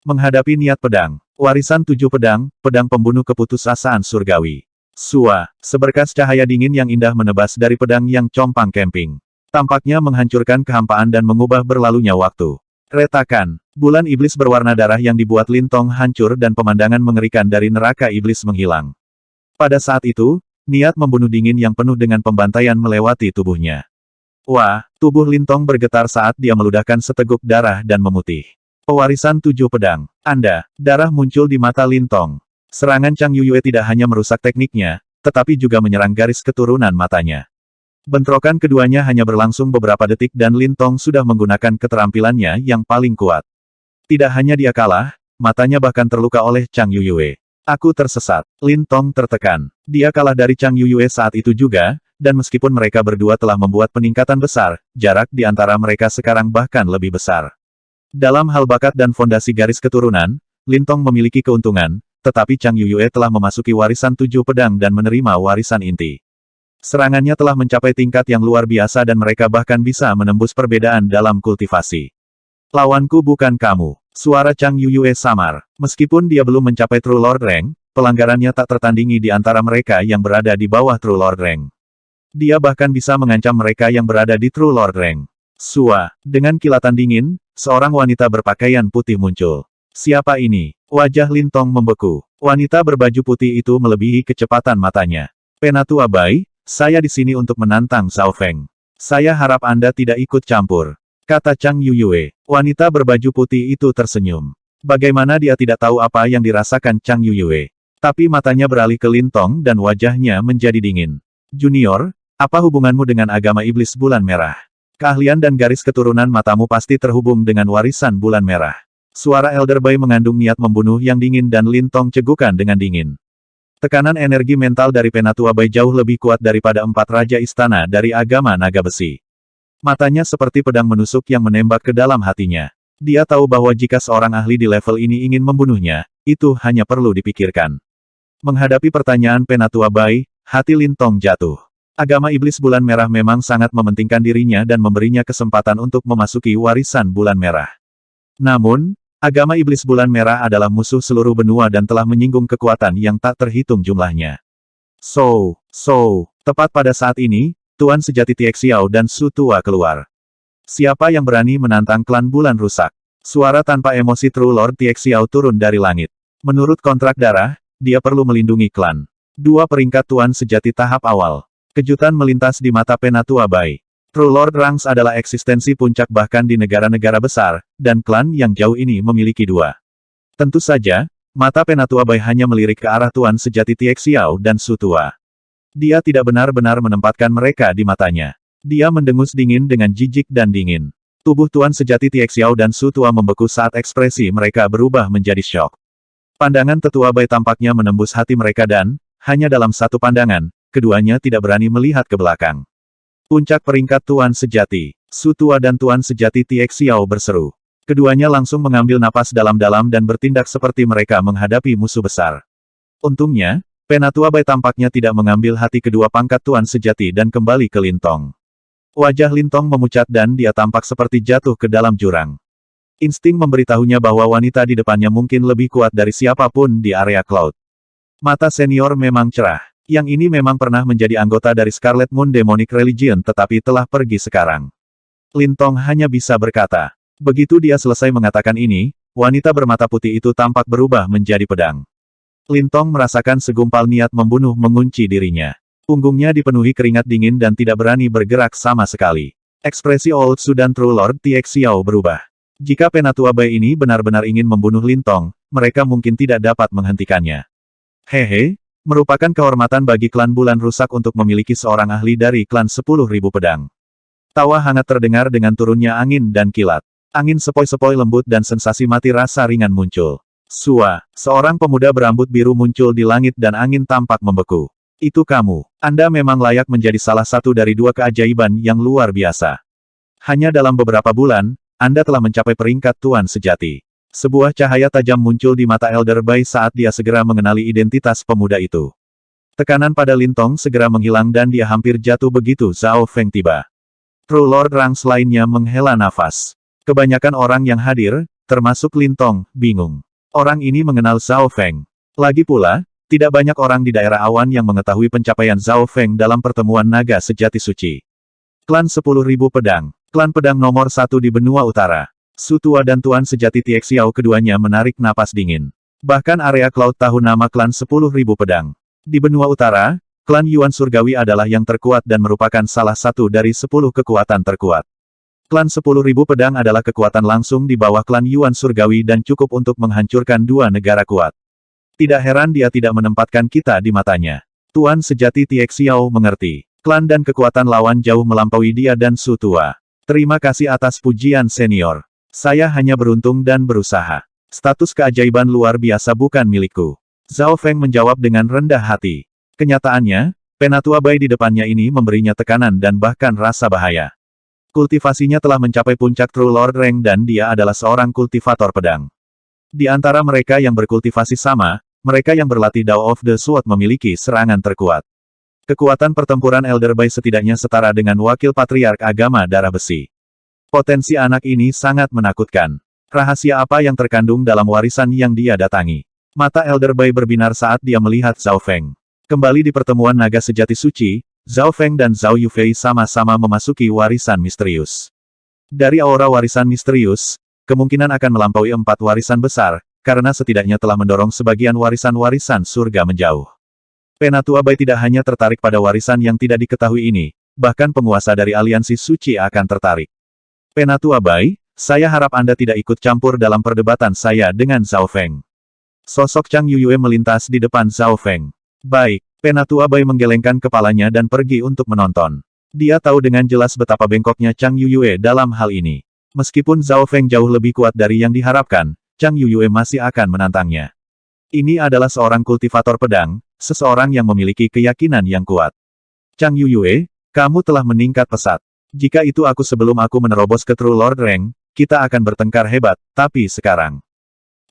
Menghadapi niat pedang, warisan 7 pedang, pedang pembunuh keputusasaan surgawi. Sua, seberkas cahaya dingin yang indah menebas dari pedang yang compang camping. Tampaknya menghancurkan kehampaan dan mengubah berlalunya waktu. Retakan, bulan iblis berwarna darah yang dibuat Lintong hancur dan pemandangan mengerikan dari neraka iblis menghilang. Pada saat itu, niat membunuh dingin yang penuh dengan pembantaian melewati tubuhnya. Wah, tubuh Lintong bergetar saat dia meludahkan seteguk darah dan memutih. Pewarisan 7 pedang. Darah muncul di mata Lintong. Serangan Chang Yuyue tidak hanya merusak tekniknya, tetapi juga menyerang garis keturunan matanya. Bentrokan keduanya hanya berlangsung beberapa detik dan Lintong sudah menggunakan keterampilannya yang paling kuat. Tidak hanya dia kalah, matanya bahkan terluka oleh Chang Yuyue. Aku tersesat. Lintong tertekan. Dia kalah dari Chang Yuyue saat itu juga, dan meskipun mereka berdua telah membuat peningkatan besar, jarak di antara mereka sekarang bahkan lebih besar. Dalam hal bakat dan fondasi garis keturunan, Lintong memiliki keuntungan, tetapi Chang Yuyue telah memasuki warisan 7 pedang dan menerima warisan inti. Serangannya telah mencapai tingkat yang luar biasa dan mereka bahkan bisa menembus perbedaan dalam kultivasi. Lawanku bukan kamu. Suara Chang Yuyue samar. Meskipun dia belum mencapai True Lord Rank, pelanggarannya tak tertandingi di antara mereka yang berada di bawah True Lord Rank. Dia bahkan bisa mengancam mereka yang berada di True Lord Rank. Sua, dengan kilatan dingin, seorang wanita berpakaian putih muncul. Siapa ini? Wajah Lintong membeku. Wanita berbaju putih itu melebihi kecepatan matanya. Penatua Bai, saya di sini untuk menantang Zhao Feng. Saya harap Anda tidak ikut campur, kata Chang Yuyue. Wanita berbaju putih itu tersenyum. Bagaimana dia tidak tahu apa yang dirasakan Chang Yuyue? Tapi matanya beralih ke Lintong dan wajahnya menjadi dingin. Junior, apa hubunganmu dengan agama iblis bulan merah? Keahlian dan garis keturunan matamu pasti terhubung dengan warisan bulan merah. Suara Elder Bai mengandung niat membunuh yang dingin dan Lintong cegukan dengan dingin. Tekanan energi mental dari Penatua Bai jauh lebih kuat daripada 4 raja istana dari agama naga besi. Matanya seperti pedang menusuk yang menembak ke dalam hatinya. Dia tahu bahwa jika seorang ahli di level ini ingin membunuhnya, itu hanya perlu dipikirkan. Menghadapi pertanyaan Penatua Bai, hati Lintong jatuh. Agama iblis bulan merah memang sangat mementingkan dirinya dan memberinya kesempatan untuk memasuki warisan bulan merah. Namun, agama iblis bulan merah adalah musuh seluruh benua dan telah menyinggung kekuatan yang tak terhitung jumlahnya. Tepat pada saat ini, Tuan sejati Tie Xiao dan Su Tua keluar. Siapa yang berani menantang klan bulan rusak? Suara tanpa emosi True Lord Tie Xiao turun dari langit. Menurut kontrak darah, dia perlu melindungi klan. 2 peringkat Tuan sejati tahap awal. Kejutan melintas di mata Penatua Bai. True Lord Ranks adalah eksistensi puncak bahkan di negara-negara besar, dan klan yang jauh ini memiliki 2. Tentu saja, mata Penatua Bai hanya melirik ke arah Tuan sejati Tie Xiao dan Su Tua. Dia tidak benar-benar menempatkan mereka di matanya. Dia mendengus dingin dengan jijik dan dingin. Tubuh Tuan sejati Tie Xiao dan Su Tua membeku saat ekspresi mereka berubah menjadi syok. Pandangan Tetua Bai tampaknya menembus hati mereka dan, hanya dalam satu pandangan, keduanya tidak berani melihat ke belakang. Puncak peringkat Tuan sejati, Su Tua dan Tuan sejati Tie Xiao berseru. Keduanya langsung mengambil napas dalam-dalam dan bertindak seperti mereka menghadapi musuh besar. Untungnya, Penatua Bai tampaknya tidak mengambil hati kedua pangkat Tuan sejati dan kembali ke Lintong. Wajah Lintong memucat dan dia tampak seperti jatuh ke dalam jurang. Insting memberitahunya bahwa wanita di depannya mungkin lebih kuat dari siapapun di area Cloud. Mata senior memang cerah. Yang ini memang pernah menjadi anggota dari Scarlet Moon Demonic Religion tetapi telah pergi sekarang. Lintong hanya bisa berkata. Begitu dia selesai mengatakan ini, wanita bermata putih itu tampak berubah menjadi pedang. Lintong merasakan segumpal niat membunuh mengunci dirinya. Punggungnya dipenuhi keringat dingin dan tidak berani bergerak sama sekali. Ekspresi Old Su dan True Lord Tie Xiao berubah. Jika Penatua Bai ini benar-benar ingin membunuh Lintong, mereka mungkin tidak dapat menghentikannya. Hehe. Merupakan kehormatan bagi klan bulan rusak untuk memiliki seorang ahli dari klan 10.000 pedang. Tawa hangat terdengar dengan turunnya angin dan kilat. Angin sepoi-sepoi lembut dan sensasi mati rasa ringan muncul. Sua, seorang pemuda berambut biru muncul di langit dan angin tampak membeku. Itu kamu. Anda memang layak menjadi salah satu dari 2 keajaiban yang luar biasa. Hanya dalam beberapa bulan, Anda telah mencapai peringkat Tuan sejati. Sebuah cahaya tajam muncul di mata Elder Bai saat dia segera mengenali identitas pemuda itu. Tekanan pada Lintong segera menghilang dan dia hampir jatuh begitu Zhao Feng tiba. True Lord Ranks lainnya menghela nafas. Kebanyakan orang yang hadir, termasuk Lin Tong, bingung. Orang ini mengenal Zhao Feng. Lagi pula, tidak banyak orang di daerah awan yang mengetahui pencapaian Zhao Feng dalam pertemuan naga sejati suci. Klan 10.000 Pedang. Klan pedang nomor 1 di benua utara. Su Tua dan Tuan sejati Tie Xiao keduanya menarik napas dingin. Bahkan area Cloud tahu nama klan 10.000 Pedang. Di benua utara, klan Yuan Surgawi adalah yang terkuat dan merupakan salah satu dari 10 kekuatan terkuat. Klan 10.000 Pedang adalah kekuatan langsung di bawah klan Yuan Surgawi dan cukup untuk menghancurkan dua negara kuat. Tidak heran dia tidak menempatkan kita di matanya. Tuan sejati Tie Xiao mengerti. Klan dan kekuatan lawan jauh melampaui dia dan Su Tua. Terima kasih atas pujian senior. Saya hanya beruntung dan berusaha. Status keajaiban luar biasa bukan milikku. Zhao Feng menjawab dengan rendah hati. Kenyataannya, Penatua Bai di depannya ini memberinya tekanan dan bahkan rasa bahaya. Kultivasinya telah mencapai puncak True Lord Rank dan dia adalah seorang kultivator pedang. Di antara mereka yang berkultivasi sama, mereka yang berlatih Dao of the Sword memiliki serangan terkuat. Kekuatan pertempuran Elder Bai setidaknya setara dengan wakil patriark agama darah besi. Potensi anak ini sangat menakutkan. Rahasia apa yang terkandung dalam warisan yang dia datangi? Mata Elder Bai berbinar saat dia melihat Zhao Feng. Kembali di pertemuan naga sejati suci, Zhao Feng dan Zhao Yufei sama-sama memasuki warisan misterius. Dari aura warisan misterius, kemungkinan akan melampaui 4 warisan besar, karena setidaknya telah mendorong sebagian warisan-warisan surga menjauh. Penatua Bai tidak hanya tertarik pada warisan yang tidak diketahui ini, bahkan penguasa dari aliansi suci akan tertarik. Penatua Bai, saya harap Anda tidak ikut campur dalam perdebatan saya dengan Zhao Feng. Sosok Chang Yuyue melintas di depan Zhao Feng. Baik, Penatua Bai menggelengkan kepalanya dan pergi untuk menonton. Dia tahu dengan jelas betapa bengkoknya Chang Yuyue dalam hal ini. Meskipun Zhao Feng jauh lebih kuat dari yang diharapkan, Chang Yuyue masih akan menantangnya. Ini adalah seorang kultivator pedang, seseorang yang memiliki keyakinan yang kuat. Chang Yuyue, kamu telah meningkat pesat. Jika itu aku sebelum aku menerobos ke True Lord Rank, kita akan bertengkar hebat, tapi sekarang.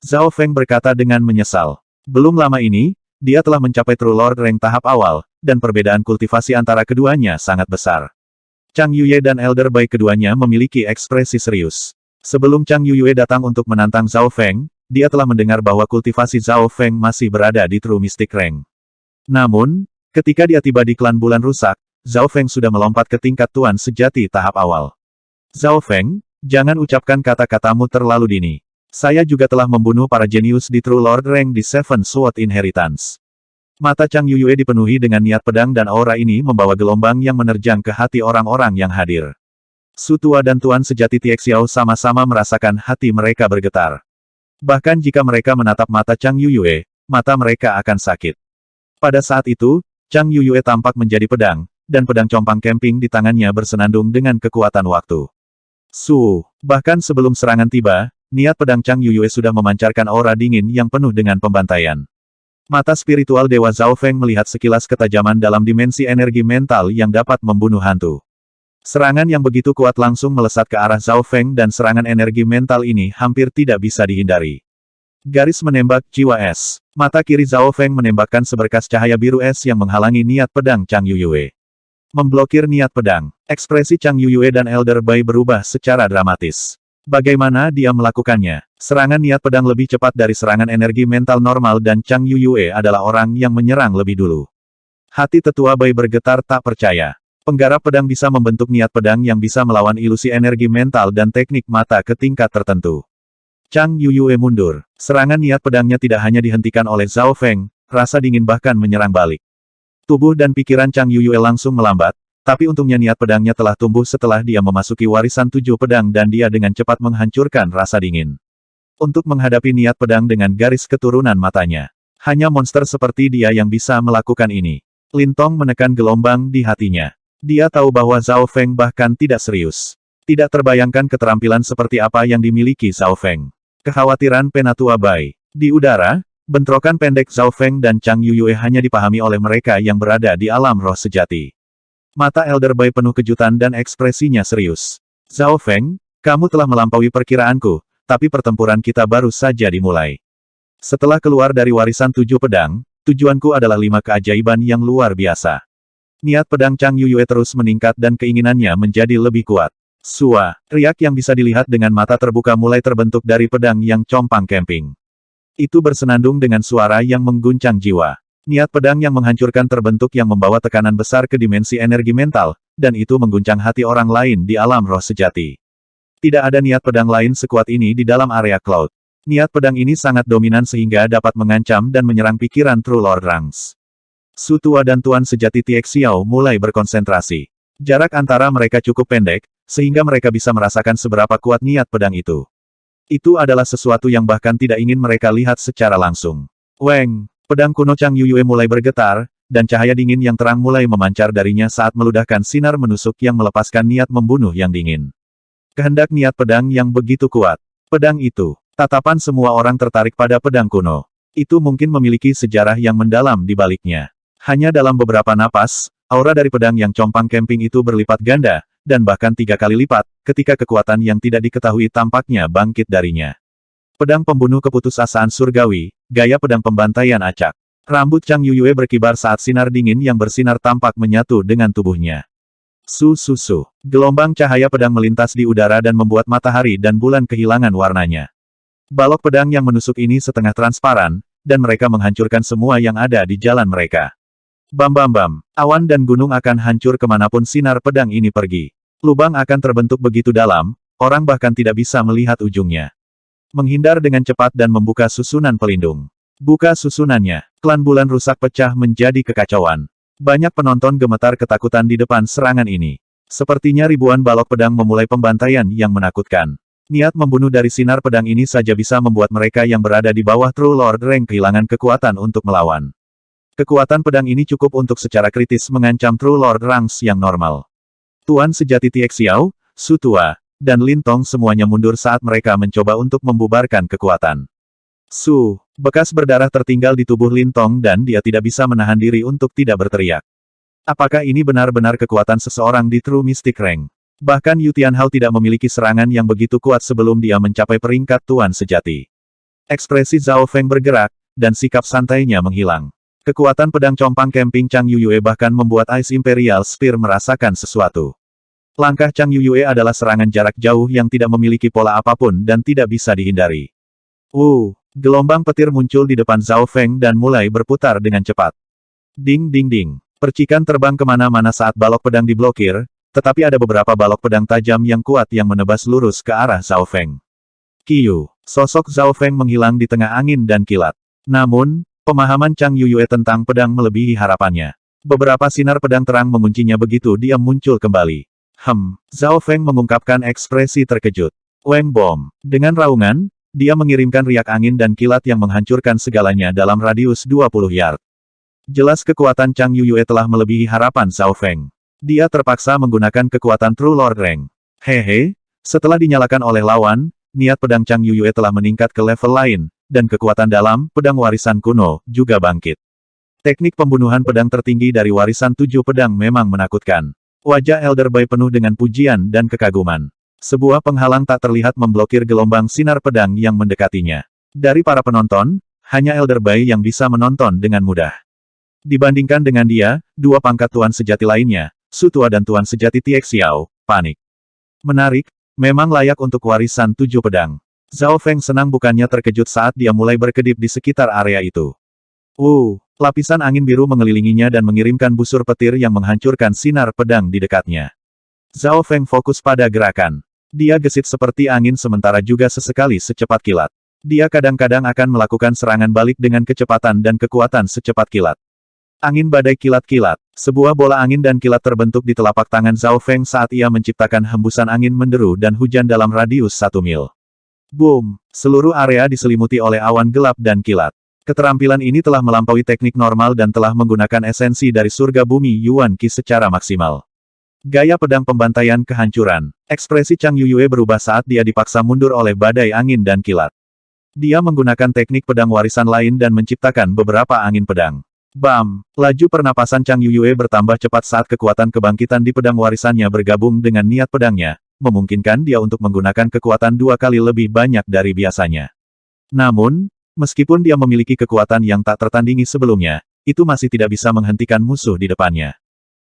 Zhao Feng berkata dengan menyesal. Belum lama ini, dia telah mencapai True Lord Rank tahap awal, dan perbedaan kultivasi antara keduanya sangat besar. Chang Yuyue dan Elder Bai keduanya memiliki ekspresi serius. Sebelum Chang Yuyue datang untuk menantang Zhao Feng, dia telah mendengar bahwa kultivasi Zhao Feng masih berada di True Mystic Rank. Namun, ketika dia tiba di klan bulan rusak, Zhao Feng sudah melompat ke tingkat tuan sejati tahap awal. Zhao Feng, jangan ucapkan kata-katamu terlalu dini. Saya juga telah membunuh para jenius di True Lord Rank di Seven Sword Inheritance. Mata Chang Yuyue dipenuhi dengan niat pedang dan aura ini membawa gelombang yang menerjang ke hati orang-orang yang hadir. Su Tua dan Tuan sejati Tie Xiao sama-sama merasakan hati mereka bergetar. Bahkan jika mereka menatap mata Chang Yuyue, mata mereka akan sakit. Pada saat itu, Chang Yuyue tampak menjadi pedang, dan pedang compang camping di tangannya bersenandung dengan kekuatan waktu. Bahkan sebelum serangan tiba, niat pedang Chang Yuyue sudah memancarkan aura dingin yang penuh dengan pembantaian. Mata spiritual Dewa Zhao Feng melihat sekilas ketajaman dalam dimensi energi mental yang dapat membunuh hantu. Serangan yang begitu kuat langsung melesat ke arah Zhao Feng dan serangan energi mental ini hampir tidak bisa dihindari. Garis menembak jiwa es. Mata kiri Zhao Feng menembakkan seberkas cahaya biru es yang menghalangi niat pedang Chang Yuyue. Memblokir niat pedang. Ekspresi Chang Yuyue dan Elder Bai berubah secara dramatis. Bagaimana dia melakukannya? Serangan niat pedang lebih cepat dari serangan energi mental normal dan Chang Yuyue adalah orang yang menyerang lebih dulu. Hati tetua Bai bergetar tak percaya. Penggarap pedang bisa membentuk niat pedang yang bisa melawan ilusi energi mental dan teknik mata ke tingkat tertentu. Chang Yuyue mundur. Serangan niat pedangnya tidak hanya dihentikan oleh Zhao Feng, rasa dingin bahkan menyerang balik. Tubuh dan pikiran Chang Yuyue langsung melambat, tapi untungnya niat pedangnya telah tumbuh setelah dia memasuki warisan 7 pedang dan dia dengan cepat menghancurkan rasa dingin. Untuk menghadapi niat pedang dengan garis keturunan matanya. Hanya monster seperti dia yang bisa melakukan ini. Lin Tong menekan gelombang di hatinya. Dia tahu bahwa Zhao Feng bahkan tidak serius. Tidak terbayangkan keterampilan seperti apa yang dimiliki Zhao Feng. Kekhawatiran Penatua Bai. Di udara, bentrokan pendek Zhao Feng dan Chang Yuyue hanya dipahami oleh mereka yang berada di alam roh sejati. Mata Elder Bai penuh kejutan dan ekspresinya serius. Zhao Feng, kamu telah melampaui perkiraanku, tapi pertempuran kita baru saja dimulai. Setelah keluar dari warisan 7 pedang, tujuanku adalah 5 keajaiban yang luar biasa. Niat pedang Chang Yuyue terus meningkat dan keinginannya menjadi lebih kuat. Sua, riak yang bisa dilihat dengan mata terbuka mulai terbentuk dari pedang yang compang camping. Itu bersenandung dengan suara yang mengguncang jiwa. Niat pedang yang menghancurkan terbentuk yang membawa tekanan besar ke dimensi energi mental, dan itu mengguncang hati orang lain di alam roh sejati. Tidak ada niat pedang lain sekuat ini di dalam area Cloud. Niat pedang ini sangat dominan sehingga dapat mengancam dan menyerang pikiran True Lord Rangs. Su Tua dan Tuan Sejati Tiek Xiao mulai berkonsentrasi. Jarak antara mereka cukup pendek, sehingga mereka bisa merasakan seberapa kuat niat pedang itu. Itu adalah sesuatu yang bahkan tidak ingin mereka lihat secara langsung. Weng, pedang kuno Chang Yuyue mulai bergetar, dan cahaya dingin yang terang mulai memancar darinya saat meludahkan sinar menusuk yang melepaskan niat membunuh yang dingin. Kehendak niat pedang yang begitu kuat. Pedang itu. Tatapan semua orang tertarik pada pedang kuno. Itu mungkin memiliki sejarah yang mendalam di baliknya. Hanya dalam beberapa napas, aura dari pedang yang compang camping itu berlipat ganda, dan bahkan 3 kali lipat, ketika kekuatan yang tidak diketahui tampaknya bangkit darinya. Pedang pembunuh keputusasaan surgawi, gaya pedang pembantaian acak. Rambut Chang Yuyue berkibar saat sinar dingin yang bersinar tampak menyatu dengan tubuhnya. Su. Gelombang cahaya pedang melintas di udara dan membuat matahari dan bulan kehilangan warnanya. Balok pedang yang menusuk ini setengah transparan, dan mereka menghancurkan semua yang ada di jalan mereka. Bam, awan dan gunung akan hancur kemanapun sinar pedang ini pergi. Lubang akan terbentuk begitu dalam, orang bahkan tidak bisa melihat ujungnya. Menghindar dengan cepat dan membuka susunan pelindung. Buka susunannya, klan bulan rusak pecah menjadi kekacauan. Banyak penonton gemetar ketakutan di depan serangan ini. Sepertinya ribuan balok pedang memulai pembantaian yang menakutkan. Niat membunuh dari sinar pedang ini saja bisa membuat mereka yang berada di bawah True Lord Rank kehilangan kekuatan untuk melawan. Kekuatan pedang ini cukup untuk secara kritis mengancam True Lord Ranks yang normal. Tuan Sejati Tiek Xiao, Su Tua, dan Lin Tong semuanya mundur saat mereka mencoba untuk membubarkan kekuatan. Su, bekas berdarah tertinggal di tubuh Lin Tong dan dia tidak bisa menahan diri untuk tidak berteriak. Apakah ini benar-benar kekuatan seseorang di True Mystic Rank? Bahkan Yu Tianhao tidak memiliki serangan yang begitu kuat sebelum dia mencapai peringkat Tuan Sejati. Ekspresi Zhao Feng bergerak, dan sikap santainya menghilang. Kekuatan pedang compang camping Chang Yuyue bahkan membuat Ice Imperial Spear merasakan sesuatu. Langkah Chang Yuyue adalah serangan jarak jauh yang tidak memiliki pola apapun dan tidak bisa dihindari. Gelombang petir muncul di depan Zhao Feng dan mulai berputar dengan cepat. Ding. Percikan terbang kemana-mana saat balok pedang diblokir, tetapi ada beberapa balok pedang tajam yang kuat yang menebas lurus ke arah Zhao Feng. Kiyu, sosok Zhao Feng menghilang di tengah angin dan kilat. Namun, pemahaman Chang Yuyue tentang pedang melebihi harapannya. Beberapa sinar pedang terang menguncinya begitu dia muncul kembali. Zhao Feng mengungkapkan ekspresi terkejut. Weng Bom. Dengan raungan, dia mengirimkan riak angin dan kilat yang menghancurkan segalanya dalam radius 20 yard. Jelas kekuatan Chang Yuyue telah melebihi harapan Zhao Feng. Dia terpaksa menggunakan kekuatan True Lord Rank. Setelah dinyalakan oleh lawan, niat pedang Chang Yuyue telah meningkat ke level lain, dan kekuatan dalam pedang warisan kuno juga bangkit. Teknik pembunuhan pedang tertinggi dari warisan 7 pedang memang menakutkan. Wajah Elder Bai penuh dengan pujian dan kekaguman. Sebuah penghalang tak terlihat memblokir gelombang sinar pedang yang mendekatinya. Dari para penonton, hanya Elder Bai yang bisa menonton dengan mudah. Dibandingkan dengan dia, 2 pangkat Tuan Sejati lainnya, Su Tua dan Tuan Sejati Tiek Xiao, panik. Menarik, memang layak untuk warisan 7 pedang. Zhao Feng senang bukannya terkejut saat dia mulai berkedip di sekitar area itu. Lapisan angin biru mengelilinginya dan mengirimkan busur petir yang menghancurkan sinar pedang di dekatnya. Zhao Feng fokus pada gerakan. Dia gesit seperti angin sementara juga sesekali secepat kilat. Dia kadang-kadang akan melakukan serangan balik dengan kecepatan dan kekuatan secepat kilat. Angin badai kilat-kilat. Sebuah bola angin dan kilat terbentuk di telapak tangan Zhao Feng saat ia menciptakan hembusan angin menderu dan hujan dalam radius 1 mil. Boom! Seluruh area diselimuti oleh awan gelap dan kilat. Keterampilan ini telah melampaui teknik normal dan telah menggunakan esensi dari surga bumi Yuan Qi secara maksimal. Gaya pedang pembantaian kehancuran. Ekspresi Chang Yuyue berubah saat dia dipaksa mundur oleh badai angin dan kilat. Dia menggunakan teknik pedang warisan lain dan menciptakan beberapa angin pedang. Bam! Laju pernapasan Chang Yuyue bertambah cepat saat kekuatan kebangkitan di pedang warisannya bergabung dengan niat pedangnya, memungkinkan dia untuk menggunakan kekuatan 2 kali lebih banyak dari biasanya. Namun, meskipun dia memiliki kekuatan yang tak tertandingi sebelumnya, itu masih tidak bisa menghentikan musuh di depannya.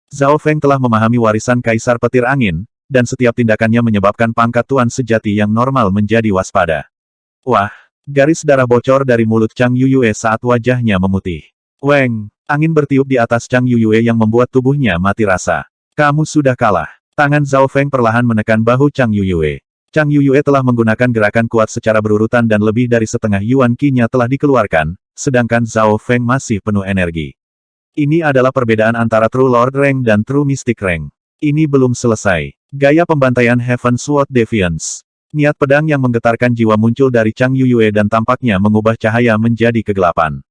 Zhao Feng telah memahami warisan Kaisar Petir Angin, dan setiap tindakannya menyebabkan pangkat tuan sejati yang normal menjadi waspada. Wah! Garis darah bocor dari mulut Chang Yuyue saat wajahnya memutih. Weng! Angin bertiup di atas Chang Yuyue yang membuat tubuhnya mati rasa. Kamu sudah kalah. Tangan Zhao Feng perlahan menekan bahu Chang Yuyue. Chang Yuyue telah menggunakan gerakan kuat secara berurutan dan lebih dari setengah Yuan Qi-nya telah dikeluarkan, sedangkan Zhao Feng masih penuh energi. Ini adalah perbedaan antara True Lord Rank dan True Mystic Rank. Ini belum selesai. Gaya pembantaian Heaven Sword Defiance. Niat pedang yang menggetarkan jiwa muncul dari Chang Yuyue dan tampaknya mengubah cahaya menjadi kegelapan.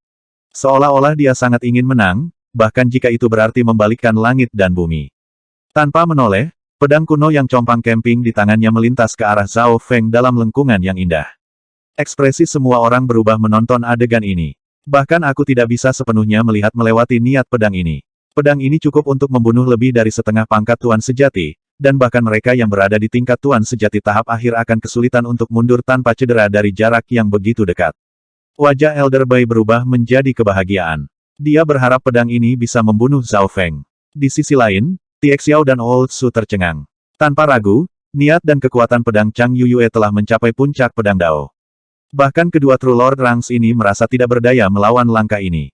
Seolah-olah dia sangat ingin menang, bahkan jika itu berarti membalikkan langit dan bumi. Tanpa menoleh, pedang kuno yang compang camping di tangannya melintas ke arah Zhao Feng dalam lengkungan yang indah. Ekspresi semua orang berubah menonton adegan ini. Bahkan aku tidak bisa sepenuhnya melihat melewati niat pedang ini. Pedang ini cukup untuk membunuh lebih dari setengah pangkat tuan sejati, dan bahkan mereka yang berada di tingkat tuan sejati tahap akhir akan kesulitan untuk mundur tanpa cedera dari jarak yang begitu dekat. Wajah Elder Bai berubah menjadi kebahagiaan. Dia berharap pedang ini bisa membunuh Zhao Feng. Di sisi lain, Tie Xiao dan Old Su tercengang. Tanpa ragu, niat dan kekuatan pedang Chang Yuyue telah mencapai puncak pedang Dao. Bahkan kedua True Lord Ranks ini merasa tidak berdaya melawan langkah ini.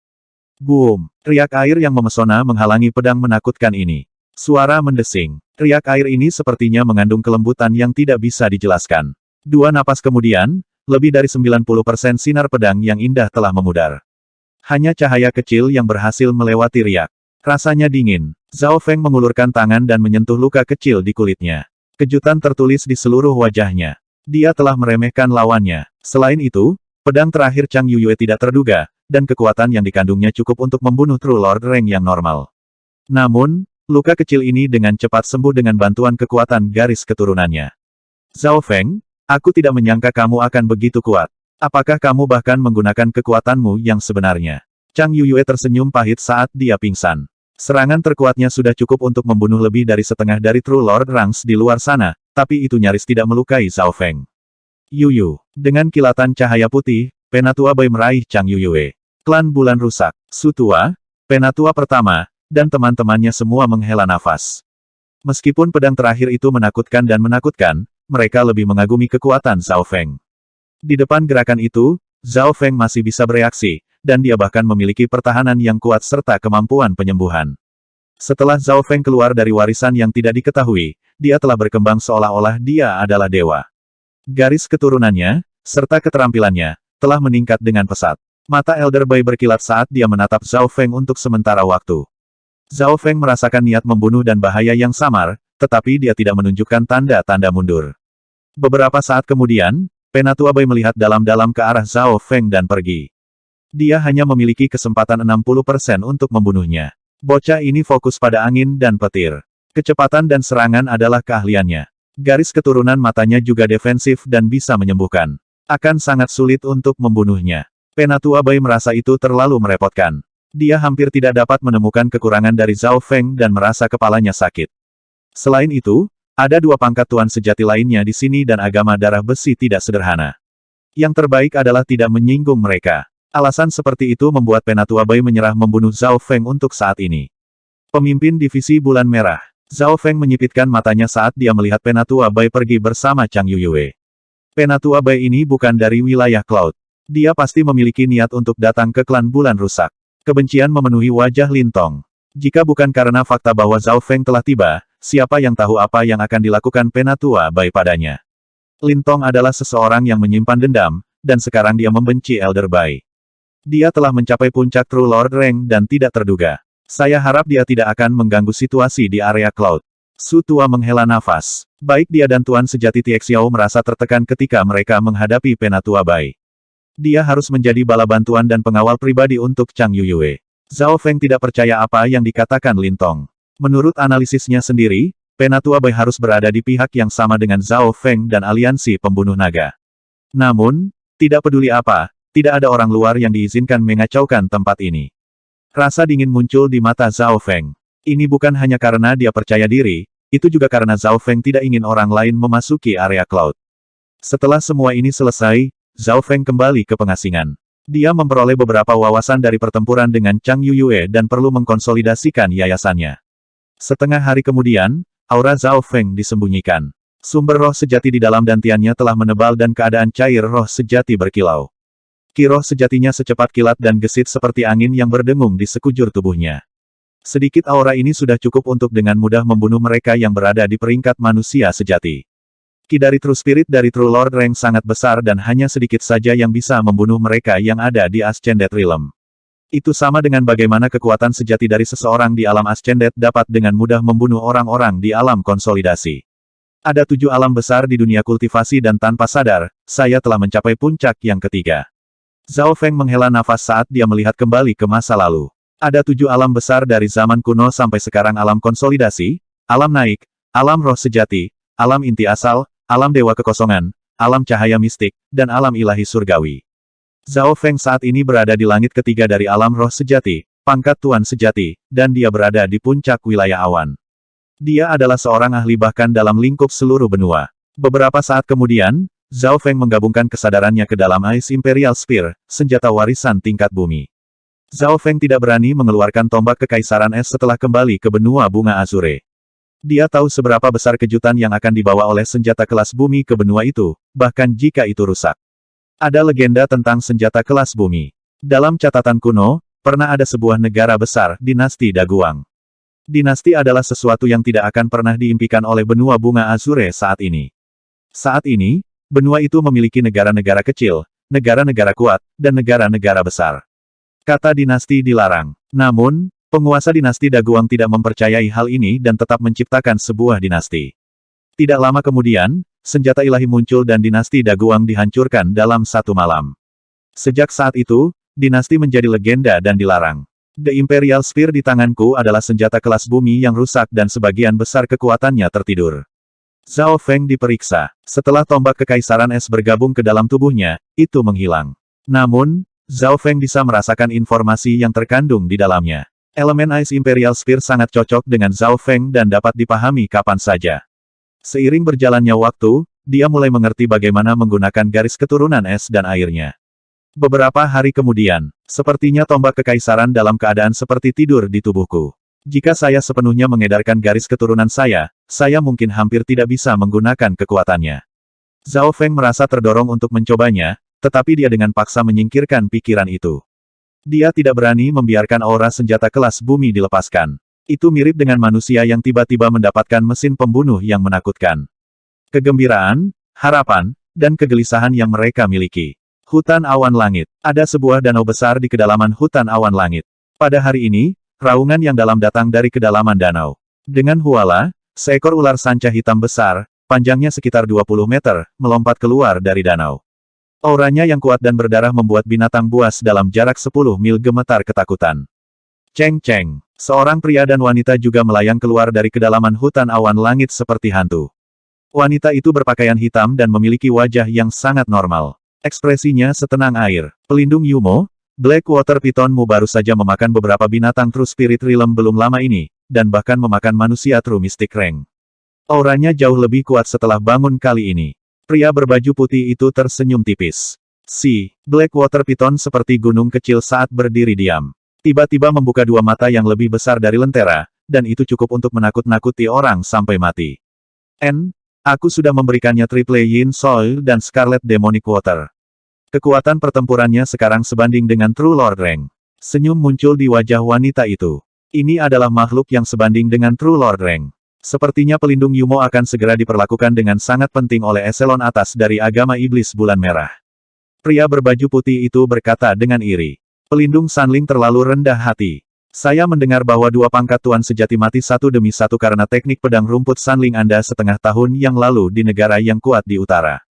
Boom! Riak air yang memesona menghalangi pedang menakutkan ini. Suara mendesing. Riak air ini sepertinya mengandung kelembutan yang tidak bisa dijelaskan. 2 napas kemudian, lebih dari 90% sinar pedang yang indah telah memudar. Hanya cahaya kecil yang berhasil melewati riak. Rasanya dingin. Zhao Feng mengulurkan tangan dan menyentuh luka kecil di kulitnya. Kejutan tertulis di seluruh wajahnya. Dia telah meremehkan lawannya. Selain itu, pedang terakhir Chang Yuyue tidak terduga, dan kekuatan yang dikandungnya cukup untuk membunuh True Lord Rank yang normal. Namun, luka kecil ini dengan cepat sembuh dengan bantuan kekuatan garis keturunannya. Zhao Feng, aku tidak menyangka kamu akan begitu kuat. Apakah kamu bahkan menggunakan kekuatanmu yang sebenarnya? Chang Yuyue tersenyum pahit saat dia pingsan. Serangan terkuatnya sudah cukup untuk membunuh lebih dari setengah dari True Lord Ranks di luar sana, tapi itu nyaris tidak melukai Zhao Feng. Yuyu. Dengan kilatan cahaya putih, Penatua Bai meraih Chang Yuyue. Klan Bulan Rusak, Su Tua, Penatua Pertama, dan teman-temannya semua menghela nafas. Meskipun pedang terakhir itu menakutkan dan menakutkan, mereka lebih mengagumi kekuatan Zhao Feng. Di depan gerakan itu, Zhao Feng masih bisa bereaksi, dan dia bahkan memiliki pertahanan yang kuat serta kemampuan penyembuhan. Setelah Zhao Feng keluar dari warisan yang tidak diketahui, dia telah berkembang seolah-olah dia adalah dewa. Garis keturunannya, serta keterampilannya, telah meningkat dengan pesat. Mata Elder Bai berkilat saat dia menatap Zhao Feng untuk sementara waktu. Zhao Feng merasakan niat membunuh dan bahaya yang samar, tetapi dia tidak menunjukkan tanda-tanda mundur. Beberapa saat kemudian, Penatua Bai melihat dalam-dalam ke arah Zhao Feng dan pergi. Dia hanya memiliki kesempatan 60% untuk membunuhnya. Bocah ini fokus pada angin dan petir. Kecepatan dan serangan adalah keahliannya. Garis keturunan matanya juga defensif dan bisa menyembuhkan. Akan sangat sulit untuk membunuhnya. Penatua Bai merasa itu terlalu merepotkan. Dia hampir tidak dapat menemukan kekurangan dari Zhao Feng dan merasa kepalanya sakit. Selain itu, ada 2 pangkat tuan sejati lainnya di sini dan agama darah besi tidak sederhana. Yang terbaik adalah tidak menyinggung mereka. Alasan seperti itu membuat Penatua Bai menyerah membunuh Zhao Feng untuk saat ini. Pemimpin Divisi Bulan Merah. Zhao Feng menyipitkan matanya saat dia melihat Penatua Bai pergi bersama Chang Yuyue. Penatua Bai ini bukan dari wilayah Cloud. Dia pasti memiliki niat untuk datang ke klan Bulan Rusak. Kebencian memenuhi wajah Lin Tong. Jika bukan karena fakta bahwa Zhao Feng telah tiba, siapa yang tahu apa yang akan dilakukan Penatua Bai padanya. Lin Tong adalah seseorang yang menyimpan dendam, dan sekarang dia membenci Elder Bai. Dia telah mencapai puncak True Lord Rank dan tidak terduga. Saya harap dia tidak akan mengganggu situasi di area Cloud. Su Tua menghela nafas. Baik dia dan Tuan Sejati Tie Xiao merasa tertekan ketika mereka menghadapi Penatua Bai. Dia harus menjadi bala bantuan dan pengawal pribadi untuk Chang Yuyue. Zhao Feng tidak percaya apa yang dikatakan Lin Tong. Menurut analisisnya sendiri, Penatua Bai harus berada di pihak yang sama dengan Zhao Feng dan aliansi pembunuh naga. Namun, tidak peduli apa, tidak ada orang luar yang diizinkan mengacaukan tempat ini. Rasa dingin muncul di mata Zhao Feng. Ini bukan hanya karena dia percaya diri, itu juga karena Zhao Feng tidak ingin orang lain memasuki area Cloud. Setelah semua ini selesai, Zhao Feng kembali ke pengasingan. Dia memperoleh beberapa wawasan dari pertempuran dengan Chang Yuyue dan perlu mengkonsolidasikan yayasannya. Setengah hari kemudian, aura Zhao Feng disembunyikan. Sumber roh sejati di dalam dantiannya telah menebal dan keadaan cair roh sejati berkilau. Ki roh sejatinya secepat kilat dan gesit seperti angin yang berdengung di sekujur tubuhnya. Sedikit aura ini sudah cukup untuk dengan mudah membunuh mereka yang berada di peringkat manusia sejati. Ki dari True Spirit dari True Lord Rank sangat besar dan hanya sedikit saja yang bisa membunuh mereka yang ada di Ascended Realm. Itu sama dengan bagaimana kekuatan sejati dari seseorang di alam Ascended dapat dengan mudah membunuh orang-orang di alam konsolidasi. Ada 7 alam besar di dunia kultivasi dan tanpa sadar, saya telah mencapai puncak yang ketiga. Zhao Feng menghela nafas saat dia melihat kembali ke masa lalu. Ada 7 alam besar dari zaman kuno sampai sekarang: alam konsolidasi, alam naik, alam roh sejati, alam inti asal, alam dewa kekosongan, alam cahaya mistik, dan alam ilahi surgawi. Zhao Feng saat ini berada di langit ketiga dari alam roh sejati, pangkat Tuan sejati, dan dia berada di puncak wilayah awan. Dia adalah seorang ahli bahkan dalam lingkup seluruh benua. Beberapa saat kemudian, Zhao Feng menggabungkan kesadarannya ke dalam Ice Imperial Spear, senjata warisan tingkat bumi. Zhao Feng tidak berani mengeluarkan tombak kekaisaran es setelah kembali ke benua bunga Azure. Dia tahu seberapa besar kejutan yang akan dibawa oleh senjata kelas bumi ke benua itu, bahkan jika itu rusak. Ada legenda tentang senjata kelas bumi. Dalam catatan kuno, pernah ada sebuah negara besar, dinasti Daguang. Dinasti adalah sesuatu yang tidak akan pernah diimpikan oleh benua bunga Azure saat ini. Saat ini, benua itu memiliki negara-negara kecil, negara-negara kuat, dan negara-negara besar. Kata dinasti dilarang. Namun, penguasa dinasti Daguang tidak mempercayai hal ini dan tetap menciptakan sebuah dinasti. Tidak lama kemudian, senjata ilahi muncul dan dinasti Daguang dihancurkan dalam satu malam. Sejak saat itu, dinasti menjadi legenda dan dilarang. The Imperial Spear di tanganku adalah senjata kelas bumi yang rusak dan sebagian besar kekuatannya tertidur. Zhao Feng diperiksa. Setelah tombak kekaisaran es bergabung ke dalam tubuhnya, itu menghilang. Namun, Zhao Feng bisa merasakan informasi yang terkandung di dalamnya. Elemen Ice Imperial Spear sangat cocok dengan Zhao Feng dan dapat dipahami kapan saja. Seiring berjalannya waktu, dia mulai mengerti bagaimana menggunakan garis keturunan es dan airnya. Beberapa hari kemudian, sepertinya tombak kekaisaran dalam keadaan seperti tidur di tubuhku. Jika saya sepenuhnya mengedarkan garis keturunan saya mungkin hampir tidak bisa menggunakan kekuatannya. Zhao Feng merasa terdorong untuk mencobanya, tetapi dia dengan paksa menyingkirkan pikiran itu. Dia tidak berani membiarkan aura senjata kelas bumi dilepaskan. Itu mirip dengan manusia yang tiba-tiba mendapatkan mesin pembunuh yang menakutkan. Kegembiraan, harapan, dan kegelisahan yang mereka miliki. Hutan awan langit. Ada sebuah danau besar di kedalaman hutan awan langit. Pada hari ini, raungan yang dalam datang dari kedalaman danau. Dengan huala, seekor ular sanca hitam besar, panjangnya sekitar 20 meter, melompat keluar dari danau. Auranya yang kuat dan berdarah membuat binatang buas dalam jarak 10 mil gemetar ketakutan. Ceng Ceng. Seorang pria dan wanita juga melayang keluar dari kedalaman hutan awan langit seperti hantu. Wanita itu berpakaian hitam dan memiliki wajah yang sangat normal. Ekspresinya setenang air. Pelindung Yumo, Blackwater Pythonmu baru saja memakan beberapa binatang True Spirit Realm belum lama ini, dan bahkan memakan manusia True Mystic Rank. Auranya jauh lebih kuat setelah bangun kali ini. Pria berbaju putih itu tersenyum tipis. Si Blackwater Python seperti gunung kecil saat berdiri diam. Tiba-tiba membuka dua mata yang lebih besar dari lentera, dan itu cukup untuk menakut-nakuti orang sampai mati. Aku sudah memberikannya Triple Yin Soil dan Scarlet Demonic Water. Kekuatan pertempurannya sekarang sebanding dengan True Lord Rank. Senyum muncul di wajah wanita itu. Ini adalah makhluk yang sebanding dengan True Lord Rank. Sepertinya pelindung Yumo akan segera diperlakukan dengan sangat penting oleh eselon atas dari agama iblis bulan merah. Pria berbaju putih itu berkata dengan iri. Pelindung Sanling terlalu rendah hati. Saya mendengar bahwa dua pangkat Tuan sejati mati satu demi satu karena teknik pedang rumput Sanling Anda setengah tahun yang lalu di negara yang kuat di utara.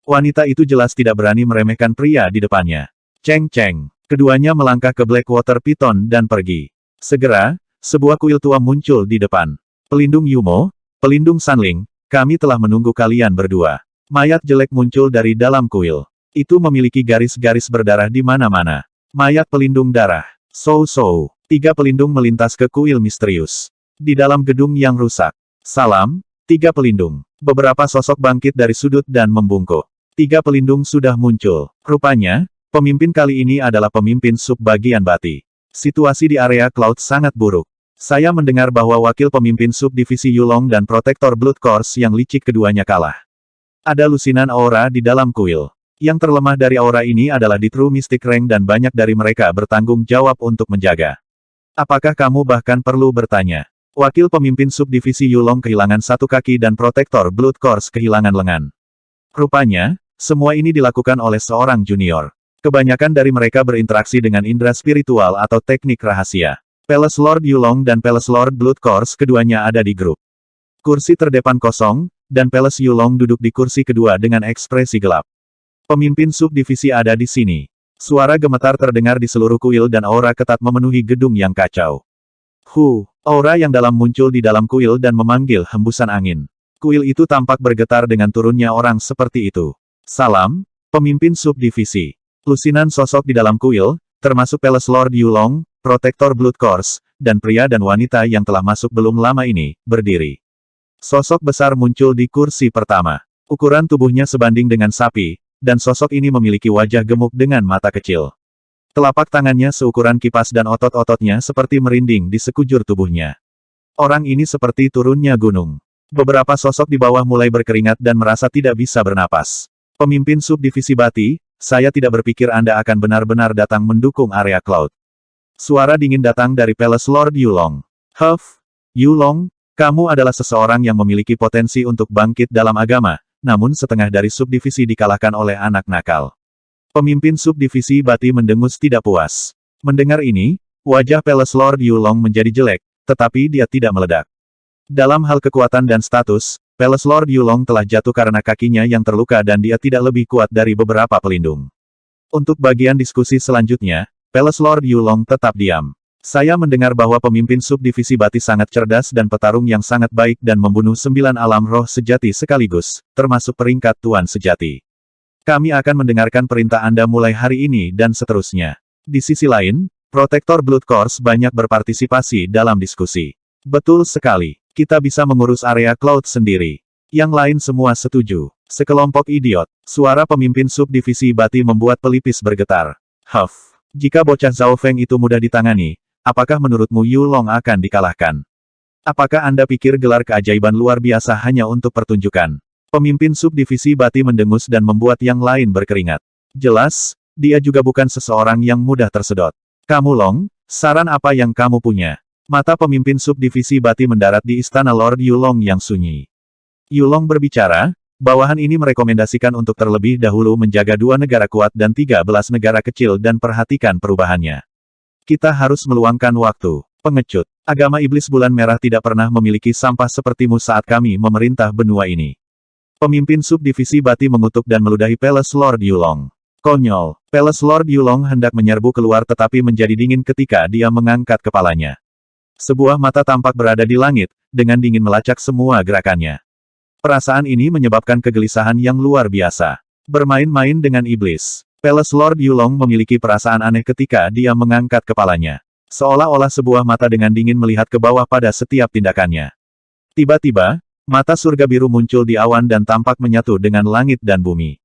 Wanita itu jelas tidak berani meremehkan pria di depannya. Ceng Ceng. Keduanya melangkah ke Blackwater Python dan pergi. Segera, sebuah kuil tua muncul di depan. Pelindung Yumo, pelindung Sanling, kami telah menunggu kalian berdua. Mayat jelek muncul dari dalam kuil. Itu memiliki garis-garis berdarah di mana-mana. Mayat pelindung darah. So. Tiga pelindung melintas ke kuil misterius. Di dalam gedung yang rusak. Salam, tiga pelindung. Beberapa sosok bangkit dari sudut dan membungkuk. Tiga pelindung sudah muncul. Rupanya, pemimpin kali ini adalah pemimpin subbagian Bati. Situasi di area Cloud sangat buruk. Saya mendengar bahwa wakil pemimpin subdivisi Yulong dan protektor Blood Course yang licik keduanya kalah. Ada lusinan aura di dalam kuil. Yang terlemah dari aura ini adalah di True Mystic Rank dan banyak dari mereka bertanggung jawab untuk menjaga. Apakah kamu bahkan perlu bertanya? Wakil pemimpin subdivisi Yulong kehilangan satu kaki dan protektor Blood Course kehilangan lengan. Rupanya, semua ini dilakukan oleh seorang junior. Kebanyakan dari mereka berinteraksi dengan indera spiritual atau teknik rahasia. Palace Lord Yulong dan Palace Lord Blood Course keduanya ada di grup. Kursi terdepan kosong, dan Palace Yulong duduk di kursi kedua dengan ekspresi gelap. Pemimpin subdivisi ada di sini. Suara gemetar terdengar di seluruh kuil dan aura ketat memenuhi gedung yang kacau. Aura yang dalam muncul di dalam kuil dan memanggil hembusan angin. Kuil itu tampak bergetar dengan turunnya orang seperti itu. Salam, pemimpin subdivisi. Lusinan sosok di dalam kuil, termasuk Palace Lord Yulong, Protektor Blood Course, dan pria dan wanita yang telah masuk belum lama ini, berdiri. Sosok besar muncul di kursi pertama. Ukuran tubuhnya sebanding dengan sapi, dan sosok ini memiliki wajah gemuk dengan mata kecil. Telapak tangannya seukuran kipas dan otot-ototnya seperti merinding di sekujur tubuhnya. Orang ini seperti turunnya gunung. Beberapa sosok di bawah mulai berkeringat dan merasa tidak bisa bernapas. Pemimpin subdivisi Bati, saya tidak berpikir Anda akan benar-benar datang mendukung area Cloud. Suara dingin datang dari Palace Lord Yulong. Yulong, kamu adalah seseorang yang memiliki potensi untuk bangkit dalam agama, namun setengah dari subdivisi dikalahkan oleh anak nakal. Pemimpin subdivisi Bati mendengus tidak puas. Mendengar ini, wajah Palace Lord Yulong menjadi jelek, tetapi dia tidak meledak. Dalam hal kekuatan dan status, Palace Lord Yulong telah jatuh karena kakinya yang terluka dan dia tidak lebih kuat dari beberapa pelindung. Untuk bagian diskusi selanjutnya, Palace Lord Yulong tetap diam. Saya mendengar bahwa pemimpin subdivisi Bati sangat cerdas dan petarung yang sangat baik dan membunuh 9 alam roh sejati sekaligus, termasuk peringkat Tuan Sejati. Kami akan mendengarkan perintah Anda mulai hari ini dan seterusnya. Di sisi lain, Protektor Blood Course banyak berpartisipasi dalam diskusi. Betul sekali, kita bisa mengurus area Cloud sendiri. Yang lain semua setuju. Sekelompok idiot. Suara pemimpin subdivisi Bati membuat pelipis bergetar. Jika bocah Zhao Feng itu mudah ditangani, apakah menurutmu Yulong akan dikalahkan? Apakah Anda pikir gelar keajaiban luar biasa hanya untuk pertunjukan? Pemimpin subdivisi Bati mendengus dan membuat yang lain berkeringat. Jelas, dia juga bukan seseorang yang mudah tersedot. Kamu Long, saran apa yang kamu punya? Mata pemimpin subdivisi Bati mendarat di istana Lord Yulong yang sunyi. Yulong berbicara, bawahan ini merekomendasikan untuk terlebih dahulu menjaga 2 negara kuat dan 13 negara kecil dan perhatikan perubahannya. Kita harus meluangkan waktu. Pengecut. Agama iblis bulan merah tidak pernah memiliki sampah sepertimu saat kami memerintah benua ini. Pemimpin subdivisi Bati mengutuk dan meludahi Palace Lord Yulong. Konyol. Palace Lord Yulong hendak menyerbu keluar tetapi menjadi dingin ketika dia mengangkat kepalanya. Sebuah mata tampak berada di langit, dengan dingin melacak semua gerakannya. Perasaan ini menyebabkan kegelisahan yang luar biasa. Bermain-main dengan iblis. Palace Lord Yulong memiliki perasaan aneh ketika dia mengangkat kepalanya. Seolah-olah sebuah mata dengan dingin melihat ke bawah pada setiap tindakannya. Tiba-tiba, mata surga biru muncul di awan dan tampak menyatu dengan langit dan bumi.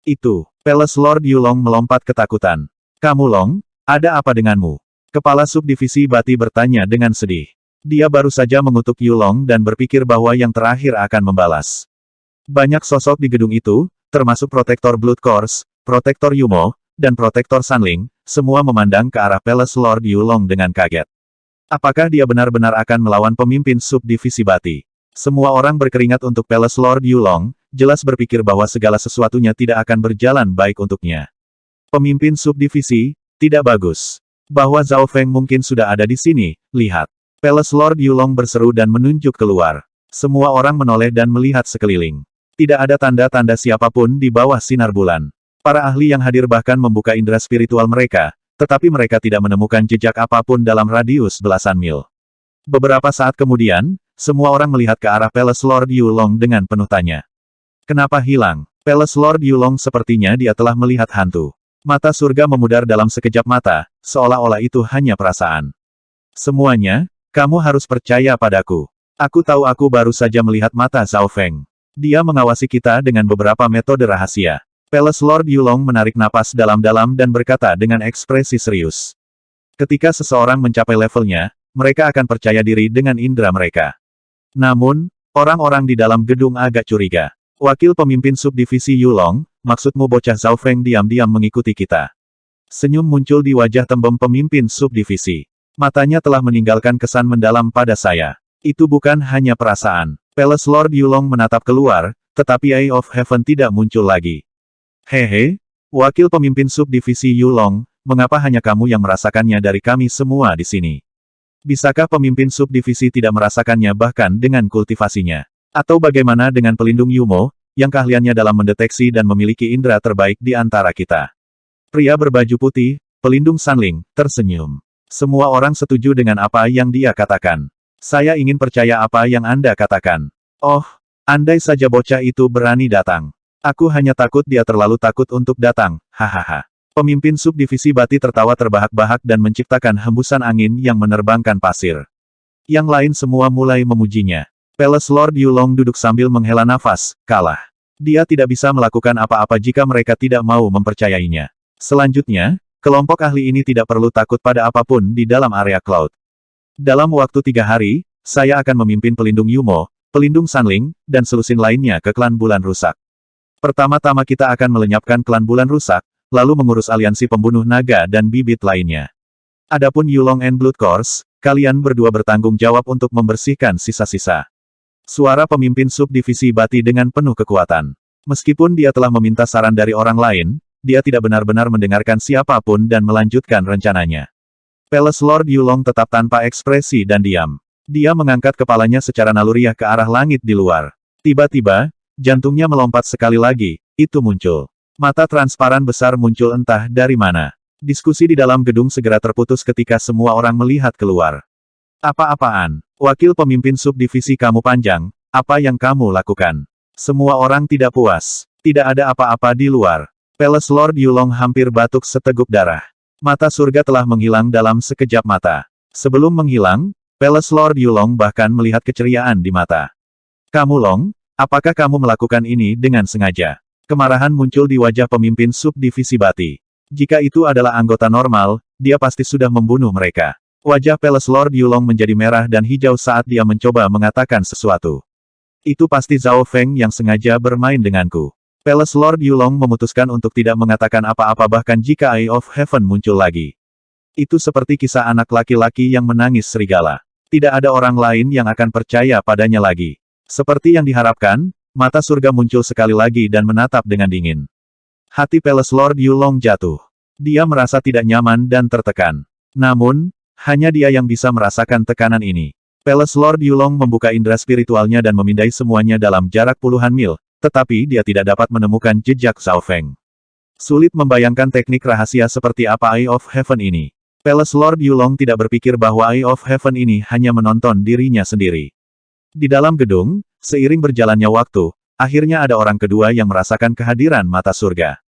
Itu, Palace Lord Yulong melompat ketakutan. Kamu Long, ada apa denganmu? Kepala subdivisi Bati bertanya dengan sedih. Dia baru saja mengutuk Yulong dan berpikir bahwa yang terakhir akan membalas. Banyak sosok di gedung itu, termasuk Protektor Blood Course, Protektor Yumo, dan Protektor Sanling, semua memandang ke arah Palace Lord Yulong dengan kaget. Apakah dia benar-benar akan melawan pemimpin subdivisi Bati? Semua orang berkeringat untuk Palace Lord Yulong, jelas berpikir bahwa segala sesuatunya tidak akan berjalan baik untuknya. Pemimpin subdivisi, tidak bagus. Bahwa Zhao Feng mungkin sudah ada di sini, lihat. Palace Lord Yulong berseru dan menunjuk keluar. Semua orang menoleh dan melihat sekeliling. Tidak ada tanda-tanda siapapun di bawah sinar bulan. Para ahli yang hadir bahkan membuka indera spiritual mereka, tetapi mereka tidak menemukan jejak apapun dalam radius belasan mil. Beberapa saat kemudian, semua orang melihat ke arah Palace Lord Yulong dengan penuh tanya. Kenapa hilang? Palace Lord Yulong sepertinya dia telah melihat hantu. Mata surga memudar dalam sekejap mata, seolah-olah itu hanya perasaan. Semuanya, kamu harus percaya padaku. Aku tahu aku baru saja melihat mata Zhao Feng. Dia mengawasi kita dengan beberapa metode rahasia. Palace Lord Yulong menarik napas dalam-dalam dan berkata dengan ekspresi serius. Ketika seseorang mencapai levelnya, mereka akan percaya diri dengan indera mereka. Namun, orang-orang di dalam gedung agak curiga. Wakil pemimpin subdivisi Yulong, maksudmu bocah Zhao Feng diam-diam mengikuti kita. Senyum muncul di wajah tembem pemimpin subdivisi. Matanya telah meninggalkan kesan mendalam pada saya. Itu bukan hanya perasaan. Palace Lord Yulong menatap keluar, tetapi Eye of Heaven tidak muncul lagi. Hehe, wakil pemimpin subdivisi Yulong, mengapa hanya kamu yang merasakannya dari kami semua di sini? Bisakah pemimpin subdivisi tidak merasakannya bahkan dengan kultivasinya? Atau bagaimana dengan pelindung Yumo, yang keahliannya dalam mendeteksi dan memiliki indera terbaik di antara kita? Pria berbaju putih, pelindung Sanling, tersenyum. Semua orang setuju dengan apa yang dia katakan. Saya ingin percaya apa yang Anda katakan. Oh, andai saja bocah itu berani datang. Aku hanya takut dia terlalu takut untuk datang, hahaha. Pemimpin subdivisi Bati tertawa terbahak-bahak dan menciptakan hembusan angin yang menerbangkan pasir. Yang lain semua mulai memujinya. Palace Lord Yulong duduk sambil menghela nafas, kalah. Dia tidak bisa melakukan apa-apa jika mereka tidak mau mempercayainya. Selanjutnya, kelompok ahli ini tidak perlu takut pada apapun di dalam area Cloud. Dalam waktu 3 hari, saya akan memimpin pelindung Yumo, pelindung Sanling, dan selusin lainnya ke klan Bulan Rusak. Pertama-tama kita akan melenyapkan klan Bulan Rusak, lalu mengurus aliansi pembunuh naga dan bibit lainnya. Adapun Yulong and Blood Course, kalian berdua bertanggung jawab untuk membersihkan sisa-sisa. Suara pemimpin subdivisi Bati dengan penuh kekuatan. Meskipun dia telah meminta saran dari orang lain, dia tidak benar-benar mendengarkan siapapun dan melanjutkan rencananya. Palace Lord Yulong tetap tanpa ekspresi dan diam. Dia mengangkat kepalanya secara naluriah ke arah langit di luar. Tiba-tiba, jantungnya melompat sekali lagi, itu muncul. Mata transparan besar muncul entah dari mana. Diskusi di dalam gedung segera terputus ketika semua orang melihat keluar. Apa-apaan? Wakil pemimpin subdivisi kamu panjang, apa yang kamu lakukan? Semua orang tidak puas. Tidak ada apa-apa di luar. Palace Lord Yulong hampir batuk seteguk darah. Mata surga telah menghilang dalam sekejap mata. Sebelum menghilang, Palace Lord Yulong bahkan melihat keceriaan di mata. Kamu Long, apakah kamu melakukan ini dengan sengaja? Kemarahan muncul di wajah pemimpin subdivisi Bati. Jika itu adalah anggota normal, dia pasti sudah membunuh mereka. Wajah Palace Lord Yulong menjadi merah dan hijau saat dia mencoba mengatakan sesuatu. Itu pasti Zhao Feng yang sengaja bermain denganku. Palace Lord Yulong memutuskan untuk tidak mengatakan apa-apa bahkan jika Eye of Heaven muncul lagi. Itu seperti kisah anak laki-laki yang menangis serigala. Tidak ada orang lain yang akan percaya padanya lagi. Seperti yang diharapkan, mata surga muncul sekali lagi dan menatap dengan dingin. Hati Palace Lord Yulong jatuh. Dia merasa tidak nyaman dan tertekan. Namun, hanya dia yang bisa merasakan tekanan ini. Palace Lord Yulong membuka indera spiritualnya dan memindai semuanya dalam jarak puluhan mil. Tetapi dia tidak dapat menemukan jejak Zhao Feng. Sulit membayangkan teknik rahasia seperti apa Eye of Heaven ini. Palace Lord Yulong tidak berpikir bahwa Eye of Heaven ini hanya menonton dirinya sendiri. Di dalam gedung, seiring berjalannya waktu, akhirnya ada orang kedua yang merasakan kehadiran mata surga.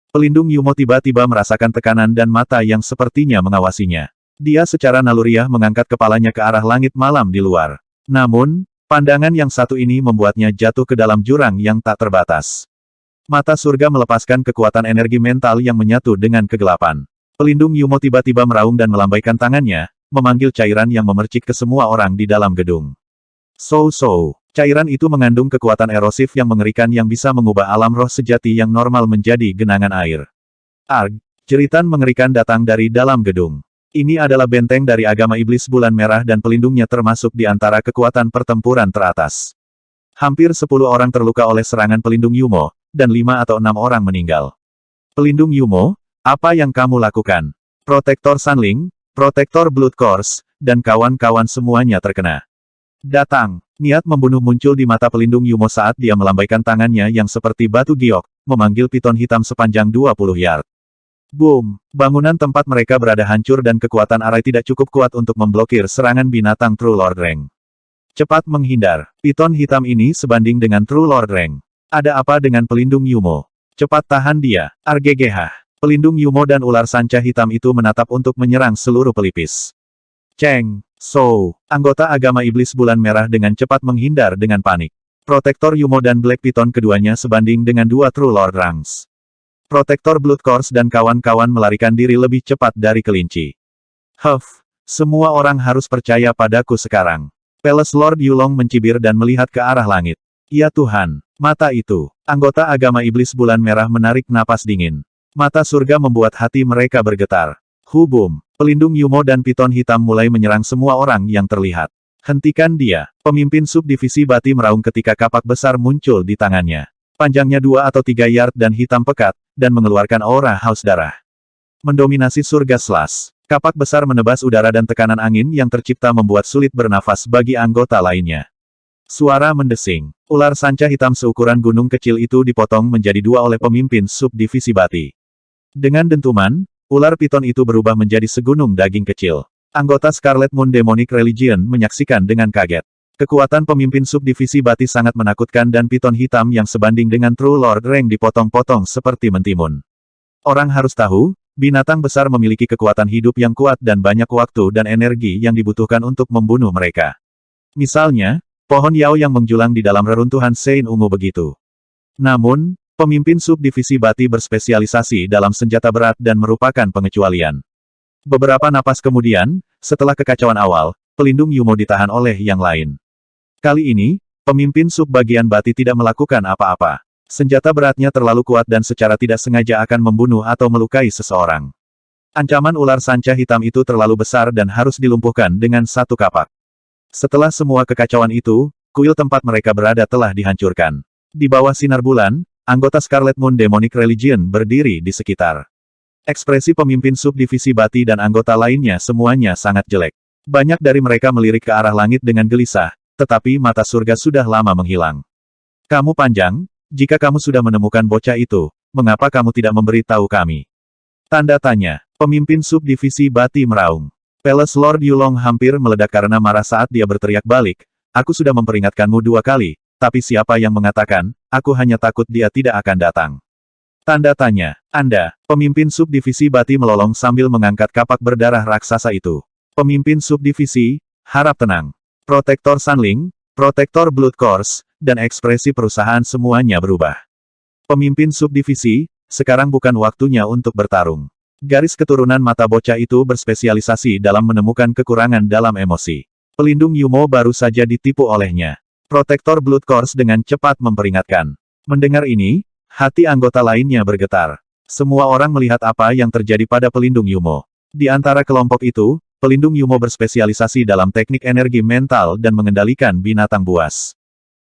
Pelindung Yumo tiba-tiba merasakan tekanan dan mata yang sepertinya mengawasinya. Dia secara naluriah mengangkat kepalanya ke arah langit malam di luar. Namun, pandangan yang satu ini membuatnya jatuh ke dalam jurang yang tak terbatas. Mata surga melepaskan kekuatan energi mental yang menyatu dengan kegelapan. Pelindung Yumo tiba-tiba meraung dan melambaikan tangannya, memanggil cairan yang memercik ke semua orang di dalam gedung. So. Cairan itu mengandung kekuatan erosif yang mengerikan yang bisa mengubah alam roh sejati yang normal menjadi genangan air. Arg! Jeritan mengerikan datang dari dalam gedung. Ini adalah benteng dari agama iblis bulan merah dan pelindungnya termasuk di antara kekuatan pertempuran teratas. Hampir 10 orang terluka oleh serangan pelindung Yumo, dan 5 atau 6 orang meninggal. Pelindung Yumo, apa yang kamu lakukan? Protektor Sanling, Protektor Blood Course, dan kawan-kawan semuanya terkena. Datang! Niat membunuh muncul di mata pelindung Yumo saat dia melambaikan tangannya yang seperti batu giok, memanggil piton hitam sepanjang 20 yard. Boom! Bangunan tempat mereka berada hancur dan kekuatan arai tidak cukup kuat untuk memblokir serangan binatang True Lord Reng. Cepat menghindar. Piton hitam ini sebanding dengan True Lord Reng. Ada apa dengan pelindung Yumo? Cepat tahan dia. RGGH. Pelindung Yumo dan ular sanca hitam itu menatap untuk menyerang seluruh pelipis. Cheng! So, anggota agama iblis bulan merah dengan cepat menghindar dengan panik. Protektor Yumo dan Black Piton keduanya sebanding dengan 2 True Lord Rangs. Protektor Blood Course dan kawan-kawan melarikan diri lebih cepat dari kelinci. Huff, Semua orang harus percaya padaku sekarang. Palace Lord Yulong mencibir dan melihat ke arah langit. Ya Tuhan, mata itu. Anggota agama iblis bulan merah menarik napas dingin. Mata surga membuat hati mereka bergetar. Hubum, pelindung Yumo dan piton hitam mulai menyerang semua orang yang terlihat. Hentikan dia. Pemimpin subdivisi Bati meraung ketika kapak besar muncul di tangannya. Panjangnya 2 atau 3 yard dan hitam pekat, dan mengeluarkan aura haus darah. Mendominasi surga Slash. Kapak besar menebas udara dan tekanan angin yang tercipta membuat sulit bernafas bagi anggota lainnya. Suara mendesing. Ular sanca hitam seukuran gunung kecil itu dipotong menjadi 2 oleh pemimpin subdivisi Bati. Dengan dentuman, ular piton itu berubah menjadi segunung daging kecil. Anggota Scarlet Moon Demonic Religion menyaksikan dengan kaget. Kekuatan pemimpin subdivisi Bati sangat menakutkan dan piton hitam yang sebanding dengan True Lord Rank dipotong-potong seperti mentimun. Orang harus tahu, binatang besar memiliki kekuatan hidup yang kuat dan banyak waktu dan energi yang dibutuhkan untuk membunuh mereka. Misalnya, pohon Yao yang menjulang di dalam reruntuhan Sein Ungu begitu. Namun, pemimpin subdivisi Bati berspesialisasi dalam senjata berat dan merupakan pengecualian. Beberapa napas kemudian, setelah kekacauan awal, pelindung Yumo ditahan oleh yang lain. Kali ini, pemimpin subbagian Bati tidak melakukan apa-apa. Senjata beratnya terlalu kuat dan secara tidak sengaja akan membunuh atau melukai seseorang. Ancaman ular sanca hitam itu terlalu besar dan harus dilumpuhkan dengan satu kapak. Setelah semua kekacauan itu, kuil tempat mereka berada telah dihancurkan. Di bawah sinar bulan, anggota Scarlet Moon Demonic Religion berdiri di sekitar. Ekspresi pemimpin subdivisi Bati dan anggota lainnya semuanya sangat jelek. Banyak dari mereka melirik ke arah langit dengan gelisah, tetapi mata surga sudah lama menghilang. Kamu panjang? Jika kamu sudah menemukan bocah itu, mengapa kamu tidak memberitahu kami? Tanda tanya. Pemimpin subdivisi Bati meraung. Palace Lord Yulong hampir meledak karena marah saat dia berteriak balik. Aku sudah memperingatkanmu 2 kali, tapi siapa yang mengatakan, aku hanya takut dia tidak akan datang. Tanda tanya. Anda, pemimpin subdivisi Bati melolong sambil mengangkat kapak berdarah raksasa itu. Pemimpin subdivisi, harap tenang. Protektor Sunling, Protektor Blood Course, dan ekspresi perusahaan semuanya berubah. Pemimpin subdivisi, sekarang bukan waktunya untuk bertarung. Garis keturunan mata bocah itu berspesialisasi dalam menemukan kekurangan dalam emosi. Pelindung Yumo baru saja ditipu olehnya. Protektor Blood Course dengan cepat memperingatkan. Mendengar ini, hati anggota lainnya bergetar. Semua orang melihat apa yang terjadi pada pelindung Yumo. Di antara kelompok itu, pelindung Yumo berspesialisasi dalam teknik energi mental dan mengendalikan binatang buas.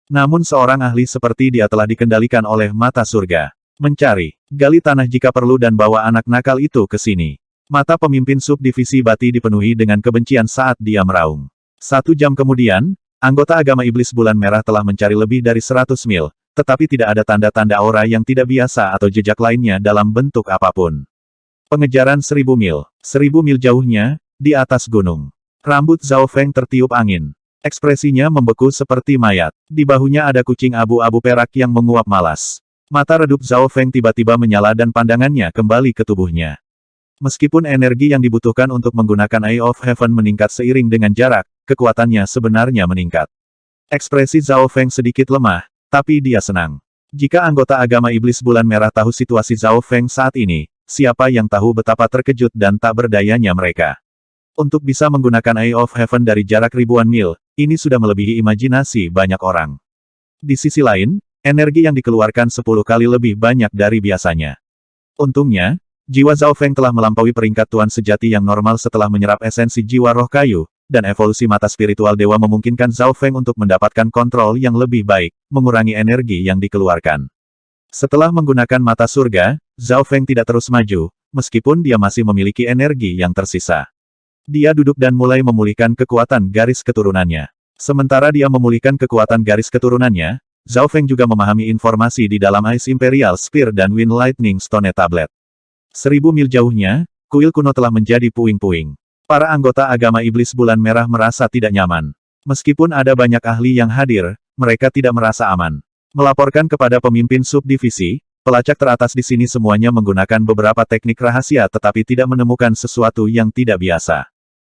Namun seorang ahli seperti dia telah dikendalikan oleh mata surga. Mencari, gali tanah jika perlu dan bawa anak nakal itu ke sini. Mata pemimpin subdivisi Bati dipenuhi dengan kebencian saat dia meraung. 1 jam kemudian, anggota agama iblis bulan merah telah mencari lebih dari 100 mil, tetapi tidak ada tanda-tanda aura yang tidak biasa atau jejak lainnya dalam bentuk apapun. Pengejaran 1000 mil. 1000 mil jauhnya, di atas gunung. Rambut Zhao Feng tertiup angin. Ekspresinya membeku seperti mayat. Di bahunya ada kucing abu-abu perak yang menguap malas. Mata redup Zhao Feng tiba-tiba menyala dan pandangannya kembali ke tubuhnya. Meskipun energi yang dibutuhkan untuk menggunakan Eye of Heaven meningkat seiring dengan jarak, kekuatannya sebenarnya meningkat. Ekspresi Zhao Feng sedikit lemah, tapi dia senang. Jika anggota agama iblis bulan merah tahu situasi Zhao Feng saat ini, siapa yang tahu betapa terkejut dan tak berdayanya mereka. Untuk bisa menggunakan Eye of Heaven dari jarak ribuan mil, ini sudah melebihi imajinasi banyak orang. Di sisi lain, energi yang dikeluarkan 10 kali lebih banyak dari biasanya. Untungnya, jiwa Zhao Feng telah melampaui peringkat tuan sejati yang normal setelah menyerap esensi jiwa roh kayu, dan evolusi mata spiritual dewa memungkinkan Zhao Feng untuk mendapatkan kontrol yang lebih baik, mengurangi energi yang dikeluarkan. Setelah menggunakan mata surga, Zhao Feng tidak terus maju, meskipun dia masih memiliki energi yang tersisa. Dia duduk dan mulai memulihkan kekuatan garis keturunannya. Sementara dia memulihkan kekuatan garis keturunannya, Zhao Feng juga memahami informasi di dalam Ice Imperial Spear dan Wind Lightning Stone Tablet. 1000 mil jauhnya, kuil kuno telah menjadi puing-puing. Para anggota agama iblis bulan merah merasa tidak nyaman. Meskipun ada banyak ahli yang hadir, mereka tidak merasa aman. Melaporkan kepada pemimpin subdivisi, pelacak teratas di sini semuanya menggunakan beberapa teknik rahasia tetapi tidak menemukan sesuatu yang tidak biasa.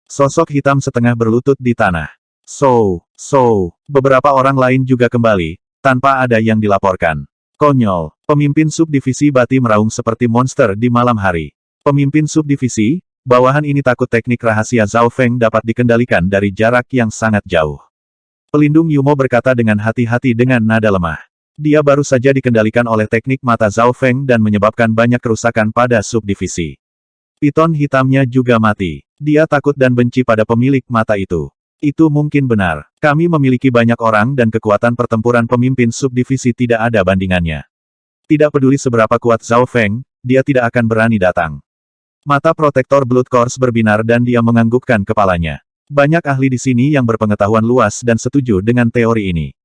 Sosok hitam setengah berlutut di tanah. Beberapa orang lain juga kembali, tanpa ada yang dilaporkan. Konyol, pemimpin subdivisi Bati meraung seperti monster di malam hari. Pemimpin subdivisi, bawahan ini takut teknik rahasia Zhao Feng dapat dikendalikan dari jarak yang sangat jauh. Pelindung Yumo berkata dengan hati-hati dengan nada lemah. Dia baru saja dikendalikan oleh teknik mata Zhao Feng dan menyebabkan banyak kerusakan pada subdivisi. Piton hitamnya juga mati. Dia takut dan benci pada pemilik mata itu. Itu mungkin benar. Kami memiliki banyak orang dan kekuatan pertempuran pemimpin subdivisi tidak ada bandingannya. Tidak peduli seberapa kuat Zhao Feng, dia tidak akan berani datang. Mata protektor Blood Course berbinar dan dia menganggukkan kepalanya. Banyak ahli di sini yang berpengetahuan luas dan setuju dengan teori ini.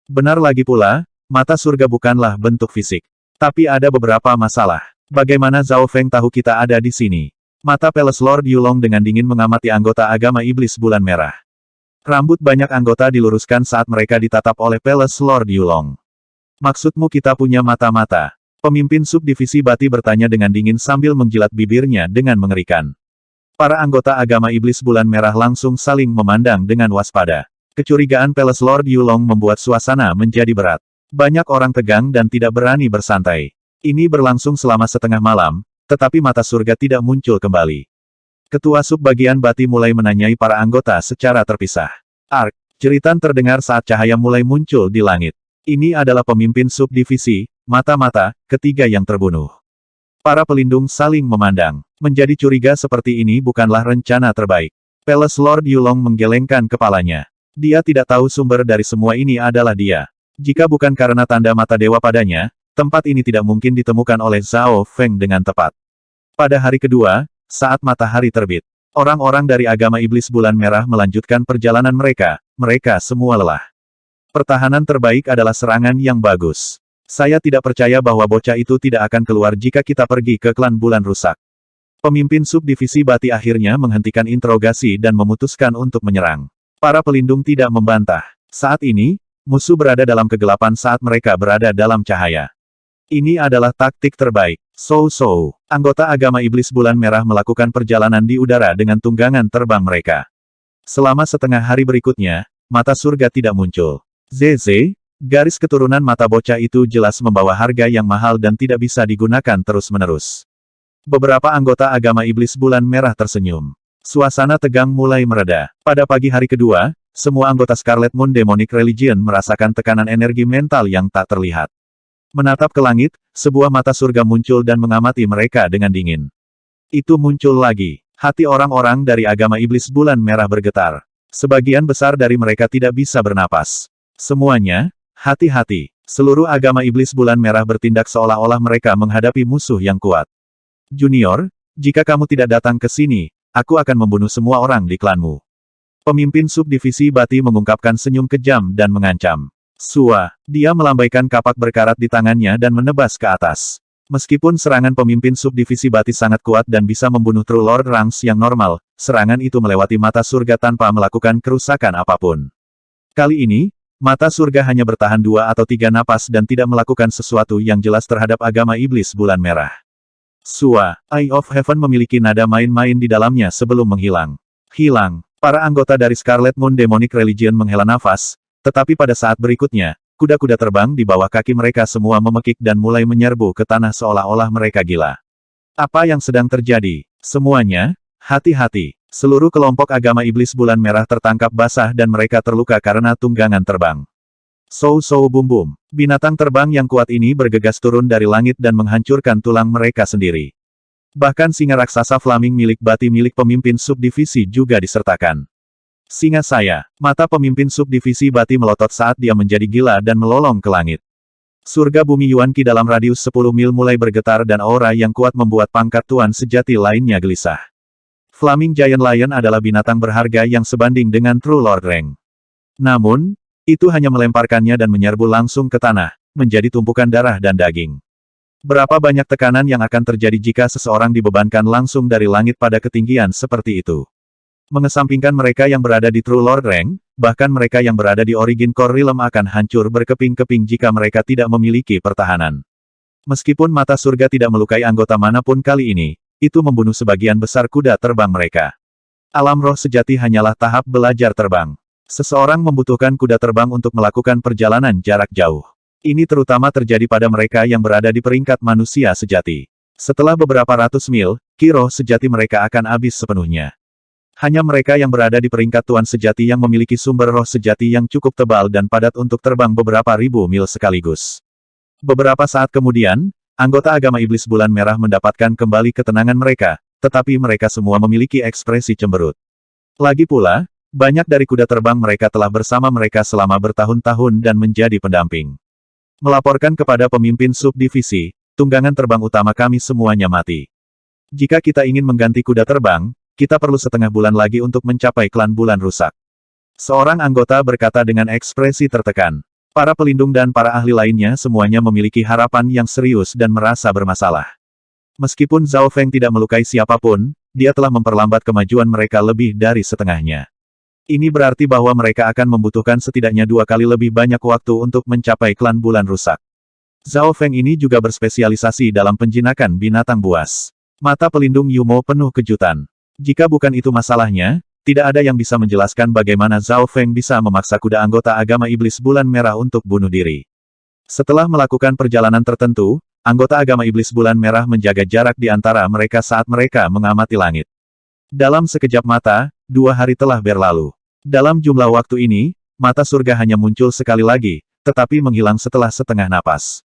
Benar lagi pula, mata surga bukanlah bentuk fisik. Tapi ada beberapa masalah. Bagaimana Zhao Feng tahu kita ada di sini? Mata Palace Lord Yulong dengan dingin mengamati anggota agama iblis bulan merah. Rambut banyak anggota diluruskan saat mereka ditatap oleh Palace Lord Yulong. Maksudmu kita punya mata-mata? Pemimpin subdivisi Bati bertanya dengan dingin sambil menjilat bibirnya dengan mengerikan. Para anggota agama iblis bulan merah langsung saling memandang dengan waspada. Kecurigaan Palace Lord Yulong membuat suasana menjadi berat. Banyak orang tegang dan tidak berani bersantai. Ini berlangsung selama setengah malam, tetapi mata surga tidak muncul kembali. Ketua subbagian Bati mulai menanyai para anggota secara terpisah. Ark, jeritan terdengar saat cahaya mulai muncul di langit. Ini adalah pemimpin subdivisi, mata-mata, ketiga yang terbunuh. Para pelindung saling memandang. Menjadi curiga seperti ini bukanlah rencana terbaik. Palace Lord Yulong menggelengkan kepalanya. Dia tidak tahu sumber dari semua ini adalah dia. Jika bukan karena tanda mata dewa padanya, tempat ini tidak mungkin ditemukan oleh Zhao Feng dengan tepat. Pada hari kedua, saat matahari terbit, orang-orang dari agama iblis bulan merah melanjutkan perjalanan mereka, mereka semua lelah. Pertahanan terbaik adalah serangan yang bagus. Saya tidak percaya bahwa bocah itu tidak akan keluar jika kita pergi ke klan bulan rusak. Pemimpin subdivisi Bati akhirnya menghentikan interogasi dan memutuskan untuk menyerang. Para pelindung tidak membantah. Saat ini, musuh berada dalam kegelapan saat mereka berada dalam cahaya. Ini adalah taktik terbaik. So, anggota agama iblis bulan merah melakukan perjalanan di udara dengan tunggangan terbang mereka. Selama setengah hari berikutnya, mata surga tidak muncul. ZZ, garis keturunan mata bocah itu jelas membawa harga yang mahal dan tidak bisa digunakan terus-menerus. Beberapa anggota agama iblis bulan merah tersenyum. Suasana tegang mulai mereda. Pada pagi hari kedua, semua anggota Scarlet Moon Demonic Religion merasakan tekanan energi mental yang tak terlihat. Menatap ke langit, sebuah mata surga muncul dan mengamati mereka dengan dingin. Itu muncul lagi. Hati orang-orang dari agama iblis bulan merah bergetar. Sebagian besar dari mereka tidak bisa bernapas. Semuanya, hati-hati. Seluruh agama iblis bulan merah bertindak seolah-olah mereka menghadapi musuh yang kuat. Junior, jika kamu tidak datang ke sini, aku akan membunuh semua orang di klanmu. Pemimpin subdivisi Bati mengungkapkan senyum kejam dan mengancam. Sua, dia melambaikan kapak berkarat di tangannya dan menebas ke atas. Meskipun serangan pemimpin subdivisi Bati sangat kuat dan bisa membunuh True Lord Rangs yang normal, serangan itu melewati mata surga tanpa melakukan kerusakan apapun. Kali ini, mata surga hanya bertahan 2 atau 3 napas dan tidak melakukan sesuatu yang jelas terhadap agama iblis bulan merah. Sua, Eye of Heaven memiliki nada main-main di dalamnya sebelum menghilang. Hilang. Para anggota dari Scarlet Moon Demonic Religion menghela nafas, tetapi pada saat berikutnya, kuda-kuda terbang di bawah kaki mereka semua memekik dan mulai menyerbu ke tanah seolah-olah mereka gila. Apa yang sedang terjadi? Semuanya, hati-hati. Seluruh kelompok agama iblis bulan merah tertangkap basah dan mereka terluka karena tunggangan terbang. So bum bum. Binatang terbang yang kuat ini bergegas turun dari langit dan menghancurkan tulang mereka sendiri. Bahkan singa raksasa flaming milik Bati milik pemimpin subdivisi juga disertakan. Singa saya, mata pemimpin subdivisi Bati melotot saat dia menjadi gila dan melolong ke langit. Surga bumi Yuan Qi dalam radius 10 mil mulai bergetar dan aura yang kuat membuat pangkat tuan sejati lainnya gelisah. Flaming Giant Lion adalah binatang berharga yang sebanding dengan True Lord Rang. Namun, itu hanya melemparkannya dan menyerbu langsung ke tanah, menjadi tumpukan darah dan daging. Berapa banyak tekanan yang akan terjadi jika seseorang dibebankan langsung dari langit pada ketinggian seperti itu? Mengesampingkan mereka yang berada di True Lord Rang, bahkan mereka yang berada di Origin Core Realm akan hancur berkeping-keping jika mereka tidak memiliki pertahanan. Meskipun mata surga tidak melukai anggota manapun kali ini, itu membunuh sebagian besar kuda terbang mereka. Alam roh sejati hanyalah tahap belajar terbang. Seseorang membutuhkan kuda terbang untuk melakukan perjalanan jarak jauh. Ini terutama terjadi pada mereka yang berada di peringkat manusia sejati. Setelah beberapa ratus mil, ki roh sejati mereka akan habis sepenuhnya. Hanya mereka yang berada di peringkat Tuan Sejati yang memiliki sumber roh sejati yang cukup tebal dan padat untuk terbang beberapa ribu mil sekaligus. Beberapa saat kemudian, anggota agama Iblis Bulan Merah mendapatkan kembali ketenangan mereka, tetapi mereka semua memiliki ekspresi cemberut. Lagi pula, banyak dari kuda terbang mereka telah bersama mereka selama bertahun-tahun dan menjadi pendamping. Melaporkan kepada pemimpin subdivisi, tunggangan terbang utama kami semuanya mati. Jika kita ingin mengganti kuda terbang, kita perlu setengah bulan lagi untuk mencapai klan bulan rusak. Seorang anggota berkata dengan ekspresi tertekan. Para pelindung dan para ahli lainnya semuanya memiliki harapan yang serius dan merasa bermasalah. Meskipun Zhao Feng tidak melukai siapapun, dia telah memperlambat kemajuan mereka lebih dari setengahnya. Ini berarti bahwa mereka akan membutuhkan setidaknya 2 kali lebih banyak waktu untuk mencapai klan bulan rusak. Zhao Feng ini juga berspesialisasi dalam penjinakan binatang buas. Mata pelindung Yumo penuh kejutan. Jika bukan itu masalahnya, tidak ada yang bisa menjelaskan bagaimana Zhao Feng bisa memaksa kuda anggota agama Iblis Bulan Merah untuk bunuh diri. Setelah melakukan perjalanan tertentu, anggota agama Iblis Bulan Merah menjaga jarak di antara mereka saat mereka mengamati langit. Dalam sekejap mata, 2 hari telah berlalu. Dalam jumlah waktu ini, mata surga hanya muncul sekali lagi, tetapi menghilang setelah setengah napas.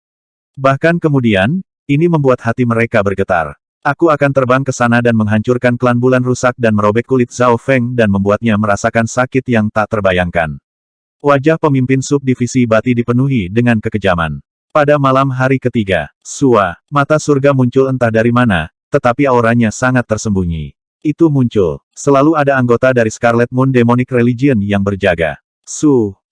Bahkan kemudian, ini membuat hati mereka bergetar. Aku akan terbang ke sana dan menghancurkan klan bulan rusak dan merobek kulit Zhao Feng dan membuatnya merasakan sakit yang tak terbayangkan. Wajah pemimpin subdivisi Bati dipenuhi dengan kekejaman. Pada malam hari ketiga, Sua, mata surga muncul entah dari mana, tetapi auranya sangat tersembunyi. Itu muncul. Selalu ada anggota dari Scarlet Moon Demonic Religion yang berjaga.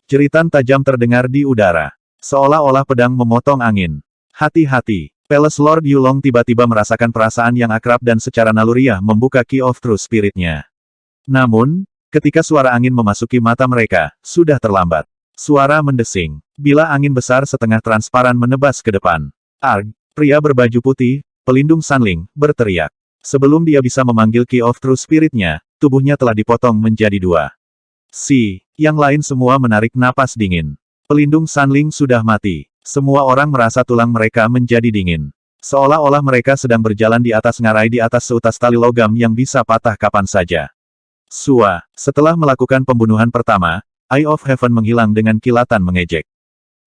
Jeritan tajam terdengar di udara. Seolah-olah pedang memotong angin. Hati-hati. Palace Lord Yulong tiba-tiba merasakan perasaan yang akrab dan secara naluriah membuka Key of True Spirit-nya. Namun, ketika suara angin memasuki mata mereka, sudah terlambat. Suara mendesing. Bila angin besar setengah transparan menebas ke depan. Arg, pria berbaju putih, pelindung Sanling, berteriak. Sebelum dia bisa memanggil Key of True Spirit-nya, tubuhnya telah dipotong menjadi 2. Yang lain semua menarik napas dingin. Pelindung Sanling sudah mati. Semua orang merasa tulang mereka menjadi dingin. Seolah-olah mereka sedang berjalan di atas ngarai di atas seutas tali logam yang bisa patah kapan saja. Setelah melakukan pembunuhan pertama, Eye of Heaven menghilang dengan kilatan mengejek.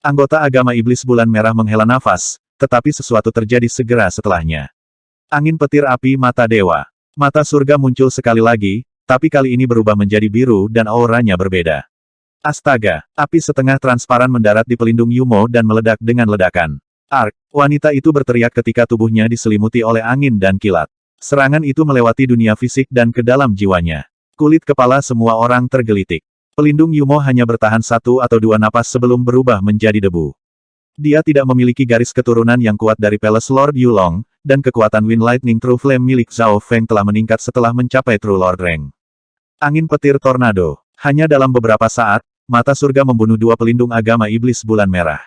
Anggota agama Iblis Bulan Merah menghela nafas, tetapi sesuatu terjadi segera setelahnya. Angin petir api mata dewa. Mata surga muncul sekali lagi, tapi kali ini berubah menjadi biru dan auranya berbeda. Astaga, api setengah transparan mendarat di pelindung Yumo dan meledak dengan ledakan. Ark, wanita itu berteriak ketika tubuhnya diselimuti oleh angin dan kilat. Serangan itu melewati dunia fisik dan ke dalam jiwanya. Kulit kepala semua orang tergelitik. Pelindung Yumo hanya bertahan 1 atau 2 napas sebelum berubah menjadi debu. Dia tidak memiliki garis keturunan yang kuat dari Palace Lord Yulong, dan kekuatan Wind Lightning True Flame milik Zhao Feng telah meningkat setelah mencapai True Lord Rank. Angin petir tornado. Hanya dalam beberapa saat, mata surga membunuh 2 pelindung agama Iblis Bulan Merah.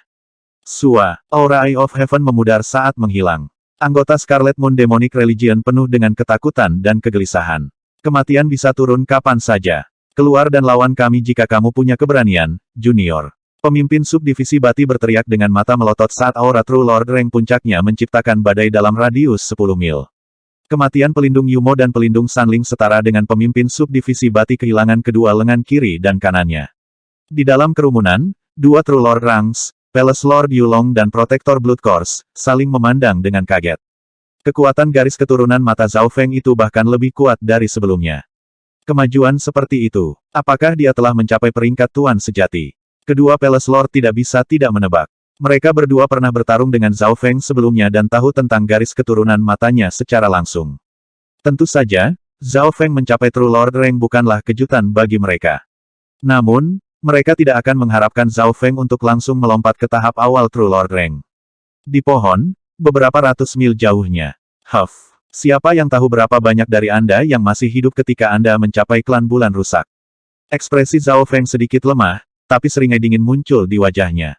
Aura Eye of Heaven memudar saat menghilang. Anggota Scarlet Moon Demonic Religion penuh dengan ketakutan dan kegelisahan. Kematian bisa turun kapan saja. Keluar dan lawan kami jika kamu punya keberanian, Junior. Pemimpin subdivisi Bati berteriak dengan mata melotot saat aura True Lord Rank puncaknya menciptakan badai dalam radius 10 mil. Kematian pelindung Yumo dan pelindung Sanling setara dengan pemimpin subdivisi Bati kehilangan kedua lengan kiri dan kanannya. Di dalam kerumunan, 2 True Lord Ranks, Palace Lord Yulong dan Protektor Blood Course, saling memandang dengan kaget. Kekuatan garis keturunan mata Zhao Feng itu bahkan lebih kuat dari sebelumnya. Kemajuan seperti itu, apakah dia telah mencapai peringkat Tuan Sejati? Kedua Palace Lord tidak bisa tidak menebak. Mereka berdua pernah bertarung dengan Zhao Feng sebelumnya dan tahu tentang garis keturunan matanya secara langsung. Tentu saja, Zhao Feng mencapai True Lord Rank bukanlah kejutan bagi mereka. Namun, mereka tidak akan mengharapkan Zhao Feng untuk langsung melompat ke tahap awal True Lord Rank. Di pohon, beberapa ratus mil jauhnya. Siapa yang tahu berapa banyak dari Anda yang masih hidup ketika Anda mencapai klan bulan rusak? Ekspresi Zhao Feng sedikit lemah, tapi seringai dingin muncul di wajahnya.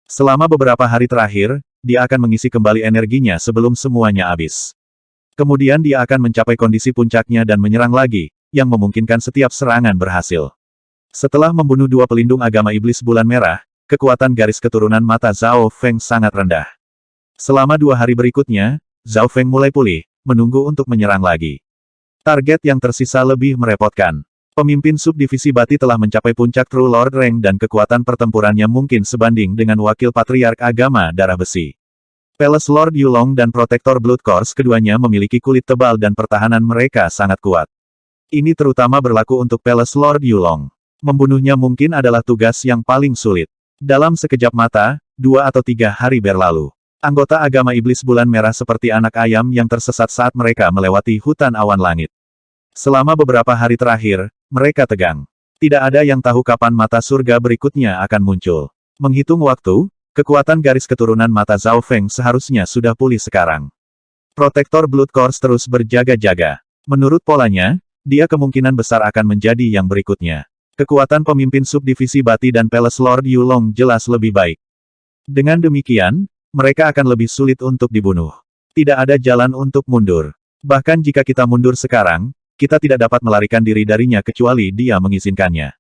Selama beberapa hari terakhir, dia akan mengisi kembali energinya sebelum semuanya habis. Kemudian dia akan mencapai kondisi puncaknya dan menyerang lagi, yang memungkinkan setiap serangan berhasil. Setelah membunuh 2 pelindung agama Iblis Bulan Merah, kekuatan garis keturunan mata Zhao Feng sangat rendah. Selama 2 hari berikutnya, Zhao Feng mulai pulih, menunggu untuk menyerang lagi. Target yang tersisa lebih merepotkan. Pemimpin subdivisi Bati telah mencapai puncak True Lord Rank dan kekuatan pertempurannya mungkin sebanding dengan wakil patriark agama darah besi. Palace Lord Yulong dan Protektor Blood Course keduanya memiliki kulit tebal dan pertahanan mereka sangat kuat. Ini terutama berlaku untuk Palace Lord Yulong. Membunuhnya mungkin adalah tugas yang paling sulit. Dalam sekejap mata, 2 atau 3 hari berlalu. Anggota agama iblis bulan merah seperti anak ayam yang tersesat saat mereka melewati hutan awan langit. Selama beberapa hari terakhir, mereka tegang. Tidak ada yang tahu kapan mata surga berikutnya akan muncul. Menghitung waktu, kekuatan garis keturunan mata Zhao Feng seharusnya sudah pulih sekarang. Protektor Blood Course terus berjaga-jaga. Menurut polanya, dia kemungkinan besar akan menjadi yang berikutnya. Kekuatan pemimpin subdivisi Bati dan Palace Lord Yulong jelas lebih baik. Dengan demikian, mereka akan lebih sulit untuk dibunuh. Tidak ada jalan untuk mundur. Bahkan jika kita mundur sekarang, kita tidak dapat melarikan diri darinya kecuali dia mengizinkannya.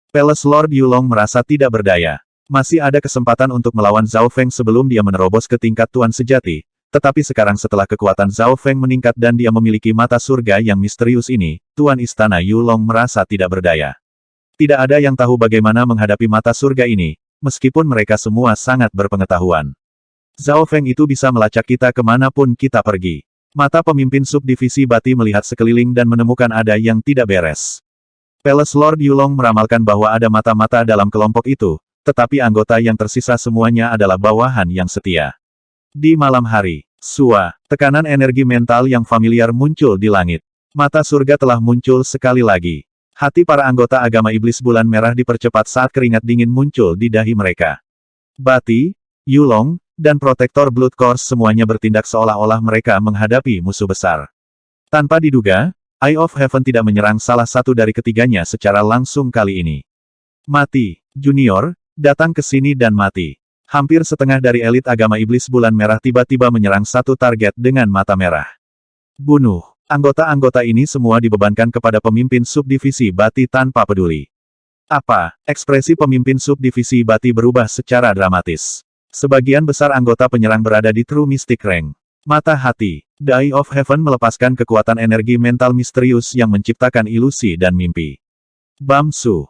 Palace Lord Yulong merasa tidak berdaya. Masih ada kesempatan untuk melawan Zhao Feng sebelum dia menerobos ke tingkat Tuan Sejati, tetapi sekarang setelah kekuatan Zhao Feng meningkat dan dia memiliki mata surga yang misterius ini, Tuan Istana Yulong merasa tidak berdaya. Tidak ada yang tahu bagaimana menghadapi mata surga ini, meskipun mereka semua sangat berpengetahuan. Zhao Feng itu bisa melacak kita kemanapun kita pergi. Mata pemimpin subdivisi Bati melihat sekeliling dan menemukan ada yang tidak beres. Palace Lord Yulong meramalkan bahwa ada mata-mata dalam kelompok itu, tetapi anggota yang tersisa semuanya adalah bawahan yang setia. Di malam hari, tekanan energi mental yang familiar muncul di langit. Mata surga telah muncul sekali lagi. Hati para anggota agama iblis bulan merah dipercepat saat keringat dingin muncul di dahi mereka. Bati, Yulong, dan Protektor Blood Course semuanya bertindak seolah-olah mereka menghadapi musuh besar. Tanpa diduga, Eye of Heaven tidak menyerang salah satu dari ketiganya secara langsung kali ini. Mati, Junior, datang ke sini dan mati. Hampir setengah dari elit agama iblis bulan merah tiba-tiba menyerang satu target dengan mata merah. Bunuh. Anggota-anggota ini semua dibebankan kepada pemimpin subdivisi Bati tanpa peduli. Apa? Ekspresi pemimpin subdivisi Bati berubah secara dramatis. Sebagian besar anggota penyerang berada di True Mystic Rank. Mata hati. The Eye of Heaven melepaskan kekuatan energi mental misterius yang menciptakan ilusi dan mimpi. Bamsu.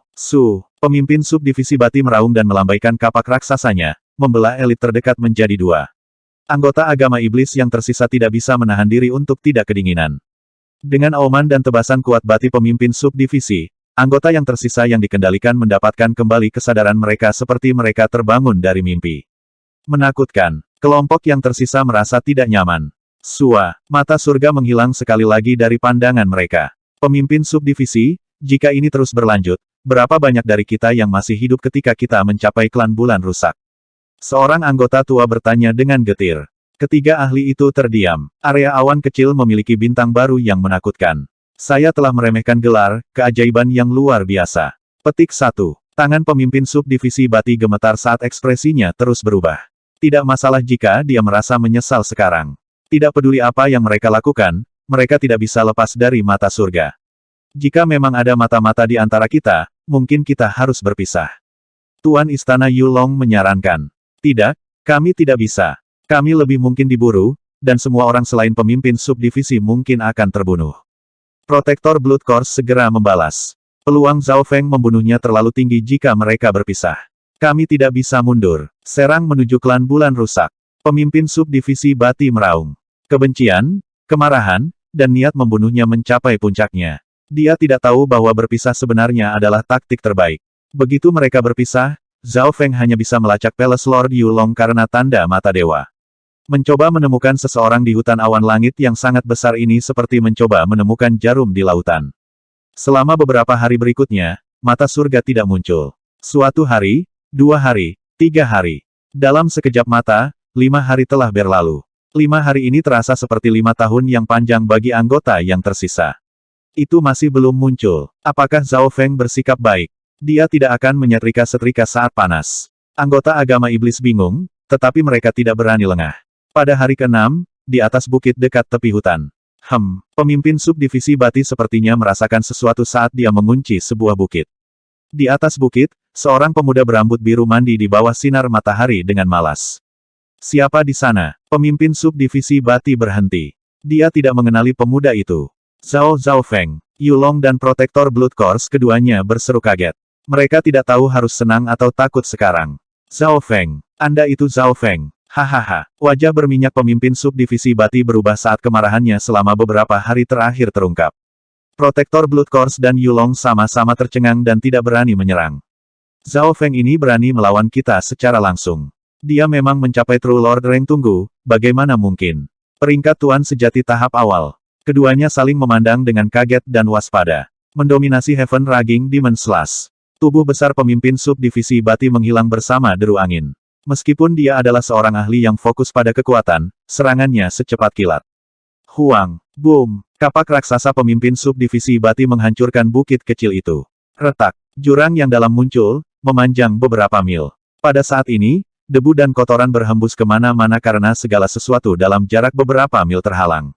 Pemimpin subdivisi Bati meraung dan melambaikan kapak raksasanya, membelah elit terdekat menjadi 2. Anggota agama iblis yang tersisa tidak bisa menahan diri untuk tidak kedinginan. Dengan auman dan tebasan kuat Bati pemimpin subdivisi, anggota yang tersisa yang dikendalikan mendapatkan kembali kesadaran mereka seperti mereka terbangun dari mimpi. Menakutkan. Kelompok yang tersisa merasa tidak nyaman. Mata surga menghilang sekali lagi dari pandangan mereka. Pemimpin subdivisi, jika ini terus berlanjut, berapa banyak dari kita yang masih hidup ketika kita mencapai klan bulan rusak? Seorang anggota tua bertanya dengan getir. Ketiga ahli itu terdiam. Area awan kecil memiliki bintang baru yang menakutkan. Saya telah meremehkan gelar, keajaiban yang luar biasa. Petik 1. Tangan pemimpin subdivisi Bati gemetar saat ekspresinya terus berubah. Tidak masalah jika dia merasa menyesal sekarang. Tidak peduli apa yang mereka lakukan, mereka tidak bisa lepas dari mata surga. Jika memang ada mata-mata di antara kita, mungkin kita harus berpisah. Tuan Istana Yulong menyarankan. Tidak, kami tidak bisa. Kami lebih mungkin diburu, dan semua orang selain pemimpin subdivisi mungkin akan terbunuh. Protektor Blood Course segera membalas. Peluang Zhao Feng membunuhnya terlalu tinggi jika mereka berpisah. Kami tidak bisa mundur. Serang menuju klan bulan rusak. Pemimpin subdivisi Bati meraung. Kebencian, kemarahan, dan niat membunuhnya mencapai puncaknya. Dia tidak tahu bahwa berpisah sebenarnya adalah taktik terbaik. Begitu mereka berpisah, Zhao Feng hanya bisa melacak Palace Lord Yulong karena tanda mata dewa. Mencoba menemukan seseorang di hutan awan langit yang sangat besar ini seperti mencoba menemukan jarum di lautan. Selama beberapa hari berikutnya, mata surga tidak muncul. Suatu hari, 2 hari, 3 hari. Dalam sekejap mata, 5 hari telah berlalu. 5 hari ini terasa seperti 5 tahun yang panjang bagi anggota yang tersisa. Itu masih belum muncul. Apakah Zhao Feng bersikap baik? Dia tidak akan menyetrika-setrika saat panas. Anggota agama iblis bingung, tetapi mereka tidak berani lengah. Pada hari ke-6, di atas bukit dekat tepi hutan. Pemimpin subdivisi Bati sepertinya merasakan sesuatu saat dia mengunci sebuah bukit. Di atas bukit, seorang pemuda berambut biru mandi di bawah sinar matahari dengan malas. Siapa di sana? Pemimpin subdivisi Bati berhenti. Dia tidak mengenali pemuda itu. Zhao Zhaofeng, Yulong dan Protektor Blood Course keduanya berseru kaget. Mereka tidak tahu harus senang atau takut sekarang. Zhaofeng, Anda itu Zhaofeng. Hahaha. Wajah berminyak pemimpin subdivisi Bati berubah saat kemarahannya selama beberapa hari terakhir terungkap. Protektor Blood Course dan Yulong sama-sama tercengang dan tidak berani menyerang. Zhaofeng ini berani melawan kita secara langsung. Dia memang mencapai True Lord rank tunggu, bagaimana mungkin? Peringkat Tuan sejati tahap awal. Keduanya saling memandang dengan kaget dan waspada. Mendominasi Heaven Raging Demon Slash. Tubuh besar pemimpin subdivisi Bati menghilang bersama deru angin. Meskipun dia adalah seorang ahli yang fokus pada kekuatan, serangannya secepat kilat. Huang, boom, kapak raksasa pemimpin subdivisi Bati menghancurkan bukit kecil itu. Retak, jurang yang dalam muncul, memanjang beberapa mil. Pada saat ini, debu dan kotoran berhembus kemana-mana karena segala sesuatu dalam jarak beberapa mil terhalang.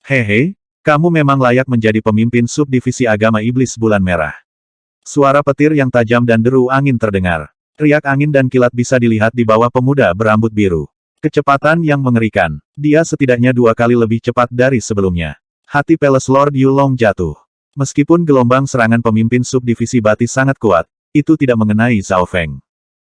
Hehe, kamu memang layak menjadi pemimpin subdivisi agama iblis bulan merah. Suara petir yang tajam dan deru angin terdengar. Riak angin dan kilat bisa dilihat di bawah pemuda berambut biru. Kecepatan yang mengerikan. Dia setidaknya 2 kali lebih cepat dari sebelumnya. Hati Palace Lord Yulong jatuh. Meskipun gelombang serangan pemimpin subdivisi Bati sangat kuat, itu tidak mengenai Zhaofeng.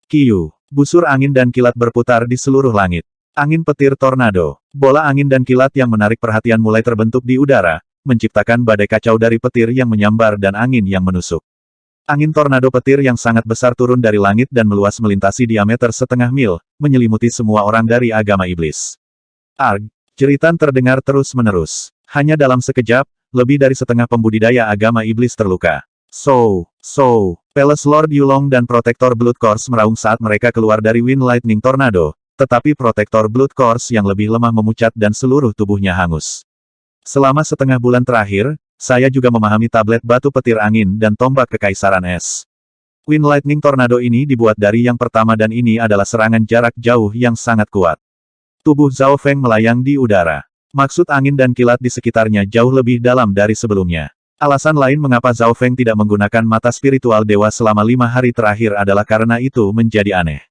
Kiyu. Busur angin dan kilat berputar di seluruh langit. Angin petir tornado, bola angin dan kilat yang menarik perhatian mulai terbentuk di udara, menciptakan badai kacau dari petir yang menyambar dan angin yang menusuk. Angin tornado petir yang sangat besar turun dari langit dan meluas melintasi diameter setengah mil, menyelimuti semua orang dari agama iblis. Arg! Jeritan terdengar terus-menerus. Hanya dalam sekejap, lebih dari setengah pembudidaya agama iblis terluka. Palace Lord Yulong dan Protektor Blood Course meraung saat mereka keluar dari Wind Lightning Tornado, tetapi Protektor Blood Course yang lebih lemah memucat dan seluruh tubuhnya hangus. Selama setengah bulan terakhir, saya juga memahami tablet batu petir angin dan tombak kekaisaran es. Wind Lightning Tornado ini dibuat dari yang pertama dan ini adalah serangan jarak jauh yang sangat kuat. Tubuh Zhaofeng melayang di udara. Maksud angin dan kilat di sekitarnya jauh lebih dalam dari sebelumnya. Alasan lain mengapa Zhaofeng tidak menggunakan mata spiritual dewa selama 5 hari terakhir adalah karena itu menjadi aneh.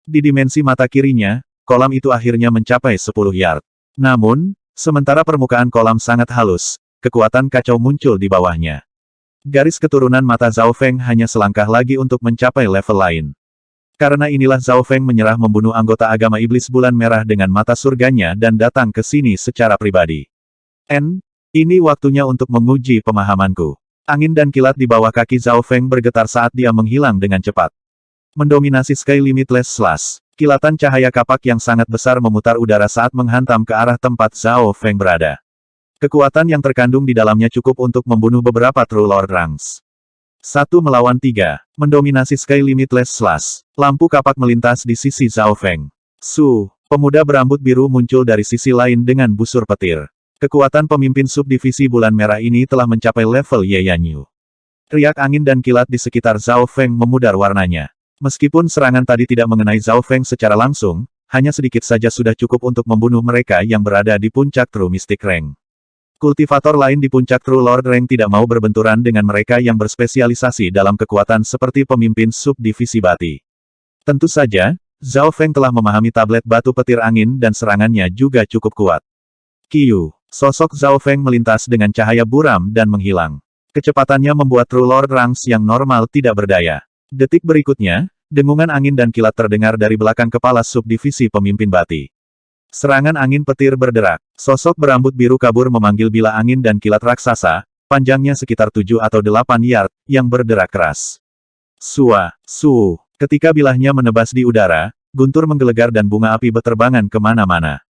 Di dimensi mata kirinya, kolam itu akhirnya mencapai 10 yard. Namun, sementara permukaan kolam sangat halus, kekuatan kacau muncul di bawahnya. Garis keturunan mata Zhaofeng hanya selangkah lagi untuk mencapai level lain. Karena inilah Zhaofeng menyerah membunuh anggota agama iblis bulan merah dengan mata surganya dan datang ke sini secara pribadi. Ini waktunya untuk menguji pemahamanku. Angin dan kilat di bawah kaki Zhaofeng bergetar saat dia menghilang dengan cepat. Mendominasi Sky Limitless Slash. Kilatan cahaya kapak yang sangat besar memutar udara saat menghantam ke arah tempat Zhaofeng berada. Kekuatan yang terkandung di dalamnya cukup untuk membunuh beberapa True Lord Ranks. 1 melawan 3. Mendominasi Sky Limitless Slash. Lampu kapak melintas di sisi Zhaofeng. Pemuda berambut biru muncul dari sisi lain dengan busur petir. Kekuatan pemimpin subdivisi bulan merah ini telah mencapai level Ye Yanyu. Riak angin dan kilat di sekitar Zhaofeng memudar warnanya. Meskipun serangan tadi tidak mengenai Zhaofeng secara langsung, hanya sedikit saja sudah cukup untuk membunuh mereka yang berada di puncak True Mystic Rank. Kultivator lain di puncak True Lord Rank tidak mau berbenturan dengan mereka yang berspesialisasi dalam kekuatan seperti pemimpin subdivisi Bati. Tentu saja, Zhaofeng telah memahami tablet batu petir angin dan serangannya juga cukup kuat. Kiyu. Sosok Zhaofeng melintas dengan cahaya buram dan menghilang. Kecepatannya membuat True Lord Ranks yang normal tidak berdaya. Detik berikutnya, dengungan angin dan kilat terdengar dari belakang kepala subdivisi pemimpin Bati. Serangan angin petir berderak. Sosok berambut biru kabur memanggil bila angin dan kilat raksasa, panjangnya sekitar 7 atau 8 yard, yang berderak keras. Ketika bilahnya menebas di udara, guntur menggelegar dan bunga api beterbangan kemana-mana.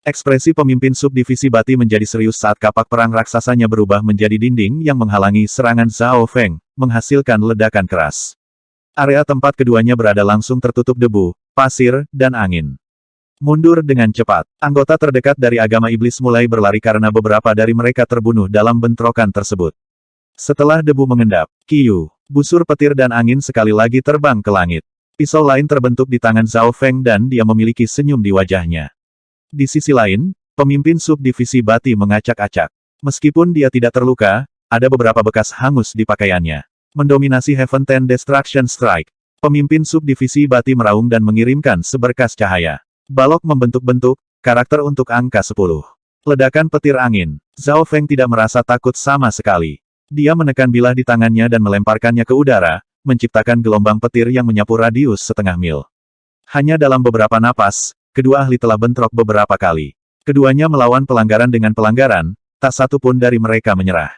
Ekspresi pemimpin subdivisi Bati menjadi serius saat kapak perang raksasanya berubah menjadi dinding yang menghalangi serangan Zhaofeng, menghasilkan ledakan keras. Area tempat keduanya berada langsung tertutup debu, pasir, dan angin. Mundur dengan cepat. Anggota terdekat dari agama iblis mulai berlari karena beberapa dari mereka terbunuh dalam bentrokan tersebut. Setelah debu mengendap, Kiyu, busur petir dan angin sekali lagi terbang ke langit. Pisau lain terbentuk di tangan Zhaofeng dan dia memiliki senyum di wajahnya. Di sisi lain, pemimpin subdivisi Bati mengacak-acak. Meskipun dia tidak terluka, ada beberapa bekas hangus di pakaiannya. Mendominasi Heaven Ten Destruction Strike. Pemimpin subdivisi Bati meraung dan mengirimkan seberkas cahaya. Balok membentuk-bentuk, karakter untuk angka 10. Ledakan petir angin. Zhao Feng tidak merasa takut sama sekali. Dia menekan bilah di tangannya dan melemparkannya ke udara, menciptakan gelombang petir yang menyapu radius setengah mil. Hanya dalam beberapa napas, kedua ahli telah bentrok beberapa kali. Keduanya melawan pelanggaran dengan pelanggaran, tak satu pun dari mereka menyerah.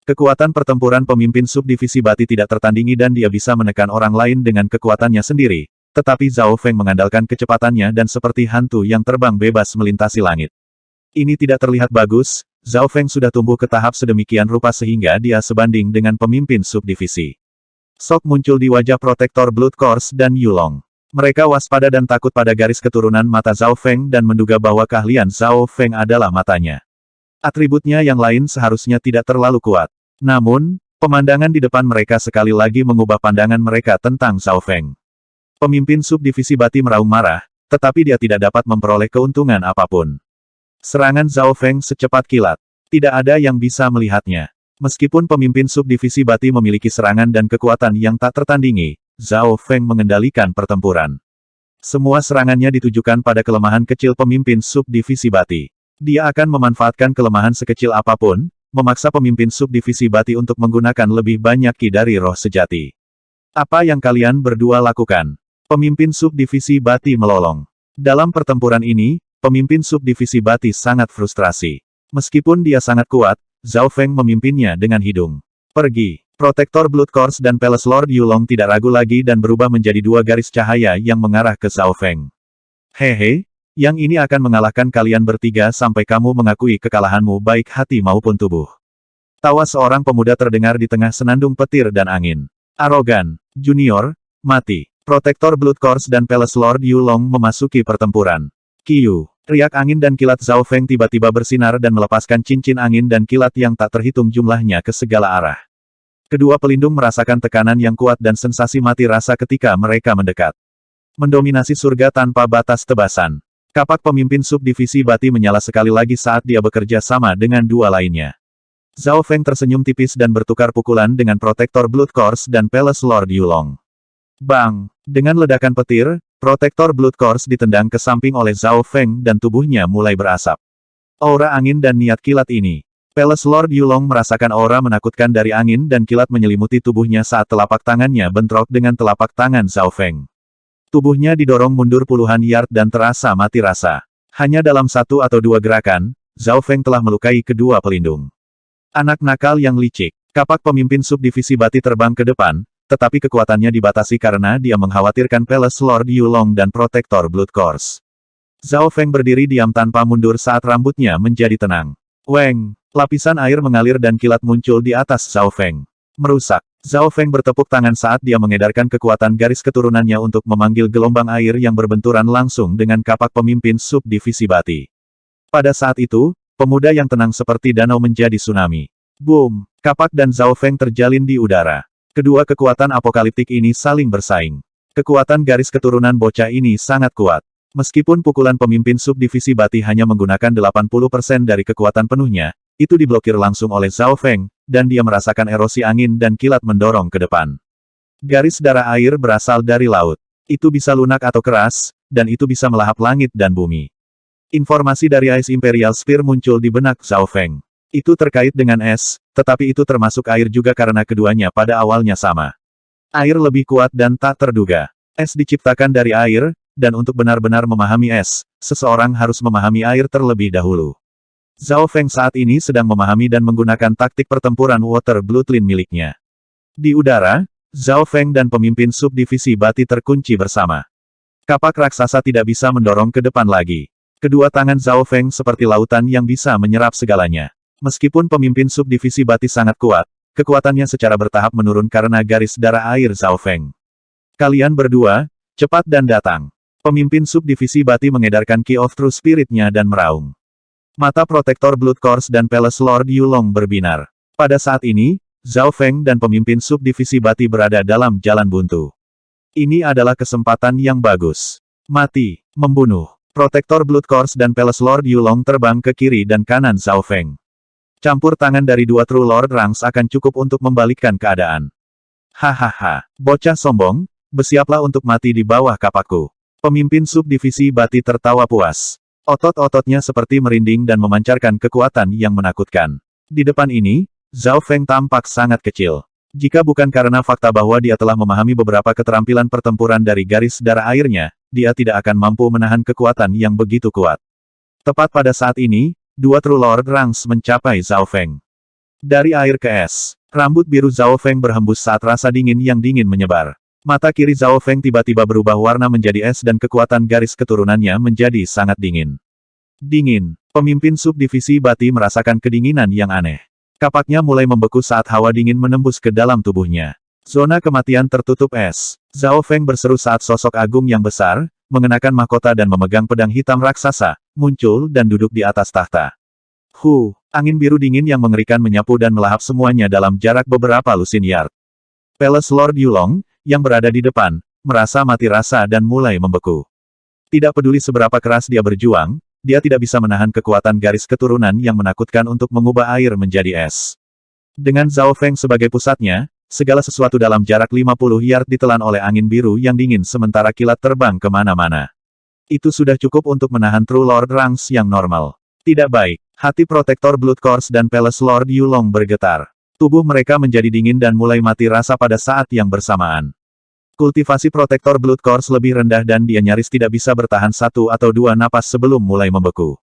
Kekuatan pertempuran pemimpin subdivisi Bati tidak tertandingi dan dia bisa menekan orang lain dengan kekuatannya sendiri, tetapi Zhao Feng mengandalkan kecepatannya dan seperti hantu yang terbang bebas melintasi langit. Ini tidak terlihat bagus, Zhao Feng sudah tumbuh ke tahap sedemikian rupa sehingga dia sebanding dengan pemimpin subdivisi. Sok muncul di wajah protektor Blood Course dan Yulong. Mereka waspada dan takut pada garis keturunan mata Zhao Feng dan menduga bahwa keahlian Zhao Feng adalah matanya. Atributnya yang lain seharusnya tidak terlalu kuat. Namun, pemandangan di depan mereka sekali lagi mengubah pandangan mereka tentang Zhao Feng. Pemimpin subdivisi Bati meraung marah, tetapi dia tidak dapat memperoleh keuntungan apapun. Serangan Zhao Feng secepat kilat. Tidak ada yang bisa melihatnya. Meskipun pemimpin subdivisi Bati memiliki serangan dan kekuatan yang tak tertandingi, Zhao Feng mengendalikan pertempuran. Semua serangannya ditujukan pada kelemahan kecil pemimpin subdivisi Bati. Dia akan memanfaatkan kelemahan sekecil apapun, memaksa pemimpin subdivisi Bati untuk menggunakan lebih banyak ki dari roh sejati. Apa yang kalian berdua lakukan? Pemimpin subdivisi Bati melolong. Dalam pertempuran ini, pemimpin subdivisi Bati sangat frustrasi. Meskipun dia sangat kuat, Zhao Feng memimpinnya dengan hidung. Pergi. Protektor Blood Course dan Palace Lord Yulong tidak ragu lagi dan berubah menjadi dua garis cahaya yang mengarah ke Zhao Feng. Hehe, yang ini akan mengalahkan kalian bertiga sampai kamu mengakui kekalahanmu baik hati maupun tubuh. Tawa seorang pemuda terdengar di tengah senandung petir dan angin. Arogan, junior, mati. Protektor Blood Course dan Palace Lord Yulong memasuki pertempuran. Kiyu, riak angin dan kilat Zhao Feng tiba-tiba bersinar dan melepaskan cincin angin dan kilat yang tak terhitung jumlahnya ke segala arah. Kedua pelindung merasakan tekanan yang kuat dan sensasi mati rasa ketika mereka mendekat. Mendominasi surga tanpa batas tebasan. Kapak pemimpin subdivisi Bati menyala sekali lagi saat dia bekerja sama dengan dua lainnya. Zhao Feng tersenyum tipis dan bertukar pukulan dengan protektor Blood Course dan Palace Lord Yulong. Bang! Dengan ledakan petir, protektor Blood Course ditendang ke samping oleh Zhao Feng dan tubuhnya mulai berasap. Aura angin dan niat kilat ini. Palace Lord Yulong merasakan aura menakutkan dari angin dan kilat menyelimuti tubuhnya saat telapak tangannya bentrok dengan telapak tangan Zhao Feng. Tubuhnya didorong mundur puluhan yard dan terasa mati rasa. Hanya dalam satu atau dua gerakan, Zhao Feng telah melukai kedua pelindung. Anak nakal yang licik. Kapak pemimpin subdivisi Bati terbang ke depan, tetapi kekuatannya dibatasi karena dia mengkhawatirkan Palace Lord Yulong dan Protektor Blood Course. Zhao Feng berdiri diam tanpa mundur saat rambutnya menjadi tenang. Weng! Lapisan air mengalir dan kilat muncul di atas Zhao Feng. Merusak. Zhao Feng bertepuk tangan saat dia mengedarkan kekuatan garis keturunannya untuk memanggil gelombang air yang berbenturan langsung dengan kapak pemimpin subdivisi Bati. Pada saat itu, pemuda yang tenang seperti danau menjadi tsunami. Boom! Kapak dan Zhao Feng terjalin di udara. Kedua kekuatan apokaliptik ini saling bersaing. Kekuatan garis keturunan bocah ini sangat kuat. Meskipun pukulan pemimpin subdivisi Bati hanya menggunakan 80% dari kekuatan penuhnya, itu diblokir langsung oleh Zhao Feng, dan dia merasakan erosi angin dan kilat mendorong ke depan. Garis darah air berasal dari laut. Itu bisa lunak atau keras, dan itu bisa melahap langit dan bumi. Informasi dari Ice Imperial Spear muncul di benak Zhao Feng. Itu terkait dengan es, tetapi itu termasuk air juga karena keduanya pada awalnya sama. Air lebih kuat dan tak terduga. Es diciptakan dari air, dan untuk benar-benar memahami es, seseorang harus memahami air terlebih dahulu. Zhao Feng saat ini sedang memahami dan menggunakan taktik pertempuran Water Bloodline miliknya. Di udara, Zhao Feng dan pemimpin subdivisi Bati terkunci bersama. Kapak raksasa tidak bisa mendorong ke depan lagi. Kedua tangan Zhao Feng seperti lautan yang bisa menyerap segalanya. Meskipun pemimpin subdivisi Bati sangat kuat, kekuatannya secara bertahap menurun karena garis darah air Zhao Feng. Kalian berdua, cepat dan datang. Pemimpin subdivisi Bati mengedarkan Key of True Spirit-nya dan meraung. Mata protektor Blood Course dan Palace Lord Yulong berbinar. Pada saat ini, Zhao Feng dan pemimpin subdivisi Bati berada dalam jalan buntu. Ini adalah kesempatan yang bagus. Mati, membunuh. Protektor Blood Course dan Palace Lord Yulong terbang ke kiri dan kanan Zhao Feng. Campur tangan dari dua True Lord Ranks akan cukup untuk membalikkan keadaan. Hahaha, bocah sombong, bersiaplah untuk mati di bawah kapakku. Pemimpin subdivisi Bati tertawa puas. Otot-ototnya seperti merinding dan memancarkan kekuatan yang menakutkan. Di depan ini, Zhao Feng tampak sangat kecil. Jika bukan karena fakta bahwa dia telah memahami beberapa keterampilan pertempuran dari garis darah airnya, dia tidak akan mampu menahan kekuatan yang begitu kuat. Tepat pada saat ini, dua True Lord Ranks mencapai Zhao Feng. Dari air ke es, rambut biru Zhao Feng berhembus saat rasa dingin yang dingin menyebar. Mata kiri Zhao Feng tiba-tiba berubah warna menjadi es dan kekuatan garis keturunannya menjadi sangat dingin. Dingin. Pemimpin subdivisi Bati merasakan kedinginan yang aneh. Kapaknya mulai membeku saat hawa dingin menembus ke dalam tubuhnya. Zona kematian tertutup es. Zhao Feng berseru saat sosok agung yang besar, mengenakan mahkota dan memegang pedang hitam raksasa, muncul dan duduk di atas tahta. Angin biru dingin yang mengerikan menyapu dan melahap semuanya dalam jarak beberapa lusin yard. Palace Lord Yulong, yang berada di depan, merasa mati rasa dan mulai membeku. Tidak peduli seberapa keras dia berjuang, dia tidak bisa menahan kekuatan garis keturunan yang menakutkan untuk mengubah air menjadi es. Dengan Zhao Feng sebagai pusatnya, segala sesuatu dalam jarak 50 yard ditelan oleh angin biru yang dingin sementara kilat terbang kemana-mana. Itu sudah cukup untuk menahan True Lord Ranks yang normal. Tidak baik, hati Protektor Blood Course dan Palace Lord Yulong bergetar. Tubuh mereka menjadi dingin dan mulai mati rasa pada saat yang bersamaan. Kultivasi Protektor Blood Course lebih rendah dan dia nyaris tidak bisa bertahan 1 atau 2 napas sebelum mulai membeku.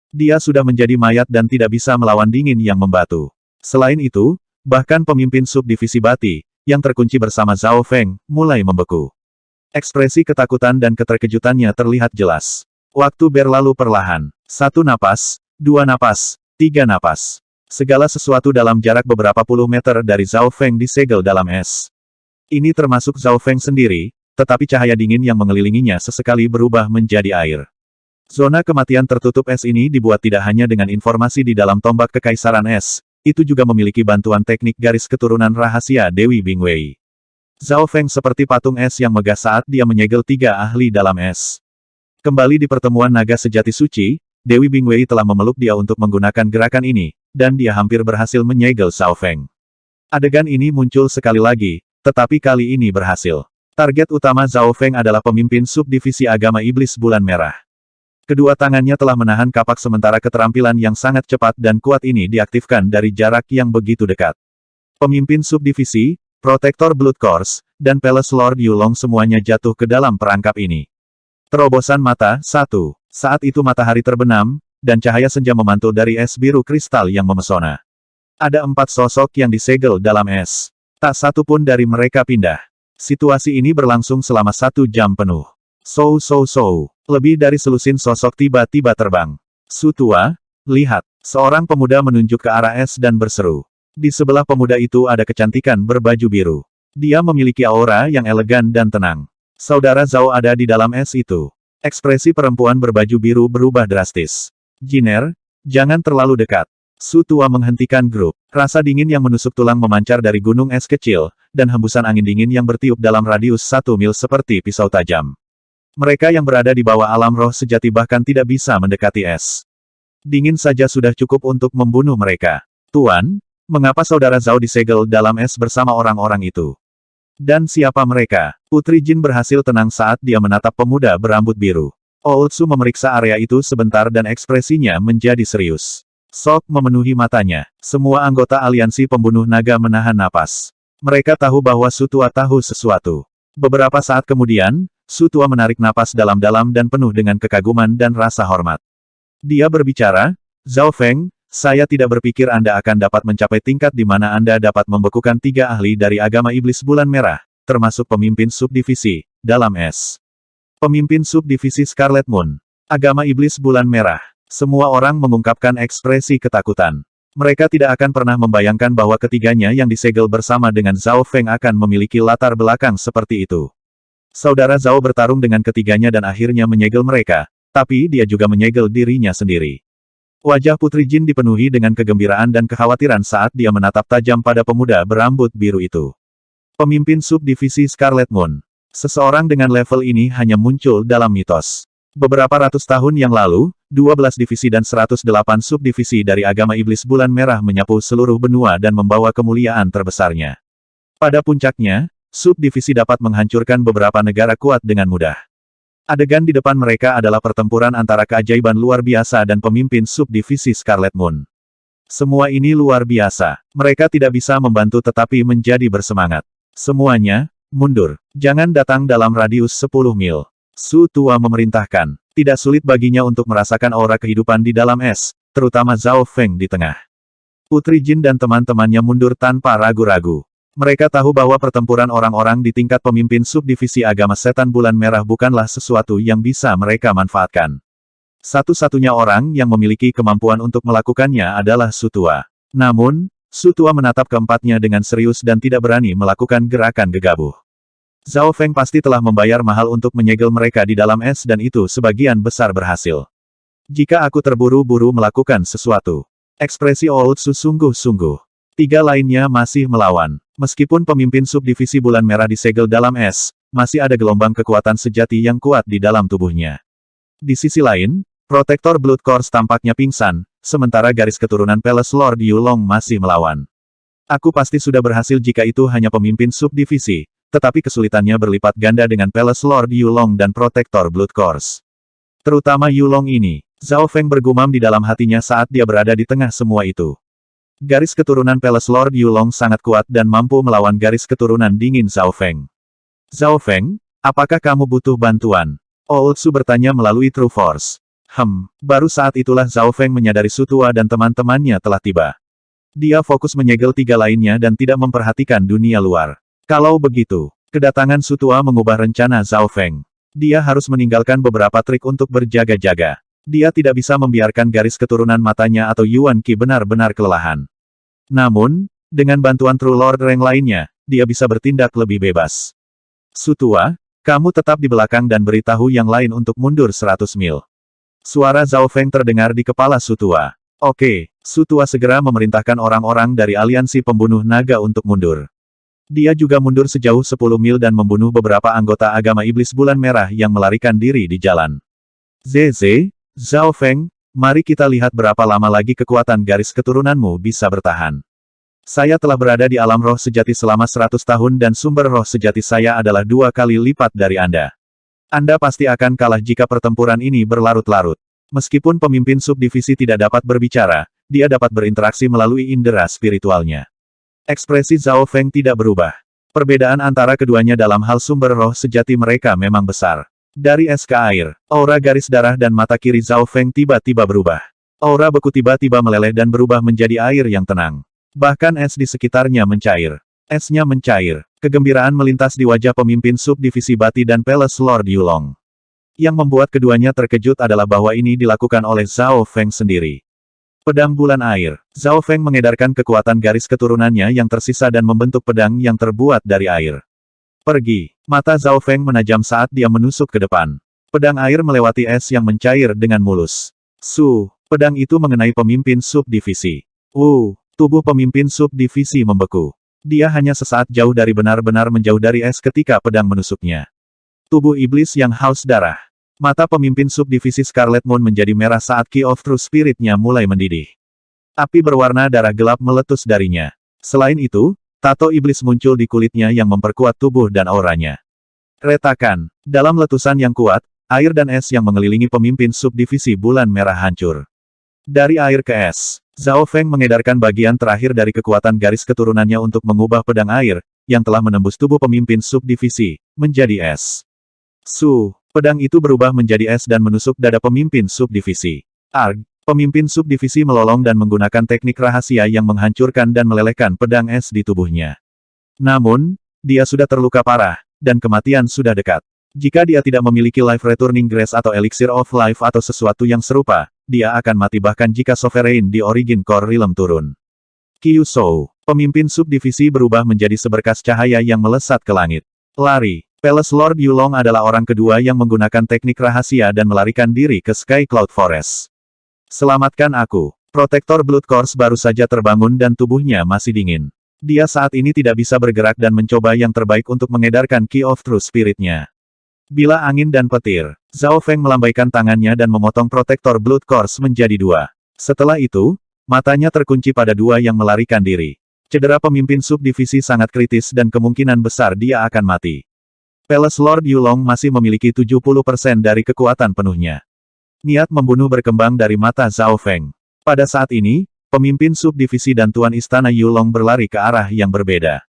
Dia sudah menjadi mayat dan tidak bisa melawan dingin yang membatu. Selain itu, bahkan pemimpin subdivisi Bati, yang terkunci bersama Zhao Feng, mulai membeku. Ekspresi ketakutan dan keterkejutannya terlihat jelas. Waktu berlalu perlahan. 1 napas, 2 napas, 3 napas. Segala sesuatu dalam jarak beberapa puluh meter dari Zhao Feng disegel dalam es. Ini termasuk Zhao Feng sendiri, tetapi cahaya dingin yang mengelilinginya sesekali berubah menjadi air. Zona kematian tertutup es ini dibuat tidak hanya dengan informasi di dalam tombak kekaisaran es, itu juga memiliki bantuan teknik garis keturunan rahasia Dewi Bingwei. Zhao Feng seperti patung es yang megah saat dia menyegel 3 ahli dalam es. Kembali di pertemuan naga sejati suci, Dewi Bingwei telah memeluk dia untuk menggunakan gerakan ini, dan dia hampir berhasil menyegel Zhao Feng. Adegan ini muncul sekali lagi, tetapi kali ini berhasil. Target utama Zhao Feng adalah pemimpin subdivisi agama iblis bulan merah. Kedua tangannya telah menahan kapak sementara keterampilan yang sangat cepat dan kuat ini diaktifkan dari jarak yang begitu dekat. Pemimpin subdivisi, Protektor Blood Course, dan Palace Lord Yulong semuanya jatuh ke dalam perangkap ini. Terobosan mata, 1. Saat itu matahari terbenam, dan cahaya senja memantul dari es biru kristal yang memesona. Ada 4 sosok yang disegel dalam es. Tak satu pun dari mereka pindah. Situasi ini berlangsung selama 1 jam penuh. Lebih dari selusin sosok tiba-tiba terbang. Su tua, lihat. Seorang pemuda menunjuk ke arah es dan berseru. Di sebelah pemuda itu ada kecantikan berbaju biru. Dia memiliki aura yang elegan dan tenang. Saudara Zhao ada di dalam es itu. Ekspresi perempuan berbaju biru berubah drastis. Jiner, jangan terlalu dekat. Su tua menghentikan grup. Rasa dingin yang menusuk tulang memancar dari gunung es kecil, dan hembusan angin dingin yang bertiup dalam radius 1 mil seperti pisau tajam. Mereka yang berada di bawah alam roh sejati bahkan tidak bisa mendekati es. Dingin saja sudah cukup untuk membunuh mereka. Tuan, mengapa saudara Zhao disegel dalam es bersama orang-orang itu? Dan siapa mereka? Putri Jin berhasil tenang saat dia menatap pemuda berambut biru. Oultsu memeriksa area itu sebentar dan ekspresinya menjadi serius. Sok memenuhi matanya. Semua anggota aliansi pembunuh naga menahan napas. Mereka tahu bahwa Su tua tahu sesuatu. Beberapa saat kemudian, Su tua menarik napas dalam-dalam dan penuh dengan kekaguman dan rasa hormat. Dia berbicara, Zhao Feng, saya tidak berpikir Anda akan dapat mencapai tingkat di mana Anda dapat membekukan 3 ahli dari agama iblis bulan merah, termasuk pemimpin subdivisi, dalam es. Pemimpin subdivisi Scarlet Moon. Agama iblis bulan merah. Semua orang mengungkapkan ekspresi ketakutan. Mereka tidak akan pernah membayangkan bahwa ketiganya yang disegel bersama dengan Zhao Feng akan memiliki latar belakang seperti itu. Saudara Zhao bertarung dengan ketiganya dan akhirnya menyegel mereka, tapi dia juga menyegel dirinya sendiri. Wajah Putri Jin dipenuhi dengan kegembiraan dan kekhawatiran saat dia menatap tajam pada pemuda berambut biru itu. Pemimpin subdivisi Scarlet Moon. Seseorang dengan level ini hanya muncul dalam mitos. Beberapa ratus tahun yang lalu, 12 divisi dan 108 subdivisi dari agama iblis bulan merah menyapu seluruh benua dan membawa kemuliaan terbesarnya. Pada puncaknya, subdivisi dapat menghancurkan beberapa negara kuat dengan mudah. Adegan di depan mereka adalah pertempuran antara keajaiban luar biasa dan pemimpin subdivisi Scarlet Moon. Semua ini luar biasa. Mereka tidak bisa membantu tetapi menjadi bersemangat. Semuanya, mundur. Jangan datang dalam radius 10 mil. Su Tua memerintahkan. Tidak sulit baginya untuk merasakan aura kehidupan di dalam es, terutama Zhao Feng di tengah. Putri Jin dan teman-temannya mundur tanpa ragu-ragu. Mereka tahu bahwa pertempuran orang-orang di tingkat pemimpin subdivisi agama setan bulan merah bukanlah sesuatu yang bisa mereka manfaatkan. Satu-satunya orang yang memiliki kemampuan untuk melakukannya adalah Su Tua. Namun, Su Tua menatap keempatnya dengan serius dan tidak berani melakukan gerakan gegabah. Zhao Feng pasti telah membayar mahal untuk menyegel mereka di dalam es dan itu sebagian besar berhasil. Jika aku terburu-buru melakukan sesuatu. Ekspresi Old Su sungguh-sungguh. 3 lainnya masih melawan. Meskipun pemimpin subdivisi bulan merah disegel dalam es, masih ada gelombang kekuatan sejati yang kuat di dalam tubuhnya. Di sisi lain, Protektor Blood Course tampaknya pingsan, sementara garis keturunan Palace Lord Yulong masih melawan. Aku pasti sudah berhasil jika itu hanya pemimpin subdivisi, tetapi kesulitannya berlipat ganda dengan Palace Lord Yulong dan Protektor Blood Course. Terutama Yulong ini, Zhao Feng bergumam di dalam hatinya saat dia berada di tengah semua itu. Garis keturunan Palace Lord Yulong sangat kuat dan mampu melawan garis keturunan dingin Zhao Feng. Zhao Feng, apakah kamu butuh bantuan? Old Su bertanya melalui True Force. Baru saat itulah Zhao Feng menyadari Su Tua dan teman-temannya telah tiba. Dia fokus menyegel 3 lainnya dan tidak memperhatikan dunia luar. Kalau begitu, kedatangan Su Tua mengubah rencana Zhao Feng. Dia harus meninggalkan beberapa trik untuk berjaga-jaga. Dia tidak bisa membiarkan garis keturunan matanya atau Yuan Qi benar-benar kelelahan. Namun, dengan bantuan True Lord Rank lainnya, dia bisa bertindak lebih bebas. Su Tua, kamu tetap di belakang dan beritahu yang lain untuk mundur 100 mil. Suara Zhao Feng terdengar di kepala Su Tua. Oke, Su Tua segera memerintahkan orang-orang dari aliansi pembunuh naga untuk mundur. Dia juga mundur sejauh 10 mil dan membunuh beberapa anggota agama iblis bulan merah yang melarikan diri di jalan. Zeze, Zhao Feng, mari kita lihat berapa lama lagi kekuatan garis keturunanmu bisa bertahan. Saya telah berada di alam roh sejati selama 100 tahun dan sumber roh sejati saya adalah 2 kali lipat dari Anda. Anda pasti akan kalah jika pertempuran ini berlarut-larut. Meskipun pemimpin subdivisi tidak dapat berbicara, dia dapat berinteraksi melalui indera spiritualnya. Ekspresi Zhao Feng tidak berubah. Perbedaan antara keduanya dalam hal sumber roh sejati mereka memang besar. Dari es ke air, aura garis darah dan mata kiri Zhao Feng tiba-tiba berubah. Aura beku tiba-tiba meleleh dan berubah menjadi air yang tenang. Bahkan es di sekitarnya mencair. Esnya mencair. Kegembiraan melintas di wajah pemimpin subdivisi Bati dan Palace Lord Yulong. Yang membuat keduanya terkejut adalah bahwa ini dilakukan oleh Zhao Feng sendiri. Pedang bulan air. Zhao Feng mengedarkan kekuatan garis keturunannya yang tersisa dan membentuk pedang yang terbuat dari air. Pergi. Mata Zhao Feng menajam saat dia menusuk ke depan. Pedang air melewati es yang mencair dengan mulus. Pedang itu mengenai pemimpin subdivisi. Tubuh pemimpin subdivisi membeku. Dia hanya sesaat jauh dari benar-benar menjauh dari es ketika pedang menusuknya. Tubuh iblis yang haus darah. Mata pemimpin subdivisi Scarlet Moon menjadi merah saat Key of True Spirit-nya mulai mendidih. Api berwarna darah gelap meletus darinya. Selain itu, tato iblis muncul di kulitnya yang memperkuat tubuh dan auranya. Retakan. Dalam letusan yang kuat, air dan es yang mengelilingi pemimpin subdivisi bulan merah hancur. Dari air ke es, Zhao Feng mengedarkan bagian terakhir dari kekuatan garis keturunannya untuk mengubah pedang air, yang telah menembus tubuh pemimpin subdivisi, menjadi es. Pedang itu berubah menjadi es dan menusuk dada pemimpin subdivisi. Pemimpin subdivisi melolong dan menggunakan teknik rahasia yang menghancurkan dan melelehkan pedang es di tubuhnya. Namun, dia sudah terluka parah, dan kematian sudah dekat. Jika dia tidak memiliki Life Returning Grace atau Elixir of Life atau sesuatu yang serupa, dia akan mati bahkan jika Sovereign di Origin Core Realm turun. Kyusou, pemimpin subdivisi berubah menjadi seberkas cahaya yang melesat ke langit. Lari. Palace Lord Yulong adalah orang kedua yang menggunakan teknik rahasia dan melarikan diri ke Sky Cloud Forest. Selamatkan aku. Protektor Blood Course baru saja terbangun dan tubuhnya masih dingin. Dia saat ini tidak bisa bergerak dan mencoba yang terbaik untuk mengedarkan Key of True Spirit-nya. Bila angin dan petir, Zhao Feng melambaikan tangannya dan memotong Protektor Blood Course menjadi 2. Setelah itu, matanya terkunci pada 2 yang melarikan diri. Cedera pemimpin subdivisi sangat kritis dan kemungkinan besar dia akan mati. Palace Lord Yulong masih memiliki 70% dari kekuatan penuhnya. Niat membunuh berkembang dari mata Zhao Feng. Pada saat ini, pemimpin subdivisi dan Tuan Istana Yulong berlari ke arah yang berbeda.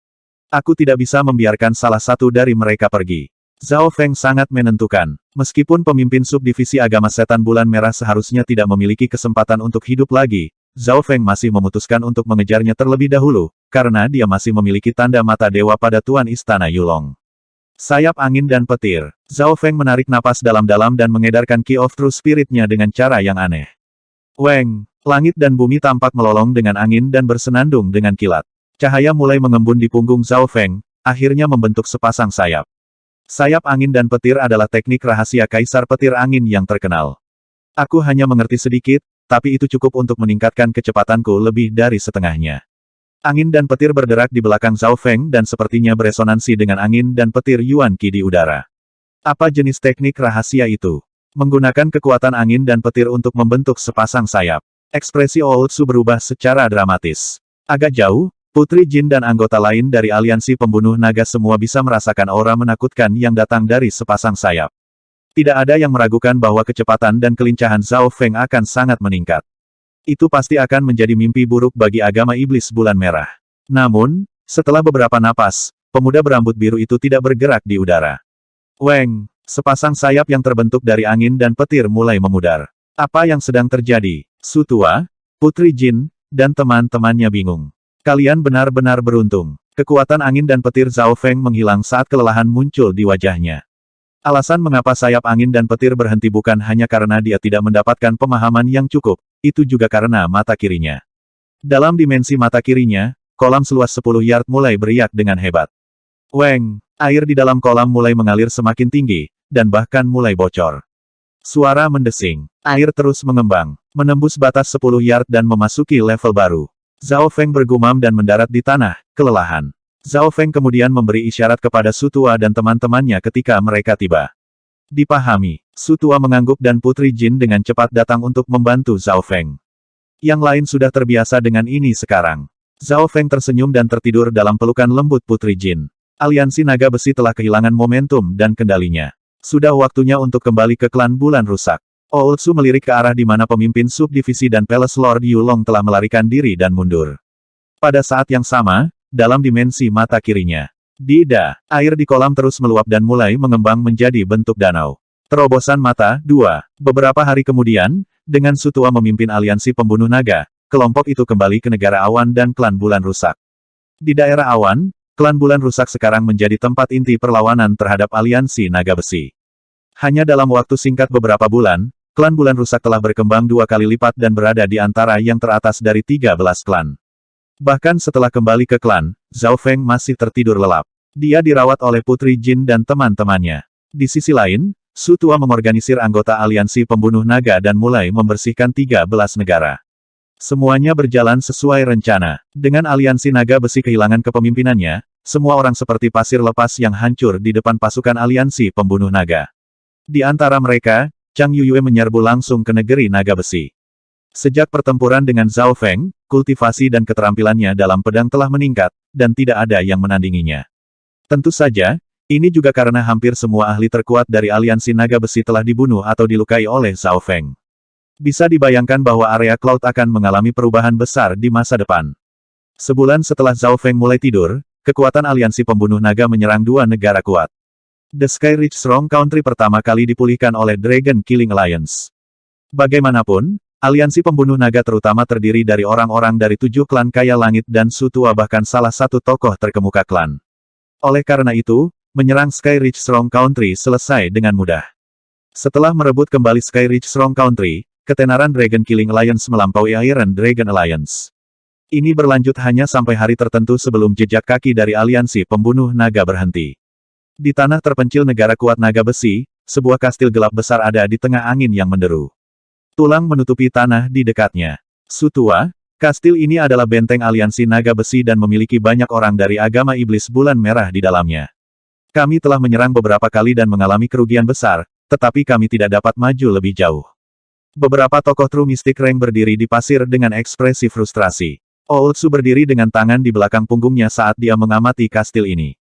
Aku tidak bisa membiarkan salah satu dari mereka pergi. Zhao Feng sangat menentukan. Meskipun pemimpin subdivisi agama setan bulan merah seharusnya tidak memiliki kesempatan untuk hidup lagi, Zhao Feng masih memutuskan untuk mengejarnya terlebih dahulu, karena dia masih memiliki tanda mata dewa pada Tuan Istana Yulong. Sayap angin dan petir. Zhao Feng menarik napas dalam-dalam dan mengedarkan Key of True Spirit-nya dengan cara yang aneh. Weng! Langit dan bumi tampak melolong dengan angin dan bersenandung dengan kilat. Cahaya mulai mengembun di punggung Zhao Feng, akhirnya membentuk sepasang sayap. Sayap angin dan petir adalah teknik rahasia Kaisar Petir Angin yang terkenal. Aku hanya mengerti sedikit, tapi itu cukup untuk meningkatkan kecepatanku lebih dari setengahnya. Angin dan petir berderak di belakang Zhao Feng dan sepertinya beresonansi dengan angin dan petir Yuan Qi di udara. Apa jenis teknik rahasia itu? Menggunakan kekuatan angin dan petir untuk membentuk sepasang sayap. Ekspresi Ootsu berubah secara dramatis. Agak jauh, Putri Jin dan anggota lain dari aliansi pembunuh naga semua bisa merasakan aura menakutkan yang datang dari sepasang sayap. Tidak ada yang meragukan bahwa kecepatan dan kelincahan Zhao Feng akan sangat meningkat. Itu pasti akan menjadi mimpi buruk bagi agama iblis bulan merah. Namun, setelah beberapa napas, pemuda berambut biru itu tidak bergerak di udara. Weng! Sepasang sayap yang terbentuk dari angin dan petir mulai memudar. Apa yang sedang terjadi? Su Tua, Putri Jin, dan teman-temannya bingung. Kalian benar-benar beruntung. Kekuatan angin dan petir Zhao Feng menghilang saat kelelahan muncul di wajahnya. Alasan mengapa sayap angin dan petir berhenti bukan hanya karena dia tidak mendapatkan pemahaman yang cukup, itu juga karena mata kirinya. Dalam dimensi mata kirinya, kolam seluas 10 yard mulai beriak dengan hebat. Weng! Air di dalam kolam mulai mengalir semakin tinggi, dan bahkan mulai bocor. Suara mendesing. Air terus mengembang, menembus batas 10 yard dan memasuki level baru. Zhao Feng bergumam dan mendarat di tanah, kelelahan. Zhao Feng kemudian memberi isyarat kepada Su Tua dan teman-temannya ketika mereka tiba. Dipahami. Su Tua mengangguk dan Putri Jin dengan cepat datang untuk membantu Zhao Feng. Yang lain sudah terbiasa dengan ini sekarang. Zhao Feng tersenyum dan tertidur dalam pelukan lembut Putri Jin. Aliansi naga besi telah kehilangan momentum dan kendalinya. Sudah waktunya untuk kembali ke klan bulan rusak. Ootsu melirik ke arah di mana pemimpin subdivisi dan Palace Lord Yulong telah melarikan diri dan mundur. Pada saat yang sama, dalam dimensi mata kirinya. Air di kolam terus meluap dan mulai mengembang menjadi bentuk danau. Terobosan mata, 2. Beberapa hari kemudian, dengan Su Tua memimpin aliansi pembunuh naga, kelompok itu kembali ke negara awan dan klan bulan rusak. Di daerah awan, klan bulan rusak sekarang menjadi tempat inti perlawanan terhadap aliansi naga besi. Hanya dalam waktu singkat beberapa bulan, klan bulan rusak telah berkembang 2 kali lipat dan berada di antara yang teratas dari 13 klan. Bahkan setelah kembali ke klan, Zhao Feng masih tertidur lelap. Dia dirawat oleh Putri Jin dan teman-temannya. Di sisi lain, Su Tua mengorganisir anggota aliansi pembunuh naga dan mulai membersihkan 13 negara. Semuanya berjalan sesuai rencana. Dengan aliansi naga besi kehilangan kepemimpinannya, semua orang seperti pasir lepas yang hancur di depan pasukan aliansi pembunuh naga. Di antara mereka, Chang Yuyue menyerbu langsung ke negeri naga besi. Sejak pertempuran dengan Zhao Feng, kultivasi dan keterampilannya dalam pedang telah meningkat, dan tidak ada yang menandinginya. Tentu saja, ini juga karena hampir semua ahli terkuat dari aliansi naga besi telah dibunuh atau dilukai oleh Zhao Feng. Bisa dibayangkan bahwa area Cloud akan mengalami perubahan besar di masa depan. Sebulan setelah Zhao Feng mulai tidur, kekuatan aliansi pembunuh naga menyerang 2 negara kuat. The Sky Ridge Strong Country pertama kali dipulihkan oleh Dragon Killing Alliance. Bagaimanapun, aliansi pembunuh naga terutama terdiri dari orang-orang dari 7 klan kaya langit dan Su Tua bahkan salah satu tokoh terkemuka klan. Oleh karena itu, menyerang Sky Ridge Strong Country selesai dengan mudah. Setelah merebut kembali Sky Ridge Strong Country, ketenaran Dragon Killing Alliance melampaui Iron Dragon Alliance. Ini berlanjut hanya sampai hari tertentu sebelum jejak kaki dari aliansi pembunuh naga berhenti. Di tanah terpencil negara kuat naga besi, sebuah kastil gelap besar ada di tengah angin yang menderu. Tulang menutupi tanah di dekatnya. Su Tua, kastil ini adalah benteng aliansi naga besi dan memiliki banyak orang dari agama iblis bulan merah di dalamnya. Kami telah menyerang beberapa kali dan mengalami kerugian besar, tetapi kami tidak dapat maju lebih jauh. Beberapa tokoh True Mystic Rank berdiri di pasir dengan ekspresi frustrasi. Ootsu berdiri dengan tangan di belakang punggungnya saat dia mengamati kastil ini.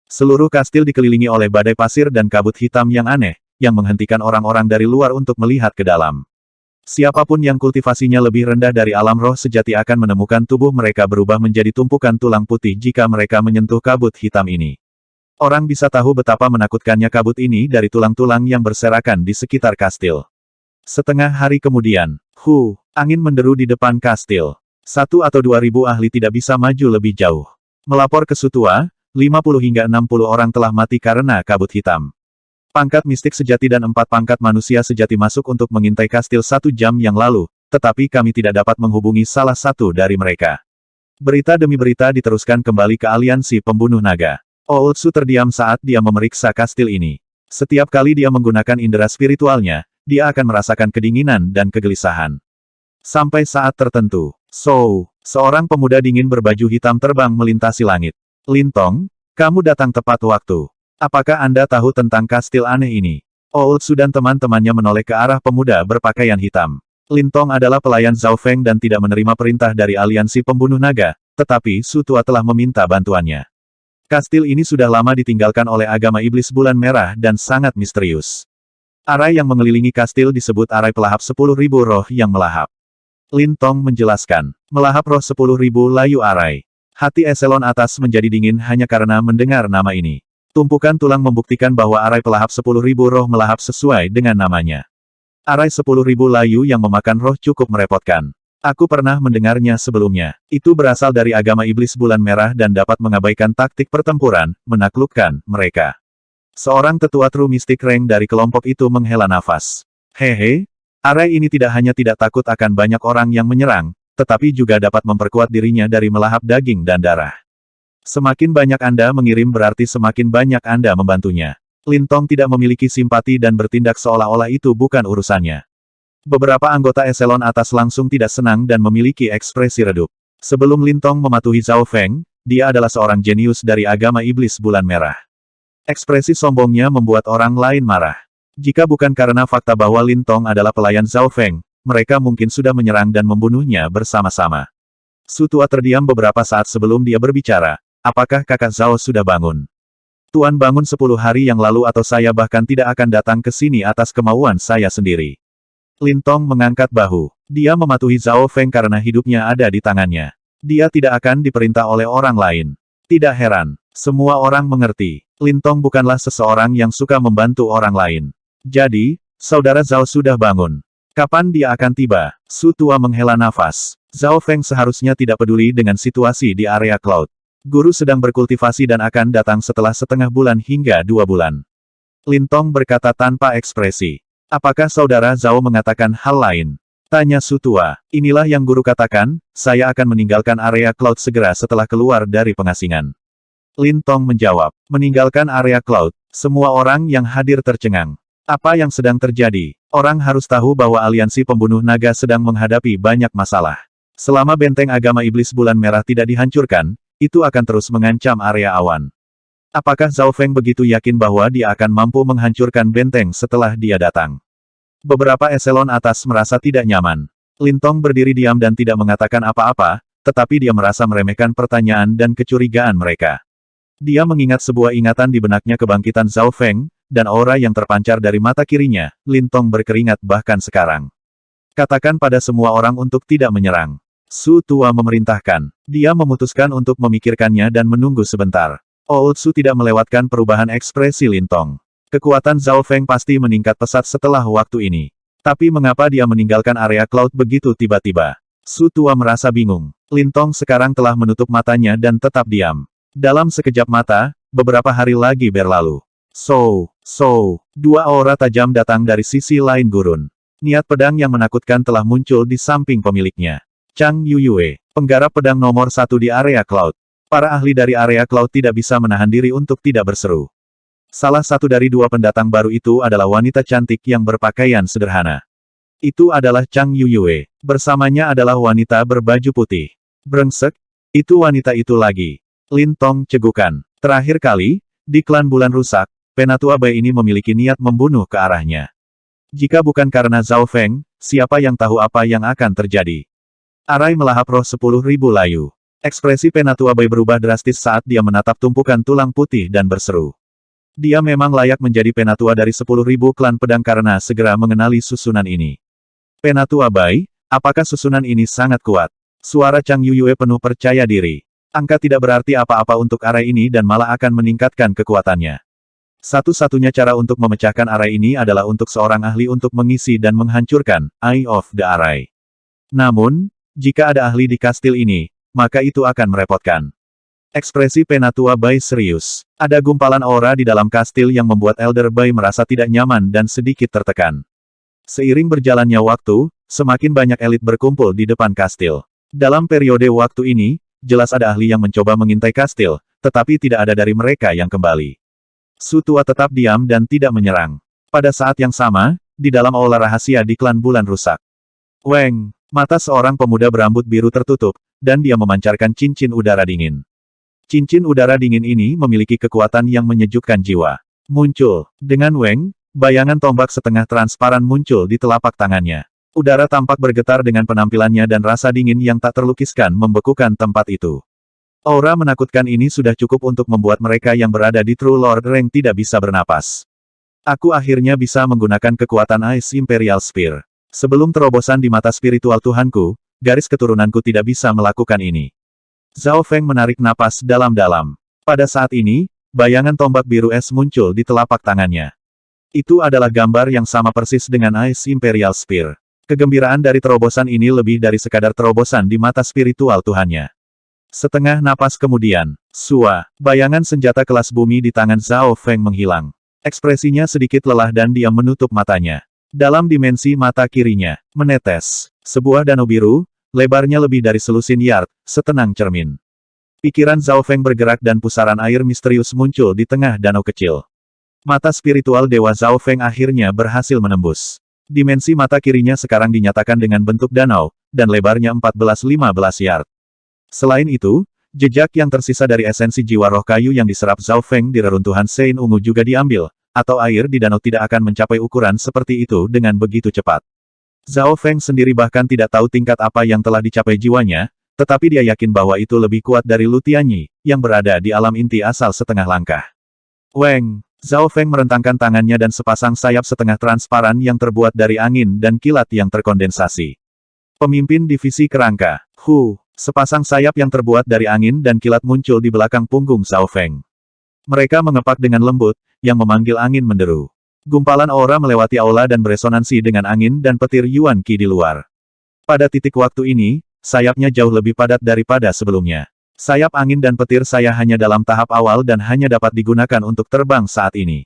Seluruh kastil dikelilingi oleh badai pasir dan kabut hitam yang aneh, yang menghentikan orang-orang dari luar untuk melihat ke dalam. Siapapun yang kultivasinya lebih rendah dari alam roh sejati akan menemukan tubuh mereka berubah menjadi tumpukan tulang putih jika mereka menyentuh kabut hitam ini. Orang bisa tahu betapa menakutkannya kabut ini dari tulang-tulang yang berserakan di sekitar kastil. Setengah hari kemudian, angin menderu di depan kastil. 1 atau 2.000 ahli tidak bisa maju lebih jauh. Melapor ke Sutua, 50 hingga 60 orang telah mati karena kabut hitam. Pangkat mistik sejati dan 4 pangkat manusia sejati masuk untuk mengintai kastil 1 jam yang lalu, tetapi kami tidak dapat menghubungi salah satu dari mereka. Berita demi berita diteruskan kembali ke aliansi pembunuh naga. Ooltsu terdiam saat dia memeriksa kastil ini. Setiap kali dia menggunakan indera spiritualnya, dia akan merasakan kedinginan dan kegelisahan. Sampai saat tertentu, seorang pemuda dingin berbaju hitam terbang melintasi langit. Lintong, kamu datang tepat waktu. Apakah Anda tahu tentang kastil aneh ini? Ooltsu dan teman-temannya menoleh ke arah pemuda berpakaian hitam. Lintong adalah pelayan Zhao Feng dan tidak menerima perintah dari aliansi pembunuh naga, tetapi Sutua telah meminta bantuannya. Kastil ini sudah lama ditinggalkan oleh agama iblis bulan merah dan sangat misterius. Arai yang mengelilingi kastil disebut arai pelahap 10.000 roh yang melahap. Lintong menjelaskan, melahap roh 10.000 layu arai. Hati eselon atas menjadi dingin hanya karena mendengar nama ini. Tumpukan tulang membuktikan bahwa arai pelahap 10.000 roh melahap sesuai dengan namanya. Arai 10.000 layu yang memakan roh cukup merepotkan. Aku pernah mendengarnya sebelumnya. Itu berasal dari agama iblis bulan merah dan dapat mengabaikan taktik pertempuran, menaklukkan mereka. Seorang tetua True Mystic Rank dari kelompok itu menghela nafas. Hehe, arai ini tidak hanya tidak takut akan banyak orang yang menyerang, tetapi juga dapat memperkuat dirinya dari melahap daging dan darah. Semakin banyak Anda mengirim berarti semakin banyak Anda membantunya. Lintong tidak memiliki simpati dan bertindak seolah-olah itu bukan urusannya. Beberapa anggota eselon atas langsung tidak senang dan memiliki ekspresi redup. Sebelum Lintong mematuhi Zhao Feng, dia adalah seorang jenius dari agama iblis bulan merah. Ekspresi sombongnya membuat orang lain marah. Jika bukan karena fakta bahwa Lintong adalah pelayan Zhao Feng, mereka mungkin sudah menyerang dan membunuhnya bersama-sama. Sutua terdiam beberapa saat sebelum dia berbicara. Apakah kakak Zhao sudah bangun? Tuan bangun 10 hari yang lalu atau saya bahkan tidak akan datang ke sini atas kemauan saya sendiri. Lintong mengangkat bahu. Dia mematuhi Zhao Feng karena hidupnya ada di tangannya. Dia tidak akan diperintah oleh orang lain. Tidak heran. Semua orang mengerti. Lintong bukanlah seseorang yang suka membantu orang lain. Jadi, saudara Zhao sudah bangun. Kapan dia akan tiba? Sutua menghela nafas. Zhao Feng seharusnya tidak peduli dengan situasi di area Cloud. Guru sedang berkultivasi dan akan datang setelah setengah bulan hingga 2 bulan. Lintong berkata tanpa ekspresi. Apakah saudara Zhao mengatakan hal lain? Tanya Sutua. Inilah yang guru katakan, saya akan meninggalkan area Cloud segera setelah keluar dari pengasingan. Lintong menjawab. Meninggalkan area Cloud, semua orang yang hadir tercengang. Apa yang sedang terjadi? Orang harus tahu bahwa aliansi pembunuh naga sedang menghadapi banyak masalah. Selama benteng agama iblis bulan merah tidak dihancurkan, itu akan terus mengancam area awan. Apakah Zhao Feng begitu yakin bahwa dia akan mampu menghancurkan benteng setelah dia datang? Beberapa eselon atas merasa tidak nyaman. Lintong berdiri diam dan tidak mengatakan apa-apa, tetapi dia merasa meremehkan pertanyaan dan kecurigaan mereka. Dia mengingat sebuah ingatan di benaknya kebangkitan Zhao Feng, dan aura yang terpancar dari mata kirinya. Lintong berkeringat bahkan sekarang. Katakan pada semua orang untuk tidak menyerang. Sutua memerintahkan. Dia memutuskan untuk memikirkannya dan menunggu sebentar. Ooltsu tidak melewatkan perubahan ekspresi Lintong. Kekuatan Zhao Feng pasti meningkat pesat setelah waktu ini. Tapi mengapa dia meninggalkan area Cloud begitu tiba-tiba? Sutua merasa bingung. Lintong sekarang telah menutup matanya dan tetap diam. Dalam sekejap mata, beberapa hari lagi berlalu. Dua aura tajam datang dari sisi lain gurun. Niat pedang yang menakutkan telah muncul di samping pemiliknya. Chang Yuyue, penggarap pedang nomor 1 di area Cloud. Para ahli dari area Cloud tidak bisa menahan diri untuk tidak berseru. Salah satu dari 2 pendatang baru itu adalah wanita cantik yang berpakaian sederhana. Itu adalah Chang Yuyue. Bersamanya adalah wanita berbaju putih. Brengsek, itu wanita itu lagi. Lintong cegukan. Terakhir kali, di klan bulan rusak, penatua bayi ini memiliki niat membunuh ke arahnya. Jika bukan karena Zhao Feng, siapa yang tahu apa yang akan terjadi? Arai melahap roh 10.000 layu. Ekspresi Penatua Bai berubah drastis saat dia menatap tumpukan tulang putih dan berseru. Dia memang layak menjadi penatua dari 10.000 klan pedang karena segera mengenali susunan ini. Penatua Bai, apakah susunan ini sangat kuat? Suara Chang Yuyue penuh percaya diri. Angka tidak berarti apa-apa untuk arai ini dan malah akan meningkatkan kekuatannya. Satu-satunya cara untuk memecahkan arai ini adalah untuk seorang ahli untuk mengisi dan menghancurkan Eye of the Arai. Namun, jika ada ahli di kastil ini, maka itu akan merepotkan. Ekspresi Penatua Bai serius. Ada gumpalan aura di dalam kastil yang membuat Elder Bai merasa tidak nyaman dan sedikit tertekan. Seiring berjalannya waktu, semakin banyak elit berkumpul di depan kastil. Dalam periode waktu ini, jelas ada ahli yang mencoba mengintai kastil, tetapi tidak ada dari mereka yang kembali. Su Tua tetap diam dan tidak menyerang. Pada saat yang sama, di dalam aula rahasia di klan bulan rusak. Weng, mata seorang pemuda berambut biru tertutup, dan dia memancarkan cincin udara dingin. Cincin udara dingin ini memiliki kekuatan yang menyejukkan jiwa. Muncul. Dengan Weng, bayangan tombak setengah transparan muncul di telapak tangannya. Udara tampak bergetar dengan penampilannya dan rasa dingin yang tak terlukiskan membekukan tempat itu. Aura menakutkan ini sudah cukup untuk membuat mereka yang berada di True Lord Rank tidak bisa bernapas. Aku akhirnya bisa menggunakan kekuatan Ice Imperial Spear. Sebelum terobosan di mata spiritual Tuhanku, garis keturunanku tidak bisa melakukan ini. Zhao Feng menarik napas dalam-dalam. Pada saat ini, bayangan tombak biru es muncul di telapak tangannya. Itu adalah gambar yang sama persis dengan Ice Imperial Spear. Kegembiraan dari terobosan ini lebih dari sekadar terobosan di mata spiritual Tuhannya. Setengah napas kemudian, Sua, bayangan senjata kelas bumi di tangan Zhao Feng menghilang. Ekspresinya sedikit lelah dan dia menutup matanya. Dalam dimensi mata kirinya, menetes sebuah danau biru, lebarnya lebih dari selusin yard, setenang cermin. Pikiran Zhao Feng bergerak dan pusaran air misterius muncul di tengah danau kecil. Mata spiritual Dewa Zhao Feng akhirnya berhasil menembus. Dimensi mata kirinya sekarang dinyatakan dengan bentuk danau, dan lebarnya 14-15 yard. Selain itu, jejak yang tersisa dari esensi jiwa roh kayu yang diserap Zhao Feng di reruntuhan Sein Ungu juga diambil, atau air di danau tidak akan mencapai ukuran seperti itu dengan begitu cepat. Zhao Feng sendiri bahkan tidak tahu tingkat apa yang telah dicapai jiwanya, tetapi dia yakin bahwa itu lebih kuat dari Lu Tianyi, yang berada di alam inti asal setengah langkah. Weng, Zhao Feng merentangkan tangannya dan sepasang sayap setengah transparan yang terbuat dari angin dan kilat yang terkondensasi. Pemimpin Divisi Kerangka, sepasang sayap yang terbuat dari angin dan kilat muncul di belakang punggung Zhao Feng. Mereka mengepak dengan lembut, yang memanggil angin menderu. Gumpalan aura melewati aula dan beresonansi dengan angin dan petir Yuan Qi di luar. Pada titik waktu ini, sayapnya jauh lebih padat daripada sebelumnya. Sayap angin dan petir saya hanya dalam tahap awal dan hanya dapat digunakan untuk terbang saat ini.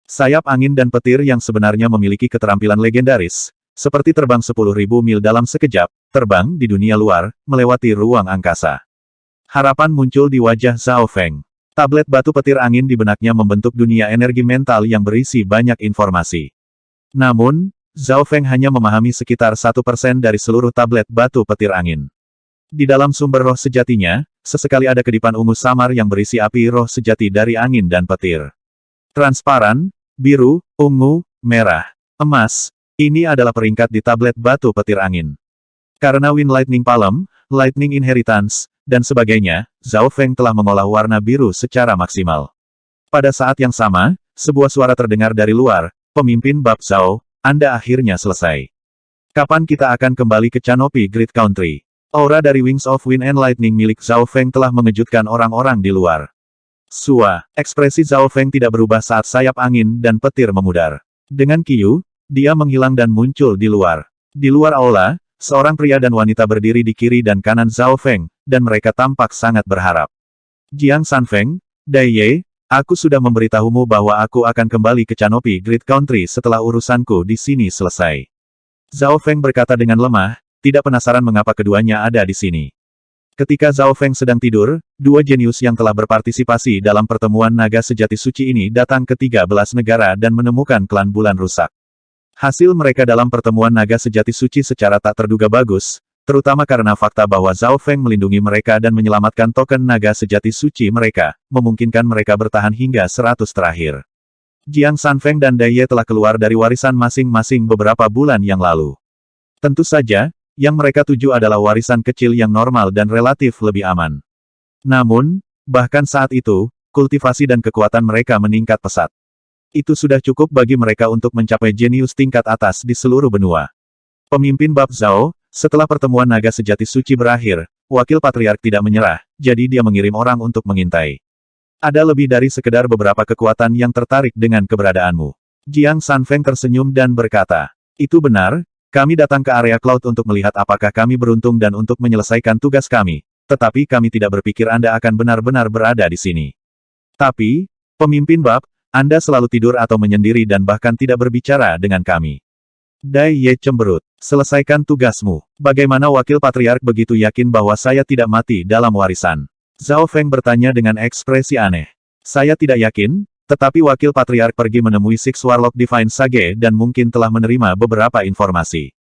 Sayap angin dan petir yang sebenarnya memiliki keterampilan legendaris, seperti terbang 10.000 mil dalam sekejap, terbang di dunia luar, melewati ruang angkasa. Harapan muncul di wajah Zhao Feng. Tablet batu petir angin di benaknya membentuk dunia energi mental yang berisi banyak informasi. Namun, Zhao Feng hanya memahami sekitar 1% dari seluruh tablet batu petir angin. Di dalam sumber roh sejatinya, sesekali ada kedipan ungu samar yang berisi api roh sejati dari angin dan petir. Transparan, biru, ungu, merah, emas, ini adalah peringkat di tablet batu petir angin. Karena Wind Lightning Palm, Lightning Inheritance, dan sebagainya, Zhao Feng telah mengolah warna biru secara maksimal. Pada saat yang sama, sebuah suara terdengar dari luar, pemimpin Bab Zhao, Anda akhirnya selesai. Kapan kita akan kembali ke Canopy Great Country? Aura dari Wings of Wind and Lightning milik Zhao Feng telah mengejutkan orang-orang di luar. Sua, ekspresi Zhao Feng tidak berubah saat sayap angin dan petir memudar. Dengan Qiyu, dia menghilang dan muncul di luar. Di luar aula, seorang pria dan wanita berdiri di kiri dan kanan Zhao Feng, dan mereka tampak sangat berharap. Jiang Sanfeng, Dai Ye, aku sudah memberitahumu bahwa aku akan kembali ke Canopy Great Country setelah urusanku di sini selesai. Zhao Feng berkata dengan lemah, tidak penasaran mengapa keduanya ada di sini. Ketika Zhao Feng sedang tidur, dua jenius yang telah berpartisipasi dalam pertemuan naga sejati suci ini datang ke 13 negara dan menemukan klan bulan rusak. Hasil mereka dalam pertemuan naga sejati suci secara tak terduga bagus, terutama karena fakta bahwa Zhao Feng melindungi mereka dan menyelamatkan token naga sejati suci mereka, memungkinkan mereka bertahan hingga 100 terakhir. Jiang Sanfeng dan Dai Ye telah keluar dari warisan masing-masing beberapa bulan yang lalu. Tentu saja, yang mereka tuju adalah warisan kecil yang normal dan relatif lebih aman. Namun, bahkan saat itu, kultivasi dan kekuatan mereka meningkat pesat. Itu sudah cukup bagi mereka untuk mencapai jenius tingkat atas di seluruh benua. Pemimpin Bab Zhao, setelah pertemuan naga sejati suci berakhir, wakil patriark tidak menyerah, jadi dia mengirim orang untuk mengintai. Ada lebih dari sekedar beberapa kekuatan yang tertarik dengan keberadaanmu. Jiang Sanfeng tersenyum dan berkata, itu benar, kami datang ke area cloud untuk melihat apakah kami beruntung dan untuk menyelesaikan tugas kami, tetapi kami tidak berpikir Anda akan benar-benar berada di sini. Tapi, pemimpin Bab, Anda selalu tidur atau menyendiri dan bahkan tidak berbicara dengan kami. Dai Ye cemberut, selesaikan tugasmu. Bagaimana wakil patriark begitu yakin bahwa saya tidak mati dalam warisan? Zhao Feng bertanya dengan ekspresi aneh. Saya tidak yakin, tetapi wakil patriark pergi menemui Six Warlock Divine Sage dan mungkin telah menerima beberapa informasi.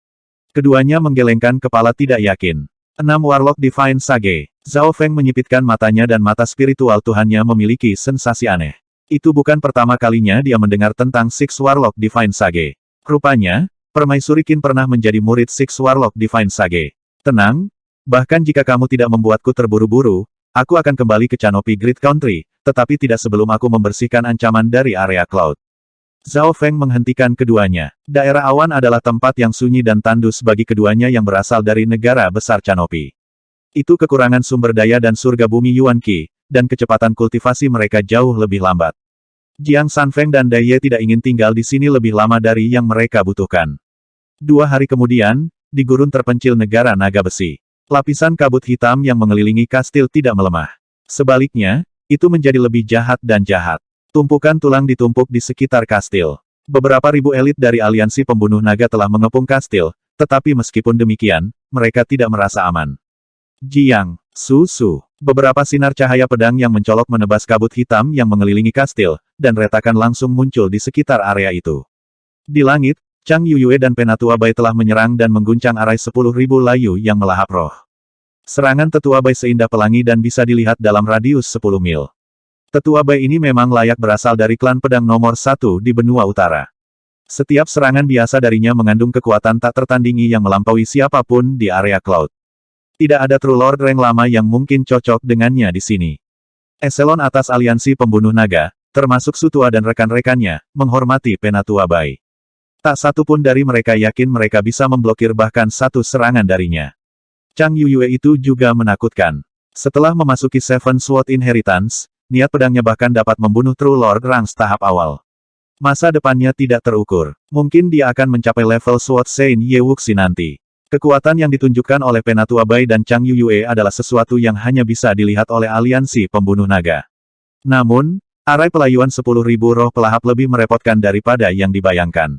Keduanya menggelengkan kepala tidak yakin. 6 Warlock Divine Sage. Zhao Feng menyipitkan matanya dan mata spiritual Tuhannya memiliki sensasi aneh. Itu bukan pertama kalinya dia mendengar tentang Six Warlock Divine Sage. Rupanya, Permaisuri Qin pernah menjadi murid Six Warlock Divine Sage. Tenang, bahkan jika kamu tidak membuatku terburu-buru, aku akan kembali ke Canopy Grid Country, tetapi tidak sebelum aku membersihkan ancaman dari area cloud. Zhao Feng menghentikan keduanya. Daerah awan adalah tempat yang sunyi dan tandus bagi keduanya yang berasal dari negara besar Canopy. Itu kekurangan sumber daya dan surga bumi Yuan Qi, dan kecepatan kultivasi mereka jauh lebih lambat. Jiang Sanfeng dan Dai Ye tidak ingin tinggal di sini lebih lama dari yang mereka butuhkan. 2 hari kemudian, di gurun terpencil negara naga besi. Lapisan kabut hitam yang mengelilingi kastil tidak melemah. Sebaliknya, itu menjadi lebih jahat dan jahat. Tumpukan tulang ditumpuk di sekitar kastil. Beberapa ribu elit dari aliansi pembunuh naga telah mengepung kastil, tetapi meskipun demikian, mereka tidak merasa aman. Jiang, Su. Beberapa sinar cahaya pedang yang mencolok menebas kabut hitam yang mengelilingi kastil, dan retakan langsung muncul di sekitar area itu. Di langit, Chang Yuyue dan Penatua Bai telah menyerang dan mengguncang arai 10.000 layu yang melahap roh. Serangan Tetua Bai seindah pelangi dan bisa dilihat dalam radius 10 mil. Tetua Bai ini memang layak berasal dari klan pedang nomor 1 di benua utara. Setiap serangan biasa darinya mengandung kekuatan tak tertandingi yang melampaui siapapun di area cloud. Tidak ada True Lord rank lama yang mungkin cocok dengannya di sini. Eselon atas aliansi pembunuh naga, termasuk Sutua dan rekan-rekannya, menghormati Penatua Bai. Tak satu pun dari mereka yakin mereka bisa memblokir bahkan satu serangan darinya. Chang Yuyue itu juga menakutkan. Setelah memasuki Seven Sword Inheritance, niat pedangnya bahkan dapat membunuh True Lord Ranks tahap awal. Masa depannya tidak terukur. Mungkin dia akan mencapai level Sword Saint Ye Wuxi nanti. Kekuatan yang ditunjukkan oleh Penatua Bai dan Chang Yuyue adalah sesuatu yang hanya bisa dilihat oleh aliansi pembunuh naga. Namun, arai pelayuan 10.000 roh pelahap lebih merepotkan daripada yang dibayangkan.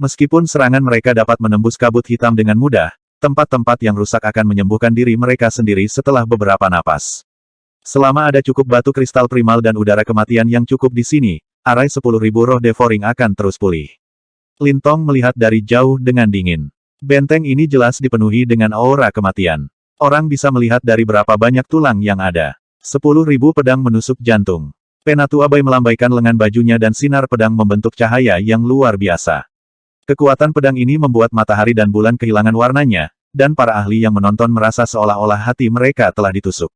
Meskipun serangan mereka dapat menembus kabut hitam dengan mudah, tempat-tempat yang rusak akan menyembuhkan diri mereka sendiri setelah beberapa napas. Selama ada cukup batu kristal primal dan udara kematian yang cukup di sini, arai 10.000 roh devouring akan terus pulih. Lin Tong melihat dari jauh dengan dingin. Benteng ini jelas dipenuhi dengan aura kematian. Orang bisa melihat dari berapa banyak tulang yang ada. 10.000 pedang menusuk jantung. Penatua Bai melambaikan lengan bajunya dan sinar pedang membentuk cahaya yang luar biasa. Kekuatan pedang ini membuat matahari dan bulan kehilangan warnanya, dan para ahli yang menonton merasa seolah-olah hati mereka telah ditusuk.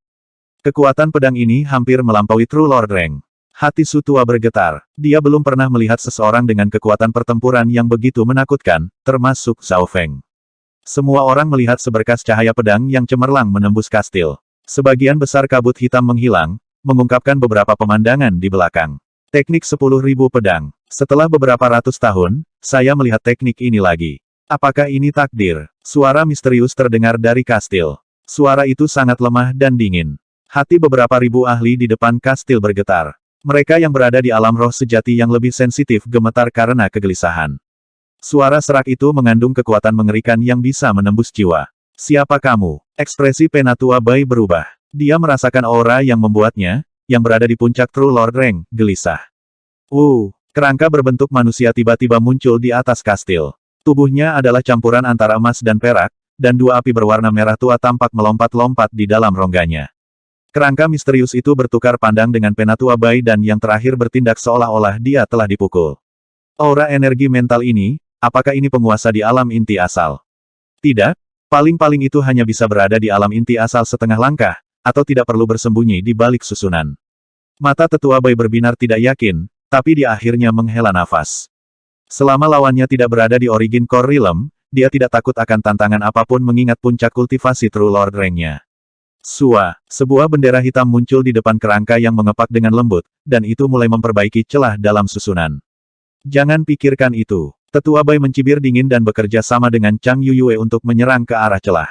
Kekuatan pedang ini hampir melampaui True Lord Rank. Hati Sutua bergetar. Dia belum pernah melihat seseorang dengan kekuatan pertempuran yang begitu menakutkan, termasuk Zhao Feng. Semua orang melihat seberkas cahaya pedang yang cemerlang menembus kastil. Sebagian besar kabut hitam menghilang, mengungkapkan beberapa pemandangan di belakang. Teknik 10.000 pedang. Setelah beberapa ratus tahun, saya melihat teknik ini lagi. Apakah ini takdir? Suara misterius terdengar dari kastil. Suara itu sangat lemah dan dingin. Hati beberapa ribu ahli di depan kastil bergetar. Mereka yang berada di alam roh sejati yang lebih sensitif gemetar karena kegelisahan. Suara serak itu mengandung kekuatan mengerikan yang bisa menembus jiwa. Siapa kamu? Ekspresi Penatua Bai berubah. Dia merasakan aura yang membuatnya, yang berada di puncak True Lord Rank, gelisah. Kerangka berbentuk manusia tiba-tiba muncul di atas kastil. Tubuhnya adalah campuran antara emas dan perak, dan dua api berwarna merah tua tampak melompat-lompat di dalam rongganya. Kerangka misterius itu bertukar pandang dengan Penatua Bai dan yang terakhir bertindak seolah-olah dia telah dipukul. Aura energi mental ini, apakah ini penguasa di alam inti asal? Tidak, Paling-paling itu hanya bisa berada di alam inti asal setengah langkah, atau tidak perlu bersembunyi di balik susunan. Mata tetua Bai berbinar tidak yakin, tapi dia akhirnya menghela nafas. Selama lawannya tidak berada di Origin Core Realm, dia tidak takut akan tantangan apapun mengingat puncak kultivasi True Lord Rank-nya. Sua, sebuah bendera hitam muncul di depan kerangka yang mengepak dengan lembut, dan itu mulai memperbaiki celah dalam susunan. Jangan pikirkan itu. Tetua Bai mencibir dingin dan bekerja sama dengan Chang Yuyue untuk menyerang ke arah celah.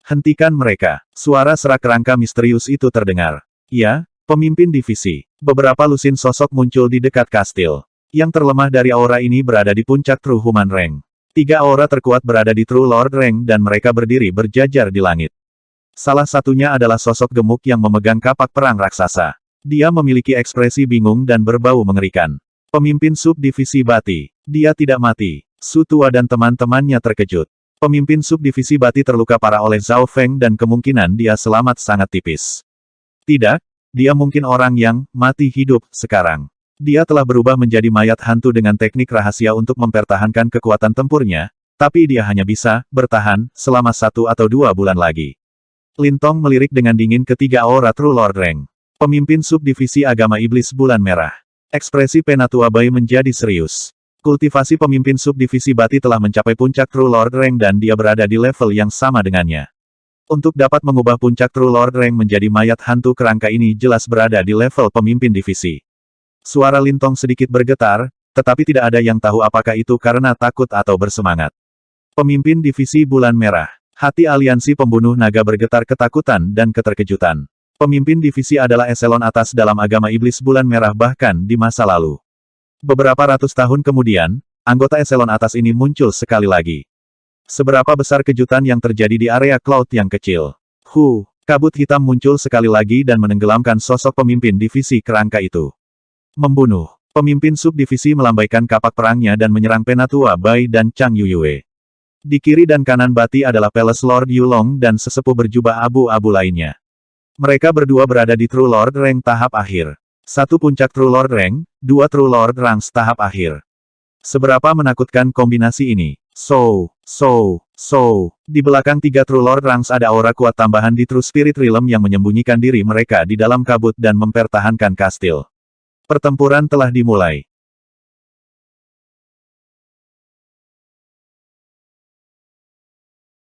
Hentikan mereka. Suara serak kerangka misterius itu terdengar. Ya, pemimpin divisi. Beberapa lusin sosok muncul di dekat kastil. Yang terlemah dari aura ini berada di puncak True Human Rank. 3 aura terkuat berada di True Lord Rank dan mereka berdiri berjajar di langit. Salah satunya adalah sosok gemuk yang memegang kapak perang raksasa. Dia memiliki ekspresi bingung dan berbau mengerikan. Pemimpin subdivisi Bati. Dia tidak mati. Su Tua dan teman-temannya terkejut. Pemimpin subdivisi Bati terluka parah oleh Zhao Feng dan kemungkinan dia selamat sangat tipis. Tidak, dia mungkin orang yang mati hidup sekarang. Dia telah berubah menjadi mayat hantu dengan teknik rahasia untuk mempertahankan kekuatan tempurnya, tapi dia hanya bisa bertahan selama 1 atau 2 bulan lagi. Lintong melirik dengan dingin ketiga aura True Lord Rank. Pemimpin subdivisi agama iblis bulan merah. Ekspresi Penatua Bai menjadi serius. Kultivasi pemimpin subdivisi Bati telah mencapai puncak True Lord Rank dan dia berada di level yang sama dengannya. Untuk dapat mengubah puncak True Lord Rank menjadi mayat hantu kerangka ini jelas berada di level pemimpin divisi. Suara Lintong sedikit bergetar, tetapi tidak ada yang tahu apakah itu karena takut atau bersemangat. Pemimpin divisi bulan merah. Hati aliansi pembunuh naga bergetar ketakutan dan keterkejutan. Pemimpin divisi adalah eselon atas dalam agama iblis bulan merah bahkan di masa lalu. Beberapa ratus tahun kemudian, anggota eselon atas ini muncul sekali lagi. Seberapa besar kejutan yang terjadi di area cloud yang kecil. Kabut hitam muncul sekali lagi dan menenggelamkan sosok pemimpin divisi kerangka itu. Membunuh. Pemimpin subdivisi melambaikan kapak perangnya dan menyerang Penatua Bai dan Chang Yuyue. Di kiri dan kanan Bati adalah Palace Lord Yulong dan sesepuh berjubah abu-abu lainnya. Mereka berdua berada di True Lord Rank tahap akhir. 1 puncak True Lord Rank, 2 True Lord Ranks tahap akhir. Seberapa menakutkan kombinasi ini? Di belakang 3 True Lord Ranks ada aura kuat tambahan di True Spirit Realm yang menyembunyikan diri mereka di dalam kabut dan mempertahankan kastil. Pertempuran telah dimulai.